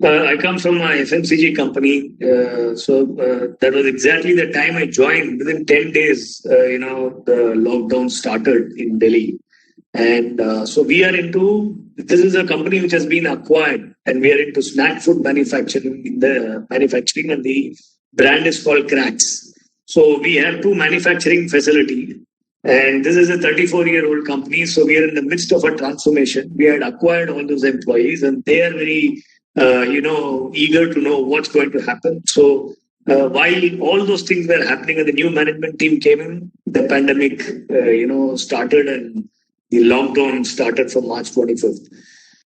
I come from a FMCG company. That was exactly the time I joined. Within 10 days, the lockdown started in Delhi. And so this is a company which has been acquired, and we are into snack food manufacturing, and the brand is called Cracks. So we have two manufacturing facilities, and this is a 34-year-old company. So we are in the midst of a transformation. We had acquired all those employees, and they are very, eager to know what's going to happen. So while all those things were happening and the new management team came in, the pandemic, started, and the lockdown started from March 25th.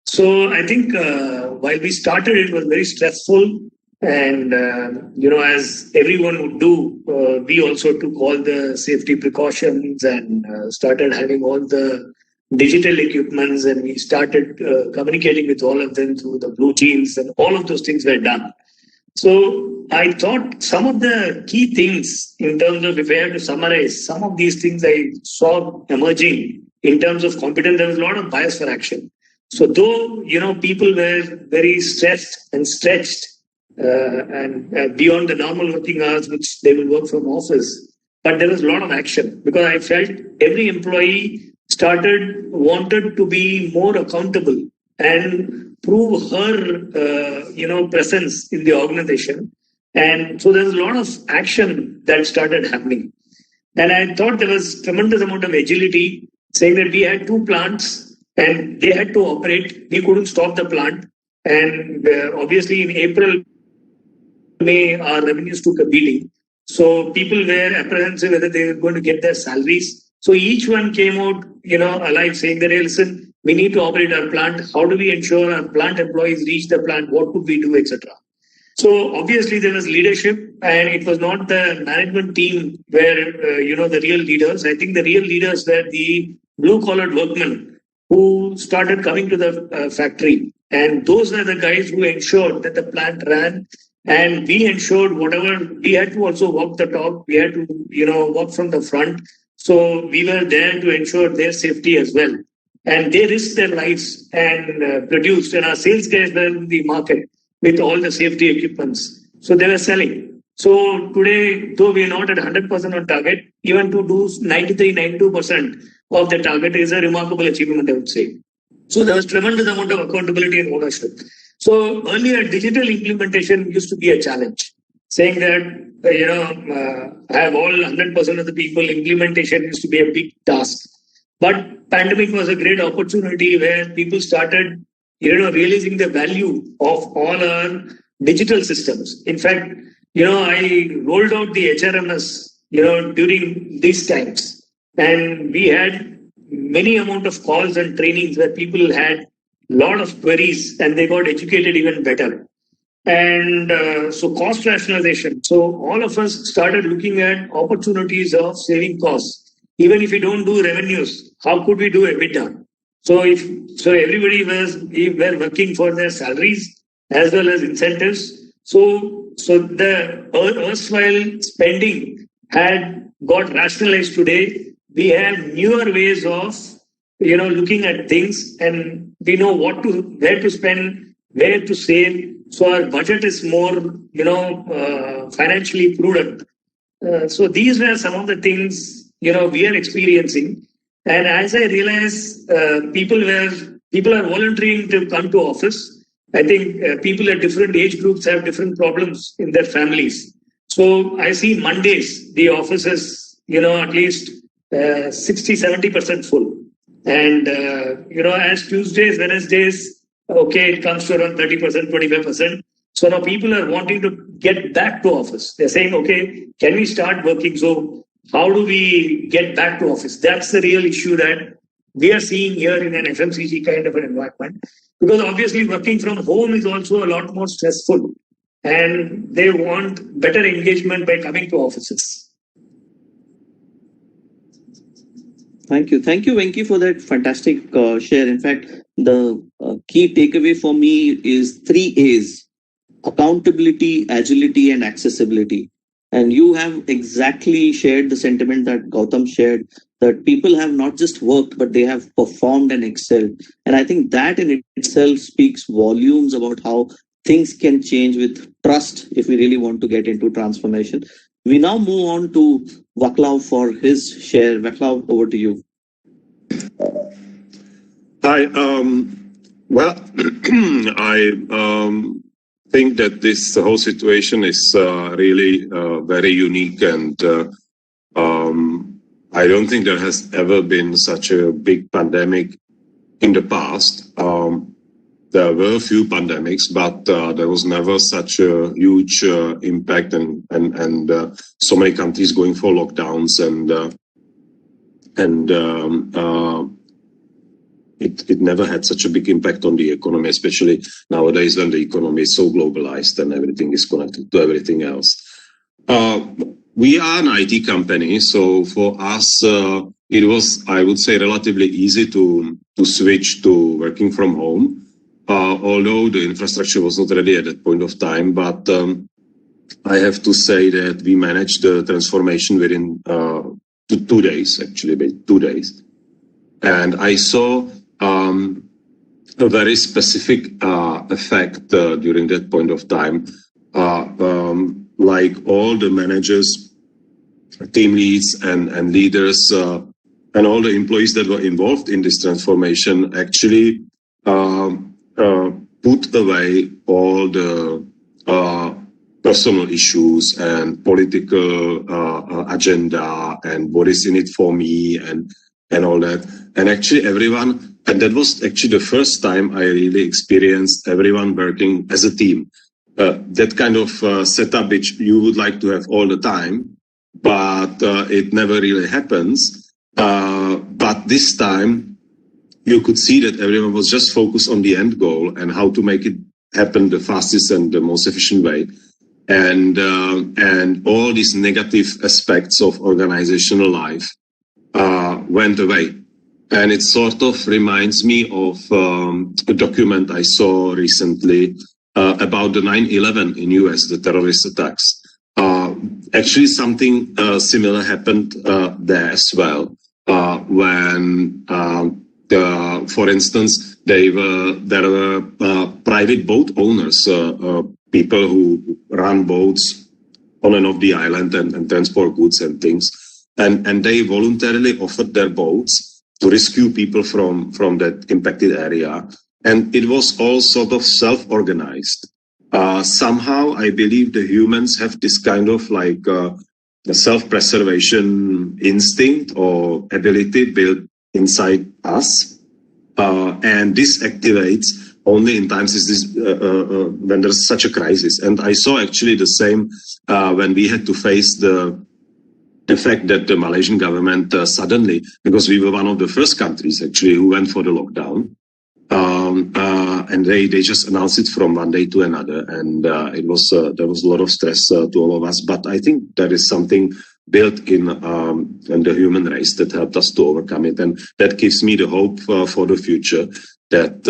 So I think while we started, it was very stressful. And, as everyone would do, we also took all the safety precautions and started having all the digital equipments, and we started communicating with all of them through the blue jeans, and all of those things were done. So I thought some of the key things in terms of, if I have to summarize, some of these things I saw emerging in terms of competence. There was a lot of bias for action. So though, people were very stressed and stretched and beyond the normal working hours, which they will work from office, but there was a lot of action because I felt every employee wanted to be more accountable and prove her, presence in the organization. And so there was a lot of action that started happening. And I thought there was tremendous amount of agility, saying that we had two plants and they had to operate. We couldn't stop the plant. And obviously in April, May, our revenues took a beating. So people were apprehensive whether they were going to get their salaries. So each one came out, alive, saying that, hey, listen, we need to operate our plant. How do we ensure our plant employees reach the plant? What could we do, etc.? So obviously there was leadership, and it was not the management team where, the real leaders. I think the real leaders were the blue-collared workmen who started coming to the factory. And those were the guys who ensured that the plant ran. And we ensured whatever, we had to also walk the talk. We had to, walk from the front. So we were there to ensure their safety as well. And they risked their lives and produced. And our sales guys were in the market with all the safety equipments. So they were selling. So today, though we are not at 100% on target, even to do 93-92% of the target is a remarkable achievement, I would say. So there was tremendous amount of accountability and ownership. So earlier, digital implementation used to be a challenge, saying that, I have all 100% of the people, implementation used to be a big task. But pandemic was a great opportunity where people started, realizing the value of all our digital systems. In fact, I rolled out the HRMS, during these times, and we had many amount of calls and trainings where people had a lot of queries and they got educated even better. And so cost rationalization. So all of us started looking at opportunities of saving costs. Even if we don't do revenues, how could we do EBITDA? So everybody were working for their salaries as well as incentives. So the erstwhile spending had got rationalized today. We have newer ways of looking at things, and we know where to spend, where to save. So our budget is more financially prudent. So these were some of the things we are experiencing. And as I realized, people are volunteering to come to office. I think people at different age groups have different problems in their families. So I see Mondays, the office is, at least 60-70% full. And, as Tuesdays, Wednesdays, okay, it comes to around 30%, 25%. So now people are wanting to get back to office. They're saying, okay, can we start working? So how do we get back to office? That's the real issue that we are seeing here in an FMCG kind of an environment. Because obviously working from home is also a lot more stressful. And they want better engagement by coming to offices. Thank you. Thank you, Venki, for that fantastic share. In fact, the key takeaway for me is 3 A's: accountability, agility, and accessibility. And you have exactly shared the sentiment that Gautam shared, that people have not just worked, but they have performed and excelled. And I think that in itself speaks volumes about how things can change with trust if we really want to get into transformation. We now move on to Vaclav for his share. Vaclav, over to you. Hi. Well, I think that this whole situation is really very unique, and I don't think there has ever been such a big pandemic in the past. There were a few pandemics, but there was never such a huge impact, and so many countries going for lockdowns, and it never had such a big impact on the economy, especially nowadays when the economy is so globalized and everything is connected to everything else. We are an IT company, so for us, it was, I would say, relatively easy to switch to working from home. Although the infrastructure was not ready at that point of time, but I have to say that we managed the transformation within 2 days, actually, 2 days. And I saw a very specific effect during that point of time. Like all the managers, team leads and leaders and all the employees that were involved in this transformation actually put away all the personal issues and political agenda and what is in it for me and all that. And actually everyone, and that was actually the first time I really experienced everyone working as a team. That kind of setup which you would like to have all the time, but it never really happens. But this time, you could see that everyone was just focused on the end goal and how to make it happen the fastest and the most efficient way. And all these negative aspects of organizational life went away. And it sort of reminds me of a document I saw recently about the 9/11 in US, the terrorist attacks. Actually, something similar happened there as well, when for instance, there were private boat owners, people who run boats on and off the island and transport goods and things. And they voluntarily offered their boats to rescue people from that impacted area. And it was all sort of self-organized. Somehow, I believe the humans have this kind of like self-preservation instinct or ability built inside us. And this activates only in times is this when there's such a crisis. And I saw actually the same when we had to face the fact that the Malaysian government suddenly, because we were one of the first countries actually who went for the lockdown, and they just announced it from one day to another, and it was there was a lot of stress to all of us. But I think there is something built in the human race that helped us to overcome it, and that gives me the hope for the future that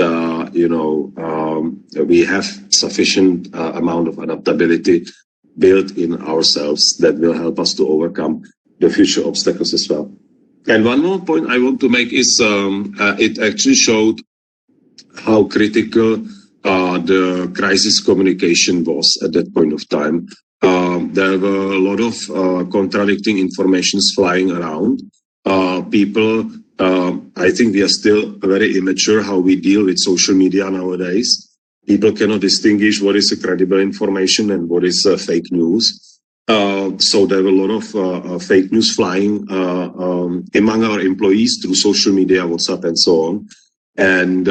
we have sufficient amount of adaptability built in ourselves that will help us to overcome the future obstacles as well. And one more point I want to make is it actually showed how critical the crisis communication was at that point of time. There were a lot of contradicting informations flying around. People, I think we are still very immature how we deal with social media nowadays. People cannot distinguish what is credible information and what is fake news. So there were a lot of fake news flying among our employees through social media, WhatsApp, and so on. And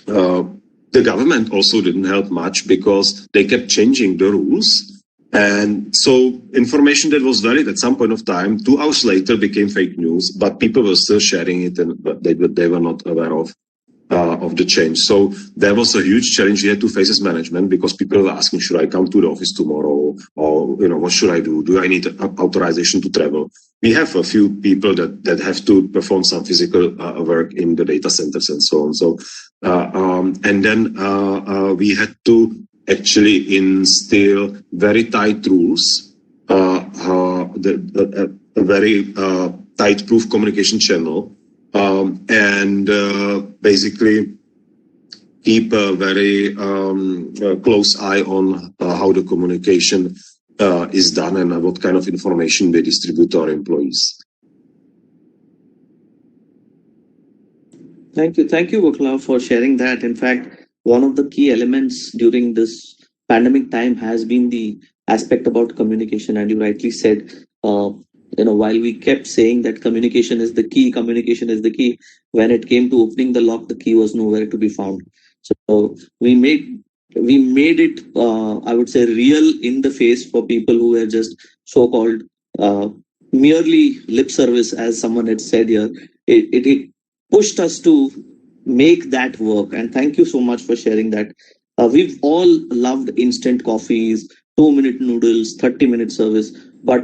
the government also didn't help much because they kept changing the rules. And so information that was valid at some point of time, 2 hours later became fake news, but people were still sharing it, and they were not aware of the change. So there was a huge challenge we had to face as management, because people were asking, should I come to the office tomorrow? Or, what should I do? Do I need authorization to travel? We have a few people that have to perform some physical work in the data centers and so on. So, and then we had to actually instill very tight rules, a very tight-proof communication channel, and basically keep a very close eye on how the communication is done and what kind of information we distribute to our employees. Thank you, Vaklav, for sharing that. In fact, one of the key elements during this pandemic time has been the aspect about communication, and you rightly said, while we kept saying that communication is the key, when it came to opening the lock, the key was nowhere to be found. So we made it, I would say, real in the face for people who were just so-called merely lip service, as someone had said here. It pushed us to make that work. And thank you so much for sharing that. We've all loved instant coffees, 2-minute noodles, 30-minute service, but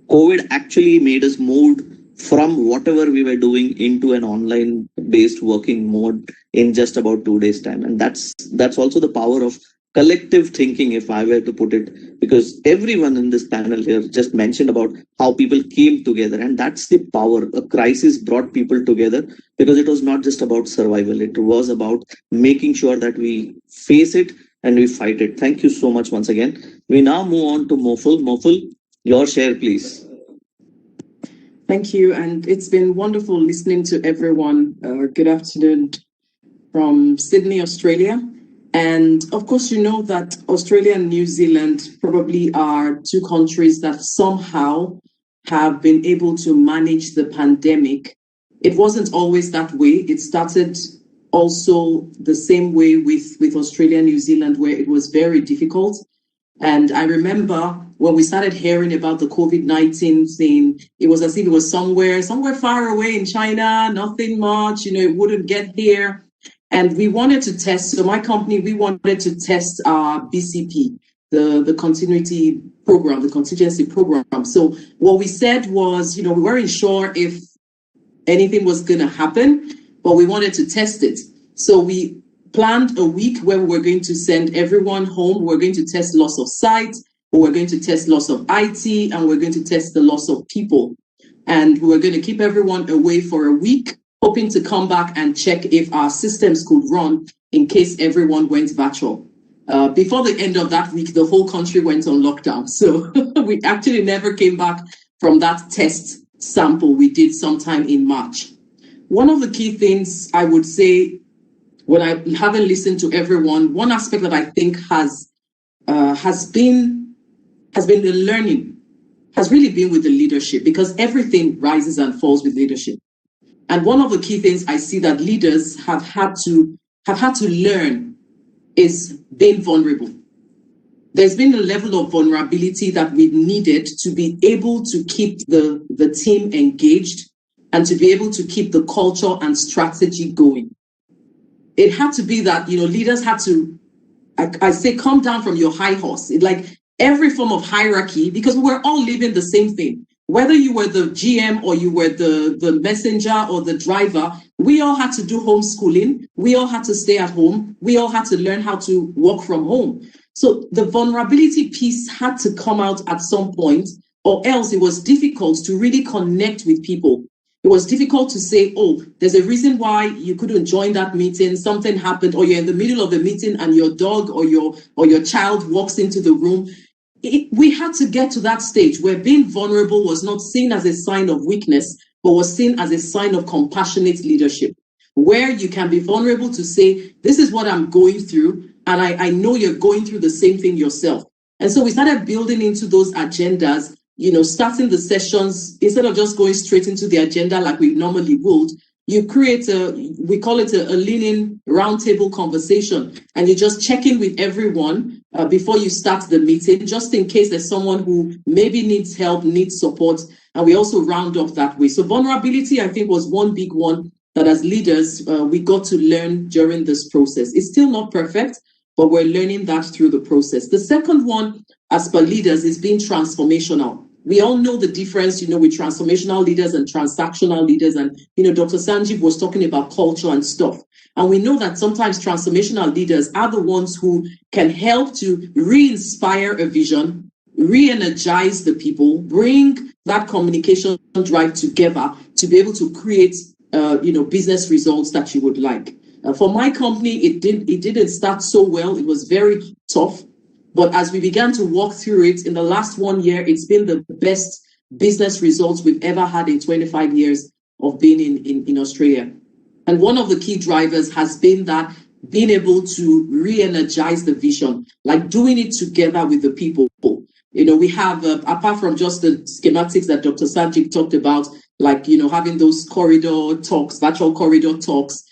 COVID actually made us move from whatever we were doing into an online based working mode in just about 2 days time. And that's also the power of collective thinking, if I were to put it, because everyone in this panel here just mentioned about how people came together, and that's the power. A crisis brought people together because it was not just about survival. It was about making sure that we face it and we fight it. Thank you so much once again. We now move on to Moful. Moful, your share, please. Thank you. And it's been wonderful listening to everyone. Good afternoon from Sydney, Australia. And of course, you know that Australia and New Zealand probably are two countries that somehow have been able to manage the pandemic. It wasn't always that way. It started also the same way with Australia and New Zealand, where it was very difficult. And I remember when we started hearing about the COVID-19 thing, it was as if it was somewhere far away in China, nothing much, it wouldn't get here. And we wanted to test, so my company, we wanted to test our BCP, the continuity program, the contingency program. So what we said was, we weren't sure if anything was going to happen, but we wanted to test it. So we planned a week where we were going to send everyone home. We're going to test loss of sight, we're going to test loss of IT, and we're going to test the loss of people. And we were going to keep everyone away for a week, hoping to come back and check if our systems could run in case everyone went virtual. Before the end of that week, the whole country went on lockdown. So we actually never came back from that test sample we did sometime in March. One of the key things I would say, when I haven't listened to everyone, one aspect that I think has been the learning, has really been with the leadership, because everything rises and falls with leadership. And one of the key things I see that leaders have had to have had to learn is being vulnerable. There's been a level of vulnerability that we've needed to be able to keep the team engaged and to be able to keep the culture and strategy going. It had to be that, leaders had to, I say, come down from your high horse. Like every form of hierarchy, because we were all living the same thing. Whether you were the GM or you were the messenger or the driver, we all had to do homeschooling. We all had to stay at home. We all had to learn how to work from home. So the vulnerability piece had to come out at some point, or else it was difficult to really connect with people. It was difficult to say, oh, there's a reason why you couldn't join that meeting, something happened, or you're in the middle of the meeting and your dog or your child walks into the room. We had to get to that stage where being vulnerable was not seen as a sign of weakness, but was seen as a sign of compassionate leadership, where you can be vulnerable to say, this is what I'm going through, and I know you're going through the same thing yourself. And so we started building into those agendas, starting the sessions, instead of just going straight into the agenda like we normally would, you create we call it a lean-in roundtable conversation, and you just check in with everyone before you start the meeting, just in case there's someone who maybe needs help, needs support, and we also round up that way. So vulnerability, I think, was one big one that as leaders, we got to learn during this process. It's still not perfect, but we're learning that through the process. The second one, as per leaders, is being transformational. We all know the difference, with transformational leaders and transactional leaders. And, Dr. Sanjeev was talking about culture and stuff. And we know that sometimes transformational leaders are the ones who can help to re-inspire a vision, re-energize the people, bring that communication drive together to be able to create, business results that you would like. For my company, it didn't start so well. It was very tough. But as we began to walk through it, in the last 1 year, it's been the best business results we've ever had in 25 years of being in Australia. And one of the key drivers has been that being able to re-energize the vision, like doing it together with the people. We have, apart from just the schematics that Dr. Sanjeev talked about, like, having those corridor talks, virtual corridor talks,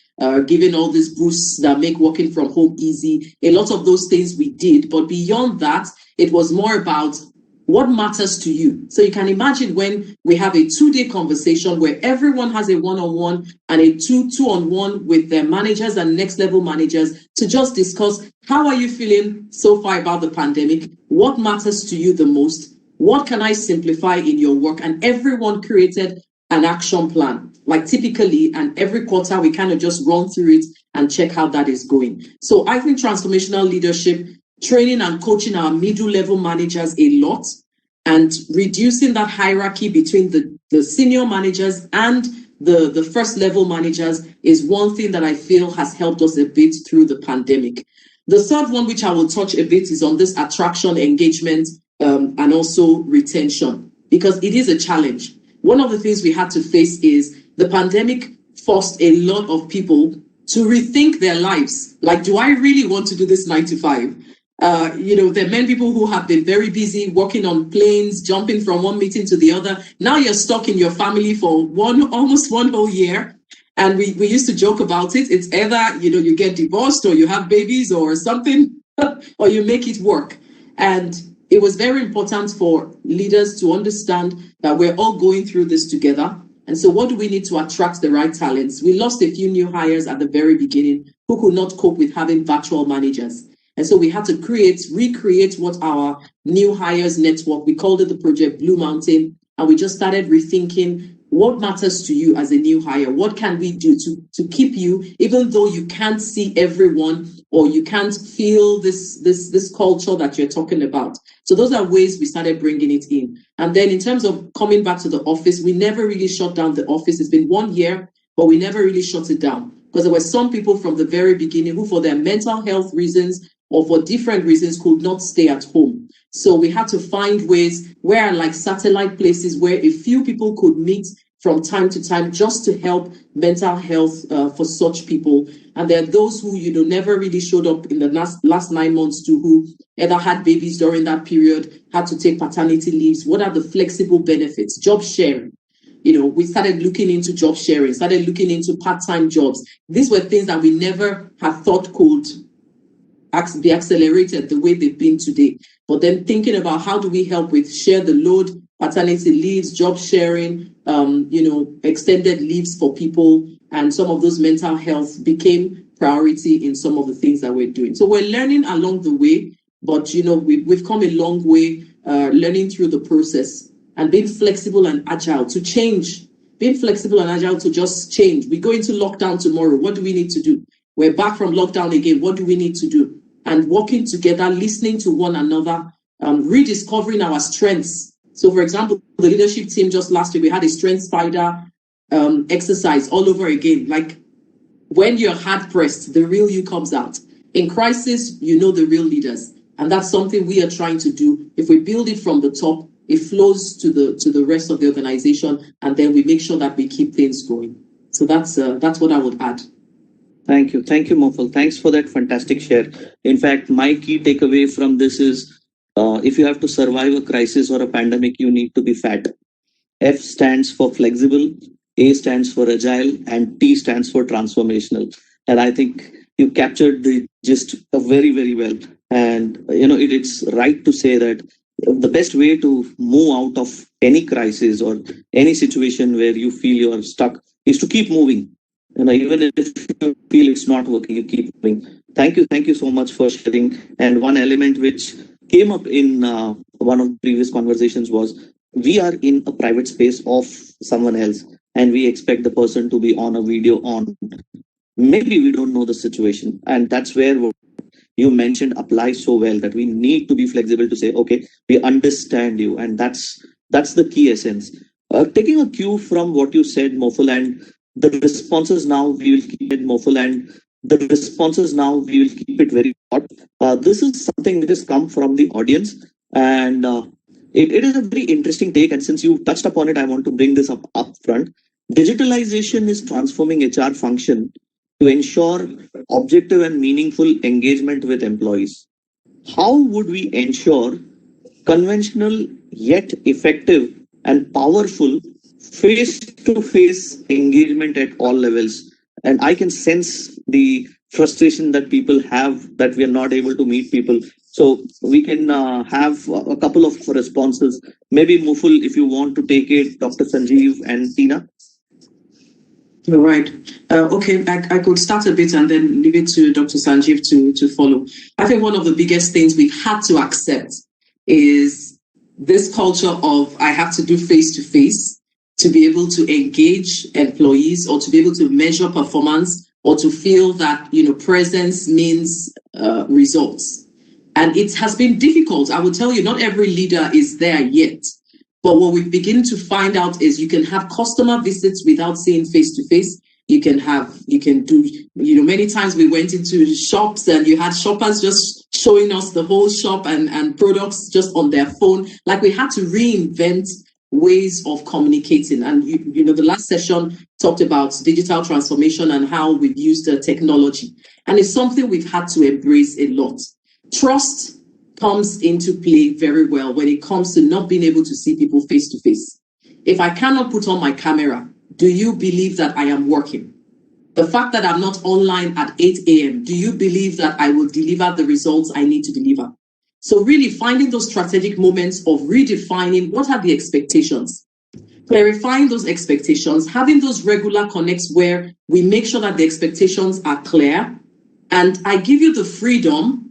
giving all these boosts that make working from home easy. A lot of those things we did, but beyond that, it was more about what matters to you. So you can imagine when we have a 2-day conversation where everyone has a one-on-one and a two-on-one with their managers and next level managers to just discuss, how are you feeling so far about the pandemic? What matters to you the most? What can I simplify in your work? And everyone created an action plan. Like typically, and every quarter, we kind of just run through it and check how that is going. So I think transformational leadership, training and coaching our middle level managers a lot, and reducing that hierarchy between the senior managers and the first level managers is one thing that I feel has helped us a bit through the pandemic. The third one, which I will touch a bit, is on this attraction, engagement, and also retention, because it is a challenge. One of the things we had to face is the pandemic forced a lot of people to rethink their lives. Like, do I really want to do this 9 to 5? There are many people who have been very busy working on planes, jumping from one meeting to the other. Now you're stuck in your family for almost one whole year. And we used to joke about it. It's either, you get divorced or you have babies or something, or you make it work. And it was very important for leaders to understand that we're all going through this together. And so what do we need to attract the right talents? We lost a few new hires at the very beginning who could not cope with having virtual managers. And so we had to recreate what our new hires network, we called it the Project Blue Mountain. And we just started rethinking what matters to you as a new hire. What can we do to keep you, even though you can't see everyone or you can't feel this culture that you're talking about. So those are ways we started bringing it in. And then in terms of coming back to the office, we never really shut down the office. It's been 1 year, but we never really shut it down, because there were some people from the very beginning who, for their mental health reasons or for different reasons, could not stay at home. So we had to find ways where, like satellite places, where a few people could meet from time to time, just to help mental health for such people. And there are those who, never really showed up in the last 9 months too, who either had babies during that period, had to take paternity leaves. What are the flexible benefits? Job sharing. we started looking into job sharing, started looking into part-time jobs. These were things that we never had thought could be accelerated the way they've been today. But then thinking about how do we help with share the load, paternity leaves, job sharing, extended leaves for people, and some of those mental health became priority in some of the things that we're doing. So we're learning along the way, but we've come a long way learning through the process and being flexible and agile to change, being flexible and agile to just change. We go into lockdown tomorrow. What do we need to do? We're back from lockdown again. What do we need to do? And working together, listening to one another, rediscovering our strengths. So, for example, the leadership team just last week, we had a strengths finder exercise all over again. Like when you're hard pressed, the real you comes out. In crisis, the real leaders. And that's something we are trying to do. If we build it from the top, it flows to the rest of the organization, and then we make sure that we keep things going. So that's what I would add. Thank you, Mofal. Thanks for that fantastic share. In fact, my key takeaway from this is, if you have to survive a crisis or a pandemic, you need to be fat. F stands for flexible, A stands for agile, and T stands for transformational. And I think you captured the gist very, very well. And it's right to say that the best way to move out of any crisis or any situation where you feel you are stuck is to keep moving. Even if you feel it's not working, you keep moving. Thank you so much for sharing. And one element which came up in one of the previous conversations was, we are in a private space of someone else, and we expect the person to be on a video on. Maybe we don't know the situation, and that's where you mentioned applies so well, that we need to be flexible to say, okay, we understand you, and that's the key essence. Taking a cue from what you said, Mofal, and the responses now we will keep it, Mofal, and the responses now we will keep it very short. This is something that has come from the audience, and it is a very interesting take. And since you touched upon it, I want to bring this up front. Digitalization is transforming HR function to ensure objective and meaningful engagement with employees. How would we ensure conventional yet effective and powerful face-to-face engagement at all levels? And I can sense the frustration that people have that we are not able to meet people. So we can have a couple of responses. Maybe Mofal, if you want to take it, Dr. Sanjeev and Tina. All right. Okay, I could start a bit and then leave it to Dr. Sanjeev to follow. I think one of the biggest things we've had to accept is this culture of I have to do face-to-face to be able to engage employees or to be able to measure performance or to feel that, presence means results. And it has been difficult. I will tell you, not every leader is there yet. But what we begin to find out is you can have customer visits without seeing face-to-face. You can do, many times we went into shops and you had shoppers just showing us the whole shop and products just on their phone. Like we had to reinvent ways of communicating. And, the last session talked about digital transformation and how we've used the technology. And it's something we've had to embrace a lot. Trust comes into play very well when it comes to not being able to see people face to face. If I cannot put on my camera, do you believe that I am working? The fact that I'm not online at 8 a.m., do you believe that I will deliver the results I need to deliver? So really finding those strategic moments of redefining what are the expectations, clarifying those expectations, having those regular connects where we make sure that the expectations are clear. And I give you the freedom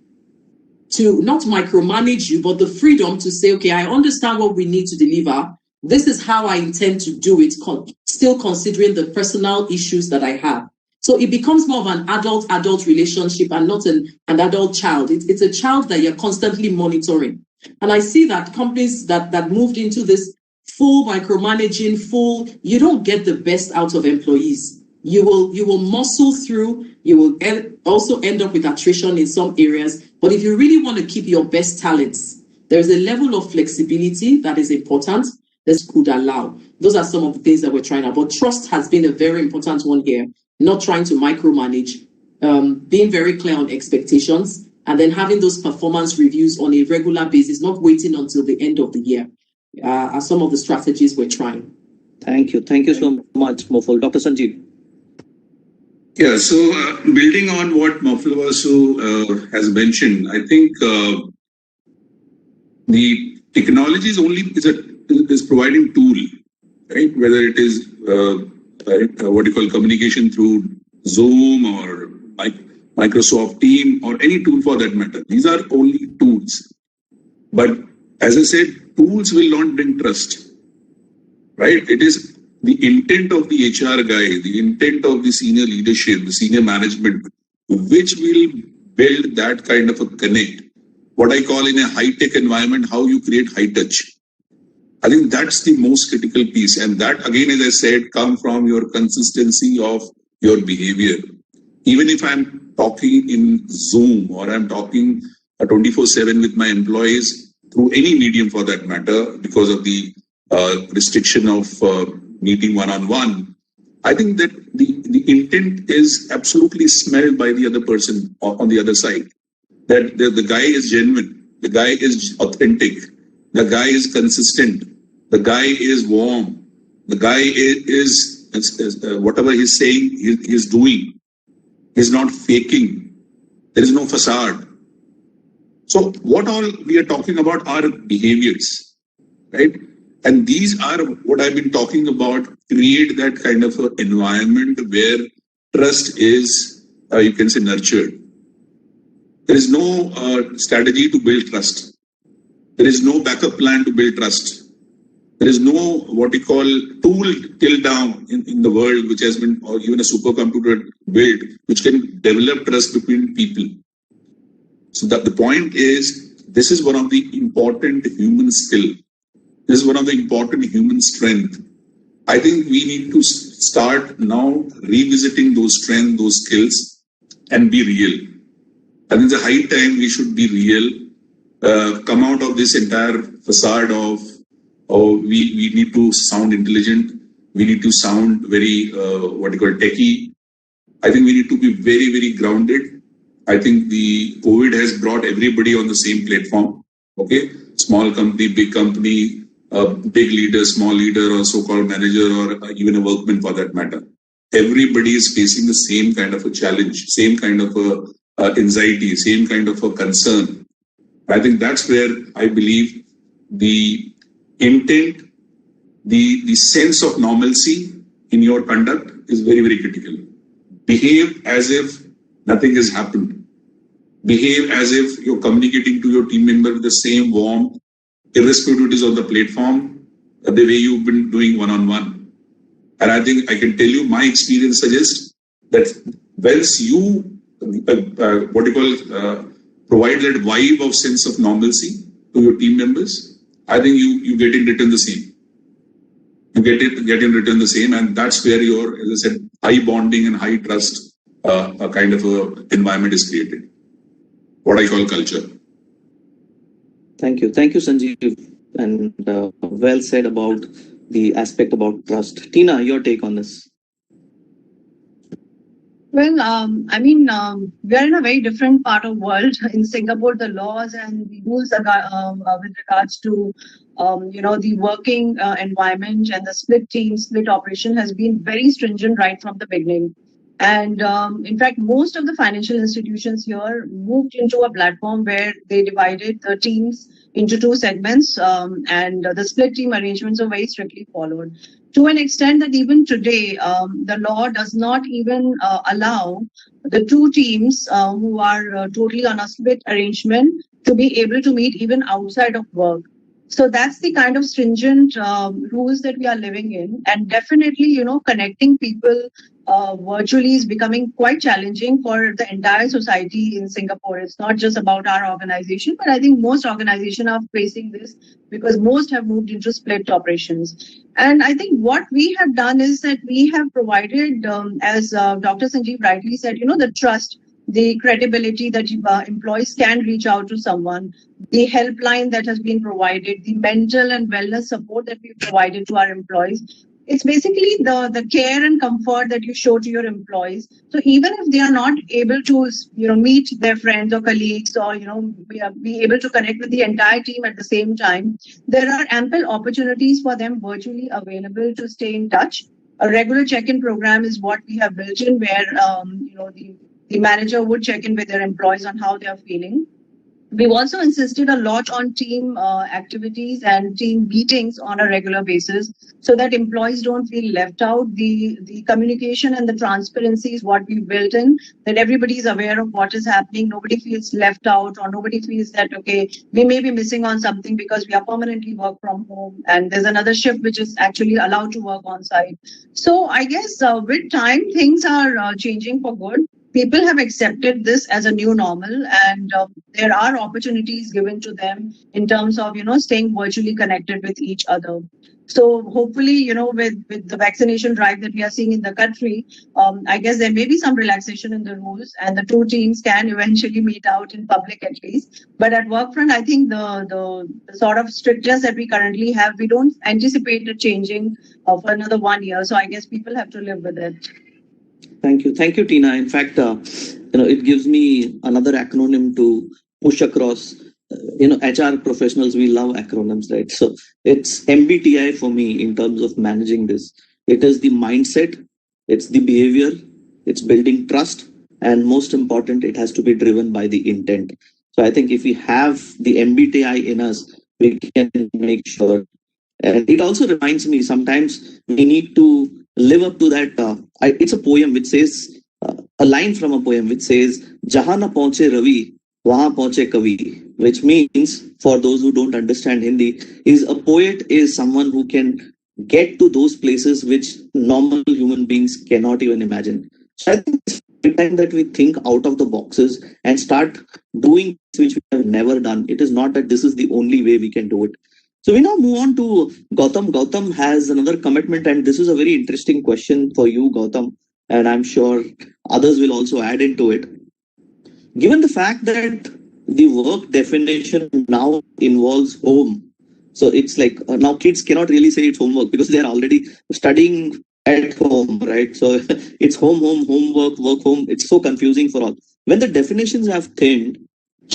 to not micromanage you, but the freedom to say, okay, I understand what we need to deliver. This is how I intend to do it, still considering the personal issues that I have. So it becomes more of an adult relationship and not an adult child. It's a child that you're constantly monitoring. And I see that companies that moved into this full micromanaging, you don't get the best out of employees. You will muscle through. You will also end up with attrition in some areas. But if you really want to keep your best talents, there's a level of flexibility that is important. This could allow. Those are some of the things that we're trying out. But trust has been a very important one here. Not trying to micromanage, being very clear on expectations, and then having those performance reviews on a regular basis, not waiting until the end of the year, are some of the strategies we're trying. Thank you. Thank you so much, Moful. Dr. Sanjeev. Yeah, so building on what Moful has mentioned, I think the technology is providing tool, right? Whether it is what you call communication through Zoom or Microsoft Team or any tool for that matter. These are only tools. But as I said, tools will not bring trust, right? It is the intent of the HR guy, the intent of the senior leadership, the senior management, which will build that kind of a connect. What I call in a high-tech environment, how you create high touch. I think that's the most critical piece. And that, again, as I said, come from your consistency of your behavior. Even if I'm talking in Zoom or I'm talking 24/7 with my employees through any medium for that matter, because of the restriction of meeting one-on-one, I think that the intent is absolutely smelled by the other person on the other side. That the guy is genuine, the guy is authentic, the guy is consistent, the guy is warm, the guy is whatever he's saying, he's doing. He's not faking. There is no facade. So what all we are talking about are behaviors, right? And these are what I've been talking about, create that kind of an environment where trust is, you can say, nurtured. There is no strategy to build trust. There is no backup plan to build trust. There is no what we call tool till down in the world which has been, or even a supercomputer built, which can develop trust between people. So that the point is, this is one of the important human skill. This is one of the important human strength. I think we need to start now revisiting those strengths, those skills, and be real. I think it's a high time we should be real, come out of this entire facade of, we need to sound intelligent, we need to sound very, techie. I think we need to be very, very grounded. I think the COVID has brought everybody on the same platform, okay? Small company, big company, big leader, small leader, or so-called manager, or even a workman for that matter. Everybody is facing the same kind of a challenge, same kind of a anxiety, same kind of a concern. I think that's where I believe the intent, the sense of normalcy in your conduct is very, very critical. Behave as if nothing has happened. Behave as if you're communicating to your team member with the same warmth, irrespective it is on the platform, the way you've been doing one-on-one. And I think I can tell you, my experience suggests that once you provide that vibe of sense of normalcy to your team members, I think you get in return the same. You get in return the same, and that's where your, as I said, high bonding and high trust kind of a environment is created. What I call culture. Thank you, Sanjeev, and well said about the aspect about trust. Tina, your take on this? Well, we are in a very different part of the world. In Singapore, the laws and the rules with regards to, the working environment and the split team, split operation has been very stringent right from the beginning. And in fact, most of the financial institutions here moved into a platform where they divided the teams into two segments, and the split team arrangements are very strictly followed. To an extent that even today, the law does not even allow the two teams who are totally on a split arrangement to be able to meet even outside of work. So that's the kind of stringent rules that we are living in. And definitely, connecting people virtually is becoming quite challenging for the entire society in Singapore. It's not just about our organization, but I think most organizations are facing this because most have moved into split operations. And I think what we have done is that we have provided, as Dr. Sanjeev rightly said, the trust, the credibility that employees can reach out to someone, the helpline that has been provided, the mental and wellness support that we've provided to our employees. it's basically the care and comfort that you show to your employees. So even if they are not able to, meet their friends or colleagues, or, be able to connect with the entire team at the same time, there are ample opportunities for them virtually available to stay in touch. A regular check-in program is what we have built in, where, the manager would check in with their employees on how they are feeling. We've also insisted a lot on team activities and team meetings on a regular basis, so that employees don't feel left out. The communication and the transparency is what we built in, that everybody is aware of what is happening. Nobody feels left out, or nobody feels that, okay, we may be missing on something because we are permanently work from home and there's another shift which is actually allowed to work on site. So I guess with time, things are changing for good. People have accepted this as a new normal, and there are opportunities given to them in terms of, staying virtually connected with each other. So hopefully, with the vaccination drive that we are seeing in the country, I guess there may be some relaxation in the rules, and the two teams can eventually meet out in public at least. But at work front, I think the sort of strictness that we currently have, we don't anticipate it changing for another 1 year. So I guess people have to live with it. Thank you, Tina. In fact, it gives me another acronym to push across. HR professionals, we love acronyms, right? So it's MBTI for me in terms of managing this. It is the mindset, it's the behavior, it's building trust, and most important, it has to be driven by the intent. So I think if we have the MBTI in us, we can make sure. And it also reminds me, sometimes we need to live up to that. It's a poem which says, a line from a poem which says, "Jahan na pahunche Ravi, wahan pahunche Kavi," which means, for those who don't understand Hindi, is a poet is someone who can get to those places which normal human beings cannot even imagine. So I think it's the time that we think out of the boxes and start doing things which we have never done. It is not that this is the only way we can do it. So we now move on to Gautam. Gautam has another commitment, and this is a very interesting question for you, Gautam, and I'm sure others will also add into it. Given the fact that the work definition now involves home, so it's like now kids cannot really say it's homework because they're already studying at home, right? So it's homework, work, home. It's so confusing for all. When the definitions have thinned,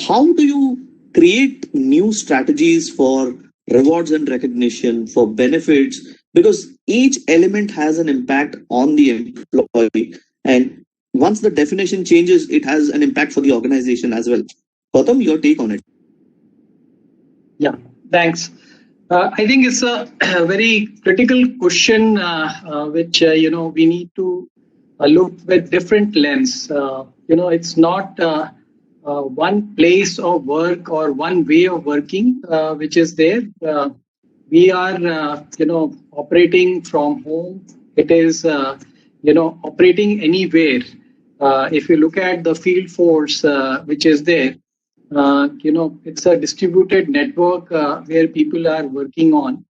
how do you create new strategies for rewards and recognition, for benefits? Because each element has an impact on the employee, and once the definition changes, it has an impact for the organization as well. Gautam, your take on it? Yeah, thanks. I think it's a very critical question, which we need to look with different lens. It's not one place of work or one way of working which is there. We are operating from home. It is operating anywhere. If you look at the field force which is there, it's a distributed network where people are working on.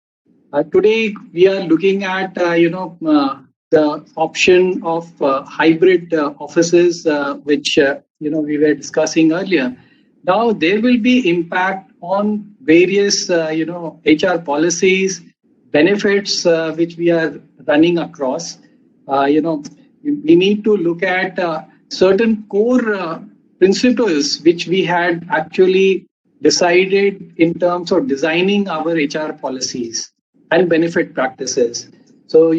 Today we are looking at the option of hybrid offices, which we were discussing earlier. Now there will be impact on various HR policies, benefits which we are running across. We need to look at certain core principles which we had actually decided in terms of designing our HR policies and benefit practices. So,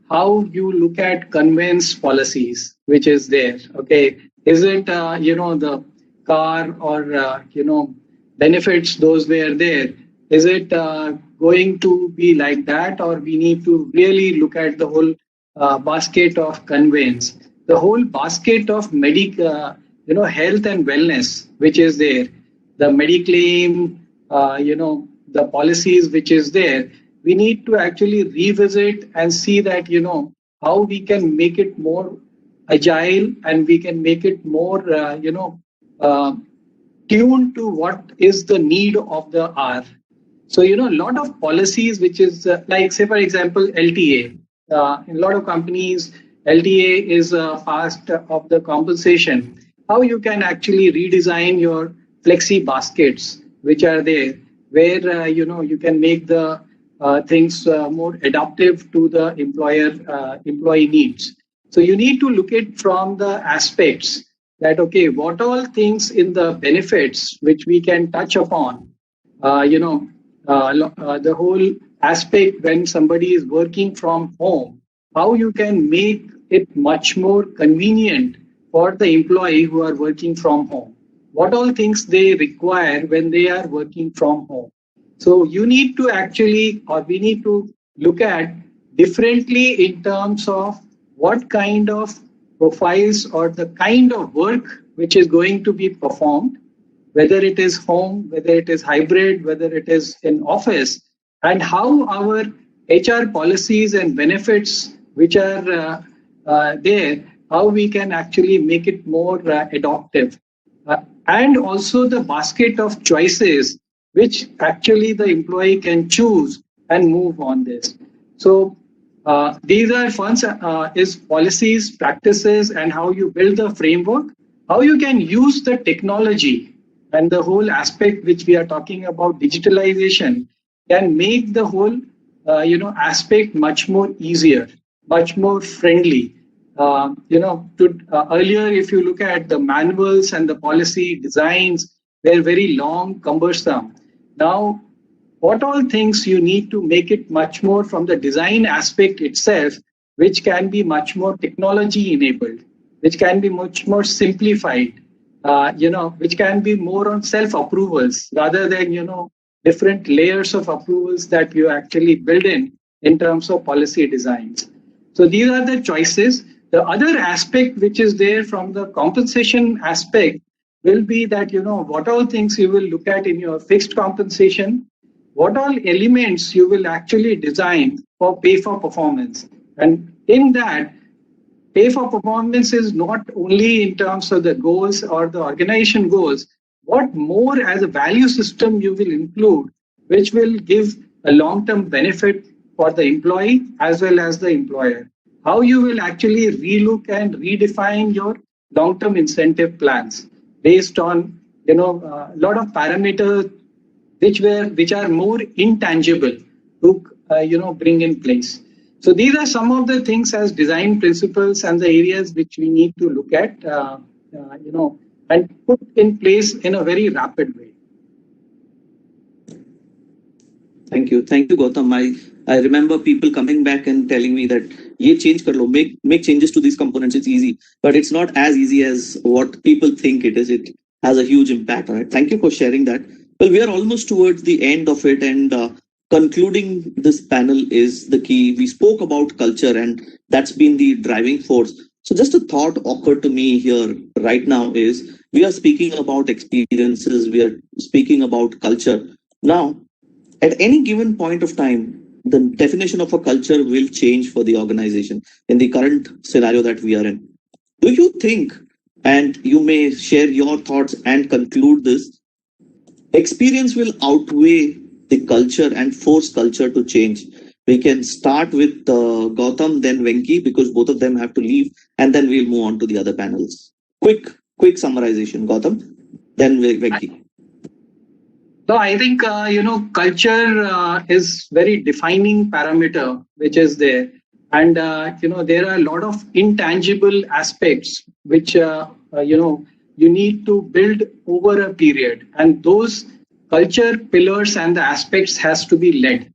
how you look at conveyance policies, which is there. Okay, is it the car or benefits those were there? Is it going to be like that, or we need to really look at the whole basket of conveyance, the whole basket of health and wellness, which is there, the Mediclaim, the policies which is there. We need to actually revisit and see that, how we can make it more agile and we can make it more, tuned to what is the need of the hour. So, a lot of policies, which is like, say, for example, LTA. In a lot of companies, LTA is part of the compensation. How you can actually redesign your flexi baskets, which are there, where, you can make the things more adaptive to the employee needs. So you need to look at from the aspects that, okay, what all things in the benefits which we can touch upon, the whole aspect when somebody is working from home, how you can make it much more convenient for the employee who are working from home. What all things they require when they are working from home. So you need to actually, or we need to look at differently in terms of what kind of profiles or the kind of work which is going to be performed, whether it is home, whether it is hybrid, whether it is in office, and how our HR policies and benefits which are there, how we can actually make it more adaptive. And also the basket of choices which actually the employee can choose and move on this. So these are funds is policies, practices, and how you build the framework, how you can use the technology and the whole aspect which we are talking about, digitalization, can make the whole aspect much more easier, much more friendly. Earlier, if you look at the manuals and the policy designs, they're very long, cumbersome. Now, what all things you need to make it much more from the design aspect itself, which can be much more technology enabled, which can be much more simplified, which can be more on self-approvals rather than, different layers of approvals that you actually build in terms of policy designs. So these are the choices. The other aspect which is there from the compensation aspect will be that, what all things you will look at in your fixed compensation, what all elements you will actually design for pay for performance. And in that, pay for performance is not only in terms of the goals or the organization goals, what more as a value system you will include, which will give a long-term benefit for the employee as well as the employer. How you will actually relook and redefine your long-term incentive plans based on a lot of parameters which are more intangible to bring in place. So these are some of the things as design principles and the areas which we need to look at and put in place in a very rapid way. Thank you, Gautam. I remember people coming back and telling me that ye change kar lo, make changes to these components. It's easy, but it's not as easy as what people think it is. It has a huge impact on it. Thank you for sharing that. Well, we are almost towards the end of it, and concluding this panel is the key. We spoke about culture, and that's been the driving force. So just a thought occurred to me here right now is we are speaking about experiences, we are speaking about culture. Now, at any given point of time, the definition of a culture will change for the organization in the current scenario that we are in. Do you think, and you may share your thoughts and conclude this, experience will outweigh the culture and force culture to change? We can start with Gautam, then Venki, because both of them have to leave, and then we'll move on to the other panels. Quick summarization, Gautam, then Venki. So I think, culture is very defining parameter, which is there. And, there are a lot of intangible aspects, which, you need to build over a period. And those culture pillars and the aspects has to be led.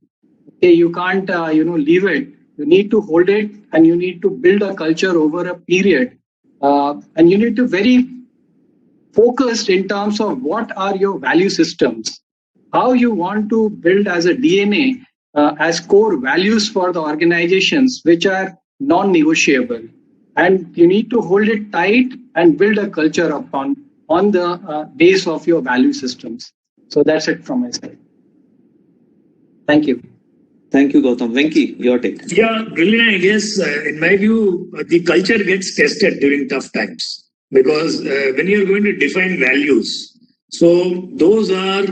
Okay, you can't, leave it. You need to hold it and you need to build a culture over a period. And you need to very focused in terms of what are your value systems, how you want to build as a DNA, as core values for the organizations, which are non-negotiable. And you need to hold it tight and build a culture on the base of your value systems. So that's it from my side. Thank you. Thank you, Gautam. Venki, your take. Yeah, brilliant. I guess, in my view, the culture gets tested during tough times because when you're going to define values, so those are,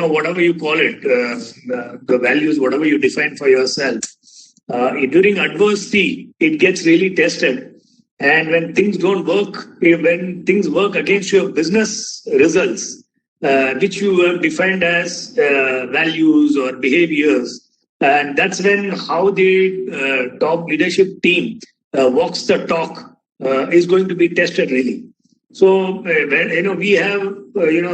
whatever you call it, the values, whatever you define for yourself, during adversity, it gets really tested. And when things don't work, when things work against your business results, which you have defined as values or behaviors, And that's when how the top leadership team walks the talk is going to be tested really. So we have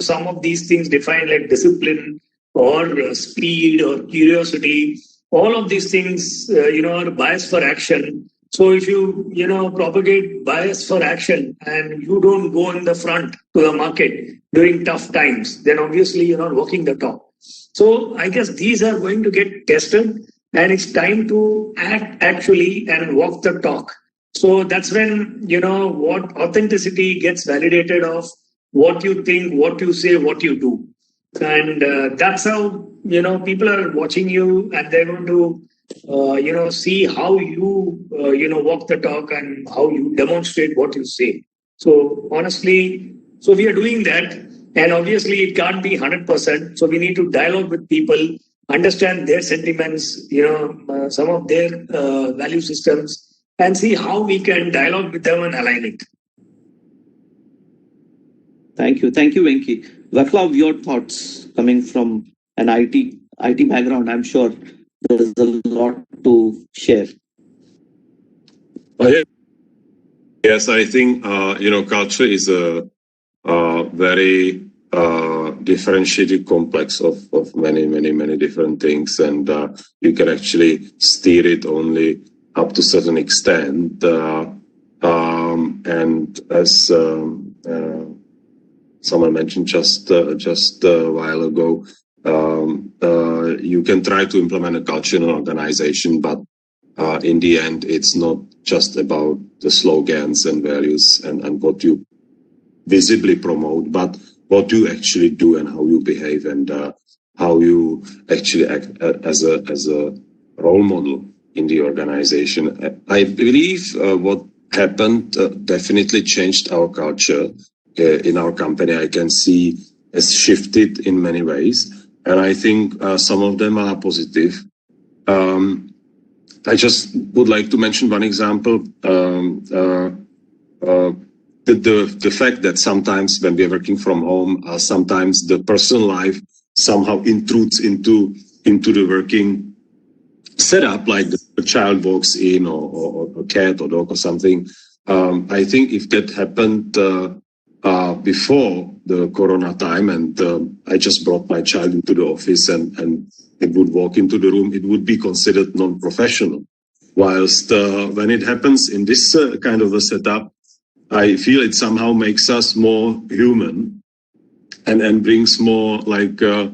some of these things defined like discipline or speed or curiosity. All of these things are bias for action. So if you propagate bias for action and you don't go in the front to the market during tough times, then obviously you're not walking the talk. So I guess these are going to get tested, and it's time to act actually and walk the talk. So that's when, what authenticity gets validated of what you think, what you say, what you do. And that's how, people are watching you and they're going to, see how you, walk the talk and how you demonstrate what you say. So honestly, so we are doing that. And obviously it can't be 100%. So we need to dialogue with people, understand their sentiments, some of their value systems, and see how we can dialogue with them and align it. Thank you, Venki. Vaclav, your thoughts coming from an IT background. I'm sure there's a lot to share. Yes, I think culture is a very differentiated complex of many different things, and you can actually steer it only up to a certain extent. And as someone mentioned just a while ago, you can try to implement a culture in an organization, but in the end, it's not just about the slogans and values and what you visibly promote, but what you actually do and how you behave and how you actually act as a role model in the organization. I believe what happened definitely changed our culture in our company. I can see has shifted in many ways, and I think some of them are positive. I just would like to mention one example. The fact that sometimes when we are working from home, sometimes the personal life somehow intrudes into the working setup, like a child walks in or a cat or dog or something. I think if that happened before the Corona time and I just brought my child into the office and it would walk into the room, it would be considered non-professional. Whilst when it happens in this kind of a setup, I feel it somehow makes us more human and brings more like a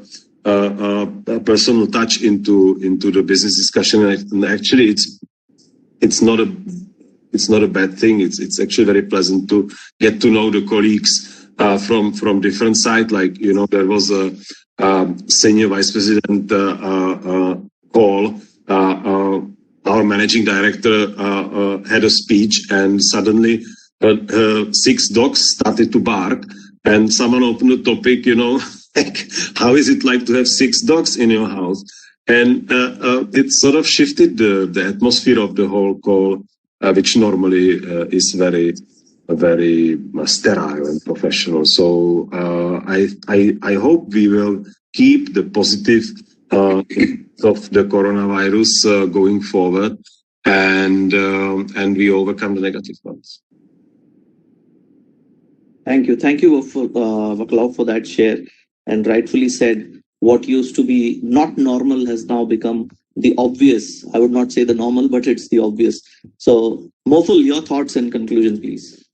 personal touch into the business discussion. And actually, it's not a bad thing. It's actually very pleasant to get to know the colleagues from different sides. Like there was a senior vice president call. Our managing director had a speech, and suddenly 6 dogs started to bark, and someone opened the topic, like, how is it like to have 6 dogs in your house? And it sort of shifted the atmosphere of the whole call, which normally is very sterile and professional. So I hope we will keep the positive of the coronavirus going forward, and we overcome the negative ones. Thank you, Vaclav, for that share. And rightfully said, what used to be not normal has now become the obvious. I would not say the normal, but it's the obvious. So, Moful, your thoughts and conclusion, please.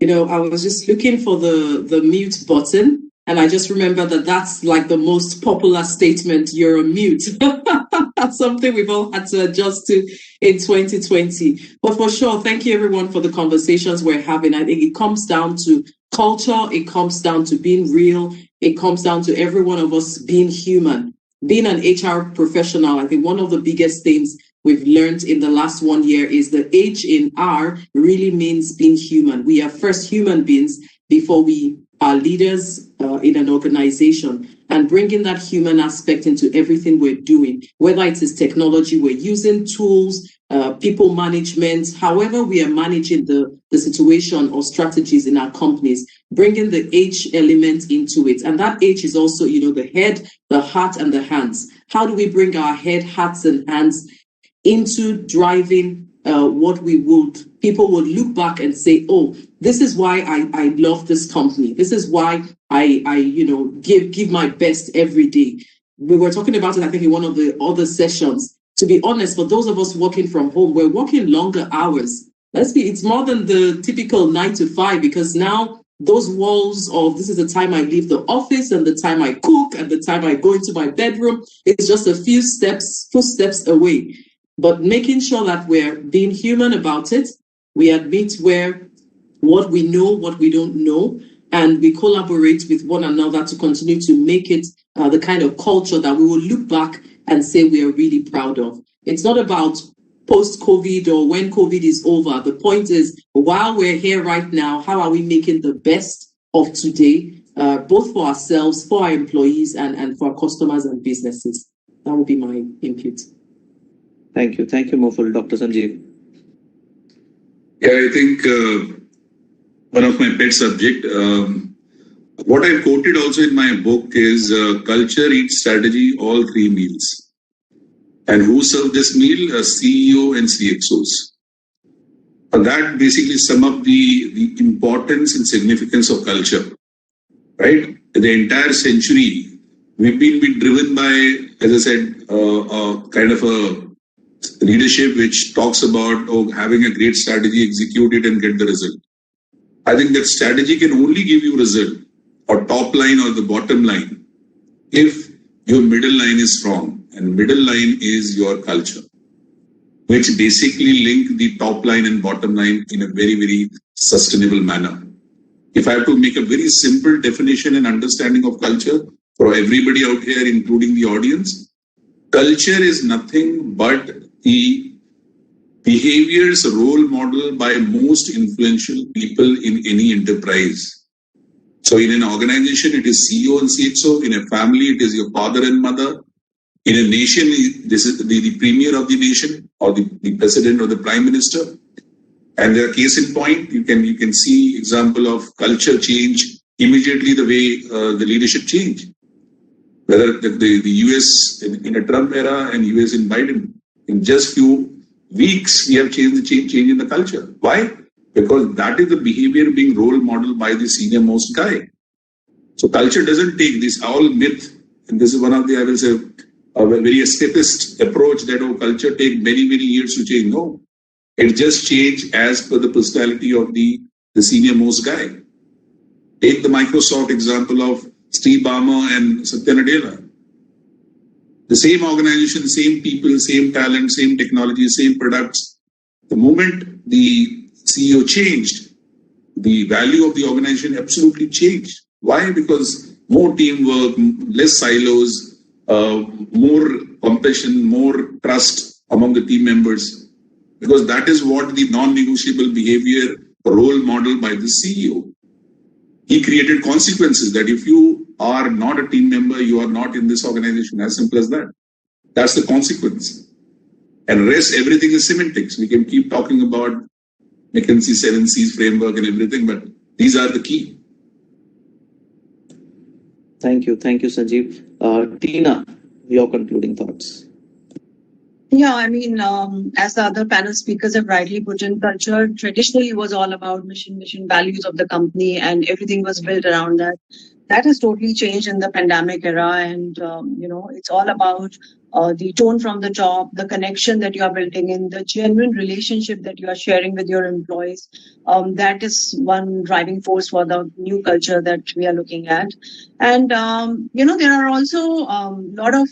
I was just looking for the mute button, and I just remember that's like the most popular statement, you're on mute. That's something we've all had to adjust to in 2020. But for sure, thank you everyone for the conversations we're having. I think it comes down to culture, it comes down to being real, it comes down to every one of us being human. Being an HR professional, I think one of the biggest things we've learned in the last 1 year is the H in R really means being human. We are first human beings before we are leaders in an organization, and bringing that human aspect into everything we're doing, whether it is technology, we're using tools, people management, however we are managing the situation or strategies in our companies, bringing the H element into it. And that H is also, the head, the heart, and the hands. How do we bring our head, hearts, and hands into driving what people would look back and say, oh, this is why I love this company. This is why I give my best every day. We were talking about it, I think, in one of the other sessions. To be honest, for those of us working from home, we're working longer hours. It's more than the typical 9 to 5, because now those walls of this is the time I leave the office and the time I cook and the time I go into my bedroom, it's just a few steps away. But making sure that we're being human about it, we admit what we know, what we don't know, and we collaborate with one another to continue to make it the kind of culture that we will look back and say we are really proud of. It's not about post-COVID or when COVID is over. The point is, while we're here right now, how are we making the best of today, both for ourselves, for our employees, and for our customers and businesses? That would be my input. Thank you. Thank you, Moful. Dr. Sanjeev. Yeah, I think one of my pet subject, what I quoted also in my book is culture eats strategy, all 3 meals. And who serve this meal? CEO and CXOs. That basically sum up the importance and significance of culture, right? The entire century, we've been driven by, as I said, kind of a leadership which talks about having a great strategy, execute it and get the result. I think that strategy can only give you result, or top line or the bottom line, if your middle line is strong. And middle line is your culture, which basically link the top line and bottom line in a very, very sustainable manner. If I have to make a very simple definition and understanding of culture for everybody out here, including the audience, culture is nothing but the behaviors role model by most influential people in any enterprise. So in an organization, it is CEO and CXO. In a family, it is your father and mother. In a nation, this is the premier of the nation, or the president or the prime minister. And there are case in point, you can see example of culture change immediately the way the leadership change. Whether the US in a Trump era and US in Biden, in just few weeks, we have changed the change in the culture. Why? Because that is the behavior being role modeled by the senior most guy. So culture doesn't take this all myth, and this is one of the, I will say, a very escapist approach that culture take many, many years to change. No, it just changed as per the personality of the senior most guy. Take the Microsoft example of Steve Ballmer and Satya Nadella. The same organization, same people, same talent, same technology, same products. The moment the CEO changed, the value of the organization absolutely changed. Why? Because more teamwork, less silos, more compassion, more trust among the team members, because that is what the non-negotiable behavior role model by the CEO. He created consequences that if you are not a team member, you are not in this organization, as simple as that. That's the consequence. And rest, everything is semantics. We can keep talking about McKinsey 7 C's framework and everything, but these are the key. Thank you, Sanjeev. Tina, your concluding thoughts. Yeah, I mean, as the other panel speakers have rightly put in, culture traditionally was all about mission values of the company, and everything was built around that. That has totally changed in the pandemic era, and it's all about the tone from the top, the connection that you are building in, the genuine relationship that you are sharing with your employees. That is one driving force for the new culture that we are looking at. And there are also a lot of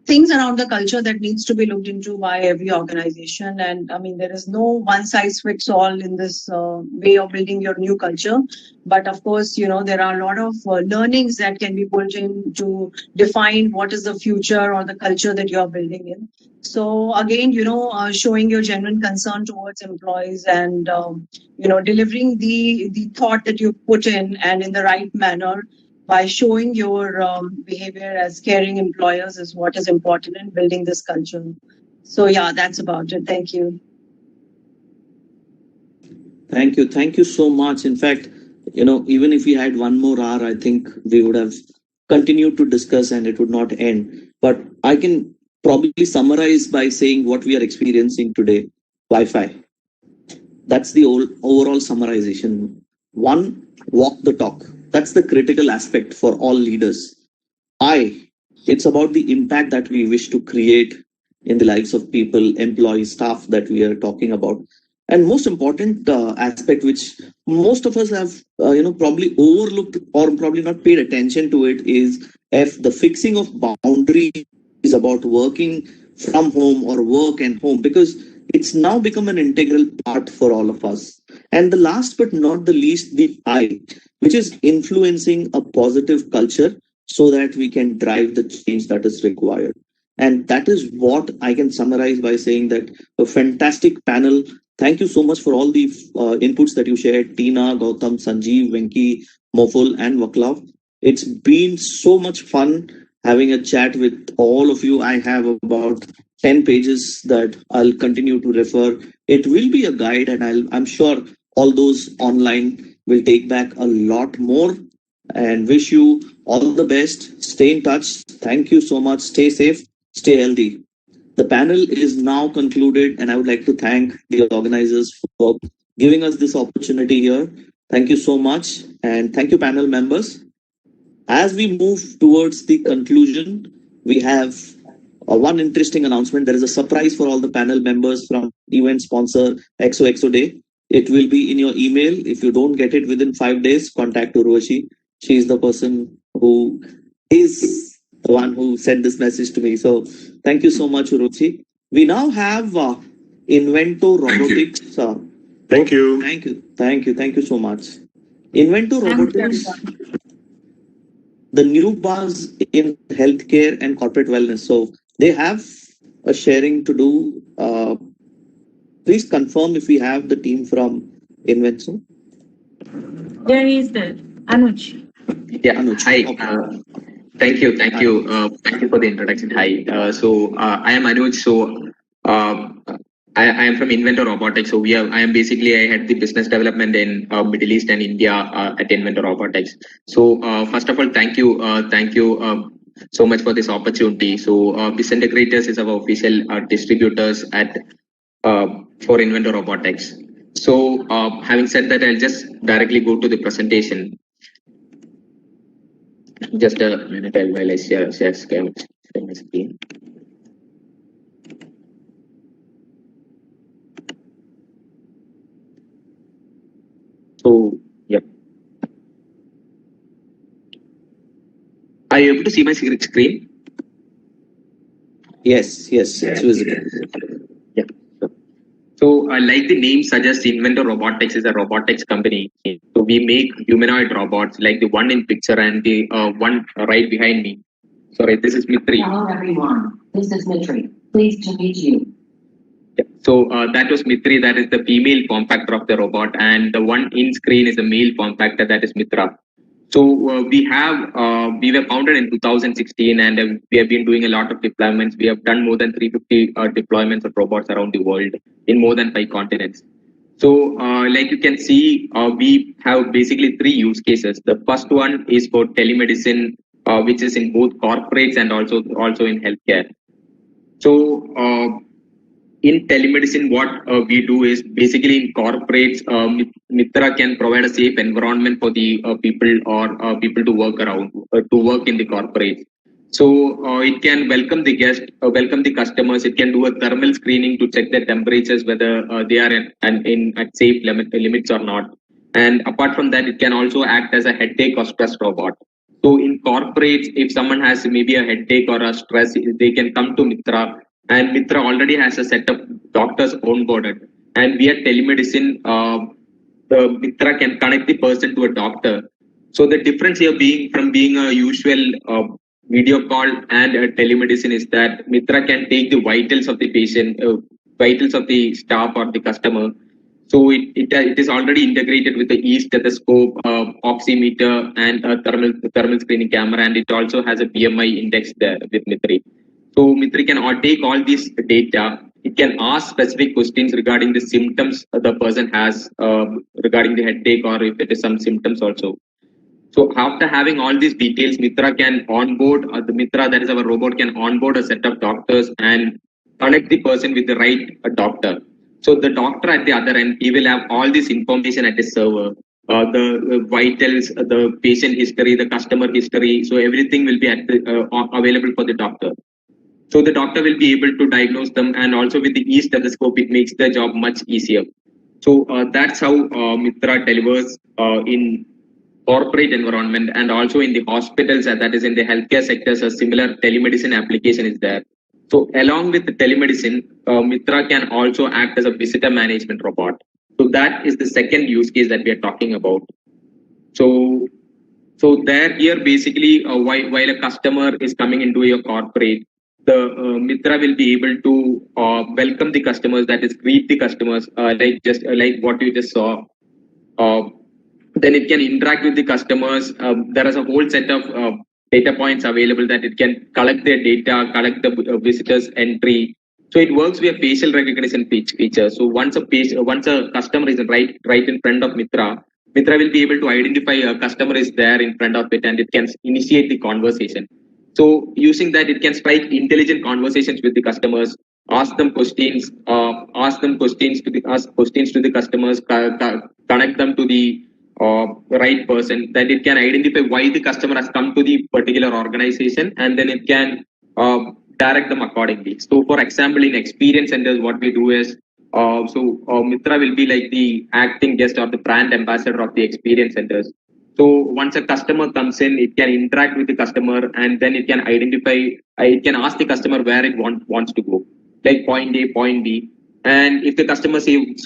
things around the culture that needs to be looked into by every organization. And I mean, there is no one size fits all in this way of building your new culture. But of course, there are a lot of learnings that can be pulled in to define what is the future or the culture that you are building in. So again, showing your genuine concern towards employees and, delivering the thought that you put in and in the right manner by showing your behavior as caring employers is what is important in building this culture. So yeah, that's about it. Thank you. Thank you so much. In fact, even if we had one more hour, I think we would have continued to discuss and it would not end. But I can probably summarize by saying what we are experiencing today. Wi-Fi. That's the overall summarization. One, walk the talk. That's the critical aspect for all leaders. It's about the impact that we wish to create in the lives of people, employees, staff that we are talking about. And most important aspect, which most of us have, probably overlooked or probably not paid attention to it, is the fixing of boundaries about working from home or work and home, because it's now become an integral part for all of us. And the last but not the least, the I, which is influencing a positive culture so that we can drive the change that is required. And that is what I can summarize by saying that a fantastic panel. Thank you so much for all the inputs that you shared, Tina, Gautam, Sanjeev, Venki, Moful, and Vaklav. It's been so much fun having a chat with all of you. I have about 10 pages that I'll continue to refer. It will be a guide, and I'm sure all those online will take back a lot more. And wish you all the best. Stay in touch. Thank you so much. Stay safe. Stay healthy. The panel is now concluded, and I would like to thank the organizers for giving us this opportunity here. Thank you so much, and thank you, panel members. As we move towards the conclusion, we have one interesting announcement. There is a surprise for all the panel members from event sponsor XOXO Day. It will be in your email. If you don't get it within 5 days, contact Urvashi. She is the person who is the one who sent this message to me. So thank you so much, Urvashi. We now have Invento Robotics. Thank you. Thank you so much. Invento Robotics, the new buzz in healthcare and corporate wellness. So they have a sharing to do. Please confirm if we have the team from Invento. There is the Anuj. Yeah, Anuj. Hi. Thank you for the introduction. Hi. I am Anuj. I am from Invento Robotics. I head the business development in Middle East and India at Invento Robotics. First of all, thank you so much for this opportunity. Disintegrators is our official distributors for Invento Robotics. Having said that, I'll just directly go to the presentation. Just a minute while I share my screen. Yep. Are you able to see my screen? Yes, it's visible. Yeah. Like the name suggests, Invento Robotics is a robotics company. So we make humanoid robots like the one in picture and the one right behind me. Sorry, this is Mitri. Hello everyone, this is Mitri. Pleased to meet you. Yeah. That was Mitri, that is the female form factor of the robot, and the one in screen is the male form factor, that is Mitra. We were founded in 2016 and we have been doing a lot of deployments. We have done more than 350 deployments of robots around the world in more than 5 continents. Like you can see, we have basically 3 use cases. The first one is for telemedicine, which is in both corporates and also in healthcare. In telemedicine, what we do is basically in corporates, Mitra can provide a safe environment for the people or people to work around, to work in the corporates. It can welcome the guest, welcome the customers. It can do a thermal screening to check their temperatures, whether they are at safe limits or not. And apart from that, it can also act as a headache or stress robot. In corporates, if someone has maybe a headache or a stress, they can come to Mitra. And Mitra already has a set of doctors onboarded. And via telemedicine, Mitra can connect the person to a doctor. So the difference here from being a usual video call and telemedicine is that Mitra can take the vitals of the patient, vitals of the staff or the customer. So it is already integrated with the e-stethoscope, oximeter, and a thermal screening camera, and it also has a BMI index there with Mitri. So Mitri can take all this data, it can ask specific questions regarding the symptoms the person has regarding the headache, or if it is some symptoms also. So after having all these details, Mitra can onboard, the Mitra, that is our robot, can onboard a set of doctors and connect the person with the right doctor. So the doctor at the other end, he will have all this information at his server, the vitals, the patient history, the customer history. So everything will be at the, available for the doctor. So the doctor will be able to diagnose them, and also with the e-stethoscope, it makes the job much easier. So that's how Mitra delivers in corporate environment, and also in the hospitals, that is in the healthcare sectors, a similar telemedicine application is there. So along with the telemedicine, Mitra can also act as a visitor management robot. So that is the second use case that we are talking about. So there here basically while a customer is coming into your corporate, the Mitra will be able to welcome the customers, that is greet the customers, like what you just saw. Then it can interact with the customers. There is a whole set of data points available that it can collect their data, collect the visitors entry. So it works with a facial recognition feature. So once a customer is right in front of Mitra, Mitra will be able to identify a customer is there in front of it, and it can initiate the conversation. So using that, it can strike intelligent conversations with the customers, ask questions to the customers, connect them to the right person. Then it can identify why the customer has come to the particular organization, and then it can direct them accordingly. So for example, in experience centers, what we do is, Mitra will be like the acting guest or the brand ambassador of the experience centers. So once a customer comes in, it can interact with the customer, and then it can identify, it can ask the customer where it wants to go, like point A, point B. And if the customer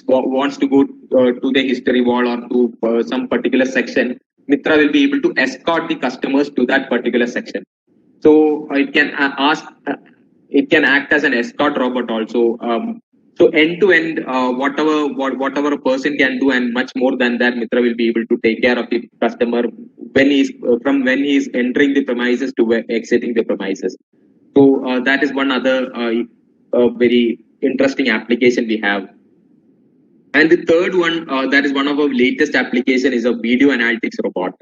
wants to go to the history wall or to some particular section, Mitra will be able to escort the customers to that particular section. So it can it can act as an escort robot also. So end to end, whatever a person can do and much more than that, Mitra will be able to take care of the customer when he's entering the premises to exiting the premises. So that is one other very interesting application we have. And the third one, that is one of our latest application, is a video analytics robot.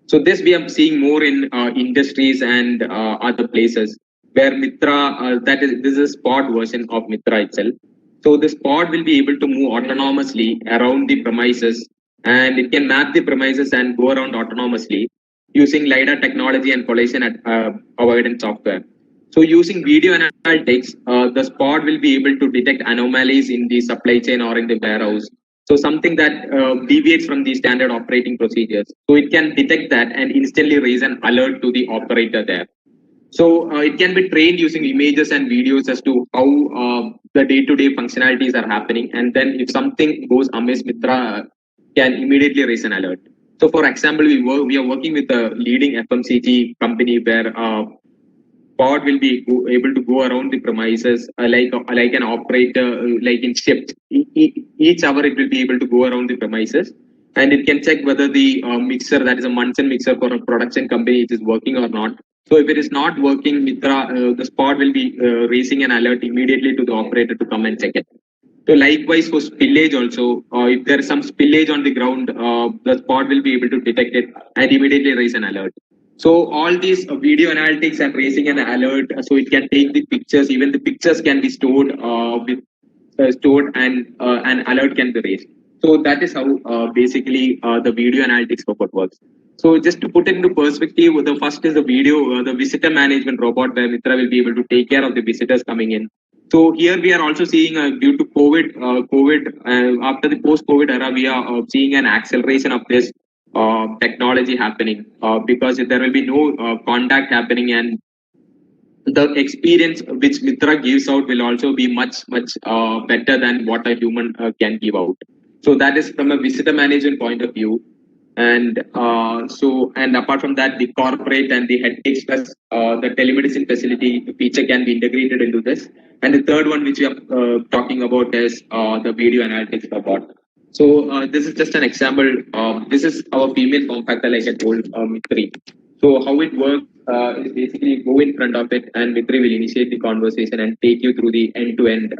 So this we are seeing more in industries and other places where Mitra, this is a Spot version of Mitra itself. So the Spot will be able to move autonomously around the premises, and it can map the premises and go around autonomously using LiDAR technology and collision avoidance software. So using video analytics, the Spot will be able to detect anomalies in the supply chain or in the warehouse. So something that deviates from the standard operating procedures. So it can detect that and instantly raise an alert to the operator there. So it can be trained using images and videos as to how the day-to-day functionalities are happening. And then if something goes amiss, Mitra can immediately raise an alert. So for example, we are working with a leading FMCG company where Pod will be able to go around the premises like an operator, like in shift. Each hour it will be able to go around the premises, and it can check whether the mixer, that is a Munson mixer for a production company, it is working or not. So if it is not working, Mitra, the Spot will be raising an alert immediately to the operator to come and check it. So likewise for spillage also, if there is some spillage on the ground, the Spot will be able to detect it and immediately raise an alert. So all these video analytics and raising an alert, so it can take the pictures. Even the pictures can be stored and an alert can be raised. So that is how basically the video analytics robot works. So just to put it into perspective, the first is the visitor management robot, where Mitra will be able to take care of the visitors coming in. So here we are also seeing due to COVID, after the post-COVID era, we are seeing an acceleration of this technology happening because there will be no contact happening, and the experience which Mitra gives out will also be much better than what a human can give out. So that is from a visitor management point of view. And and apart from that, the corporate and the headache plus the telemedicine facility feature can be integrated into this. And the third one which we are talking about is the video analytics robot. So this is just an example. This is our female form factor, like I told, Mitri. So how it works is basically go in front of it, and Mitri will initiate the conversation and take you through the end-to-end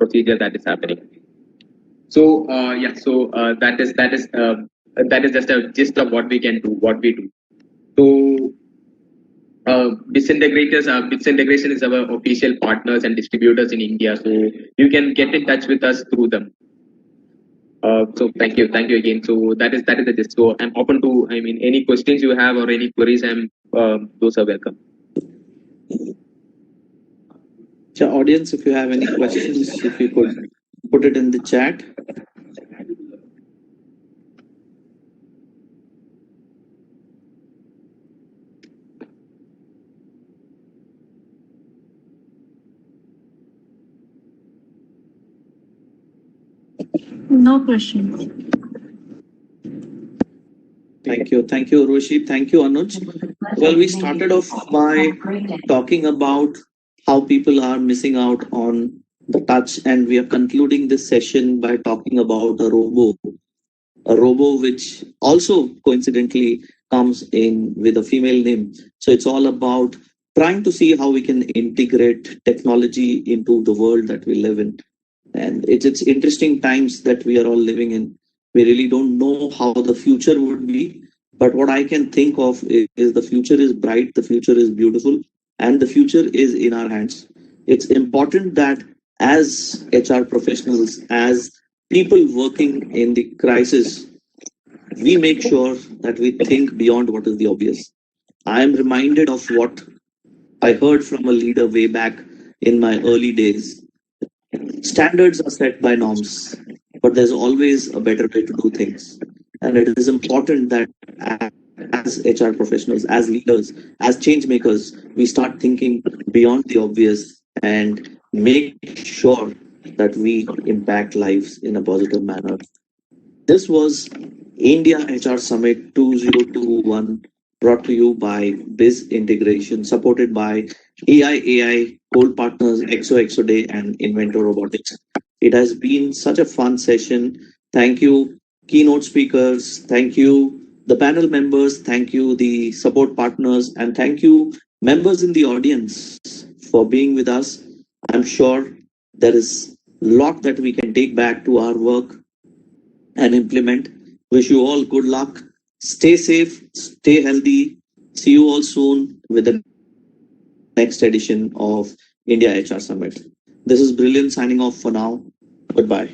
procedure that is happening. So that is just a gist of what we can do, what we do. So BIS integration is our official partners and distributors in India. So you can get in touch with us through them. So thank you again. So that is the gist. So I'm open to, any questions you have or any queries. Those are welcome. Audience, if you have any questions, if you could put it in the chat. No questions. Thank you, Urvashi. Thank you, Anuj. Well, we started off by talking about how people are missing out on the touch, and we are concluding this session by talking about a robo which also coincidentally comes in with a female name. So it's all about trying to see how we can integrate technology into the world that we live in. And it's interesting times that we are all living in. We really don't know how the future would be, but what I can think of is the future is bright, the future is beautiful, and the future is in our hands. It's important that as HR professionals, as people working in the crisis, we make sure that we think beyond what is the obvious. I am reminded of what I heard from a leader way back in my early days. Standards are set by norms, but there's always a better way to do things. And it is important that as HR professionals, as leaders, as change makers, we start thinking beyond the obvious and make sure that we impact lives in a positive manner. This was India HR Summit 2021, brought to you by BIS Integration, supported by AI Gold Partners, XOXO and Inventor Robotics. It has been such a fun session. Thank you, keynote speakers. Thank you, the panel members. Thank you, the support partners. And thank you, members in the audience, for being with us. I'm sure there is a lot that we can take back to our work and implement. Wish you all good luck. Stay safe, stay healthy. See you all soon with the next edition of India HR Summit. This is Brilliant signing off for now. Goodbye.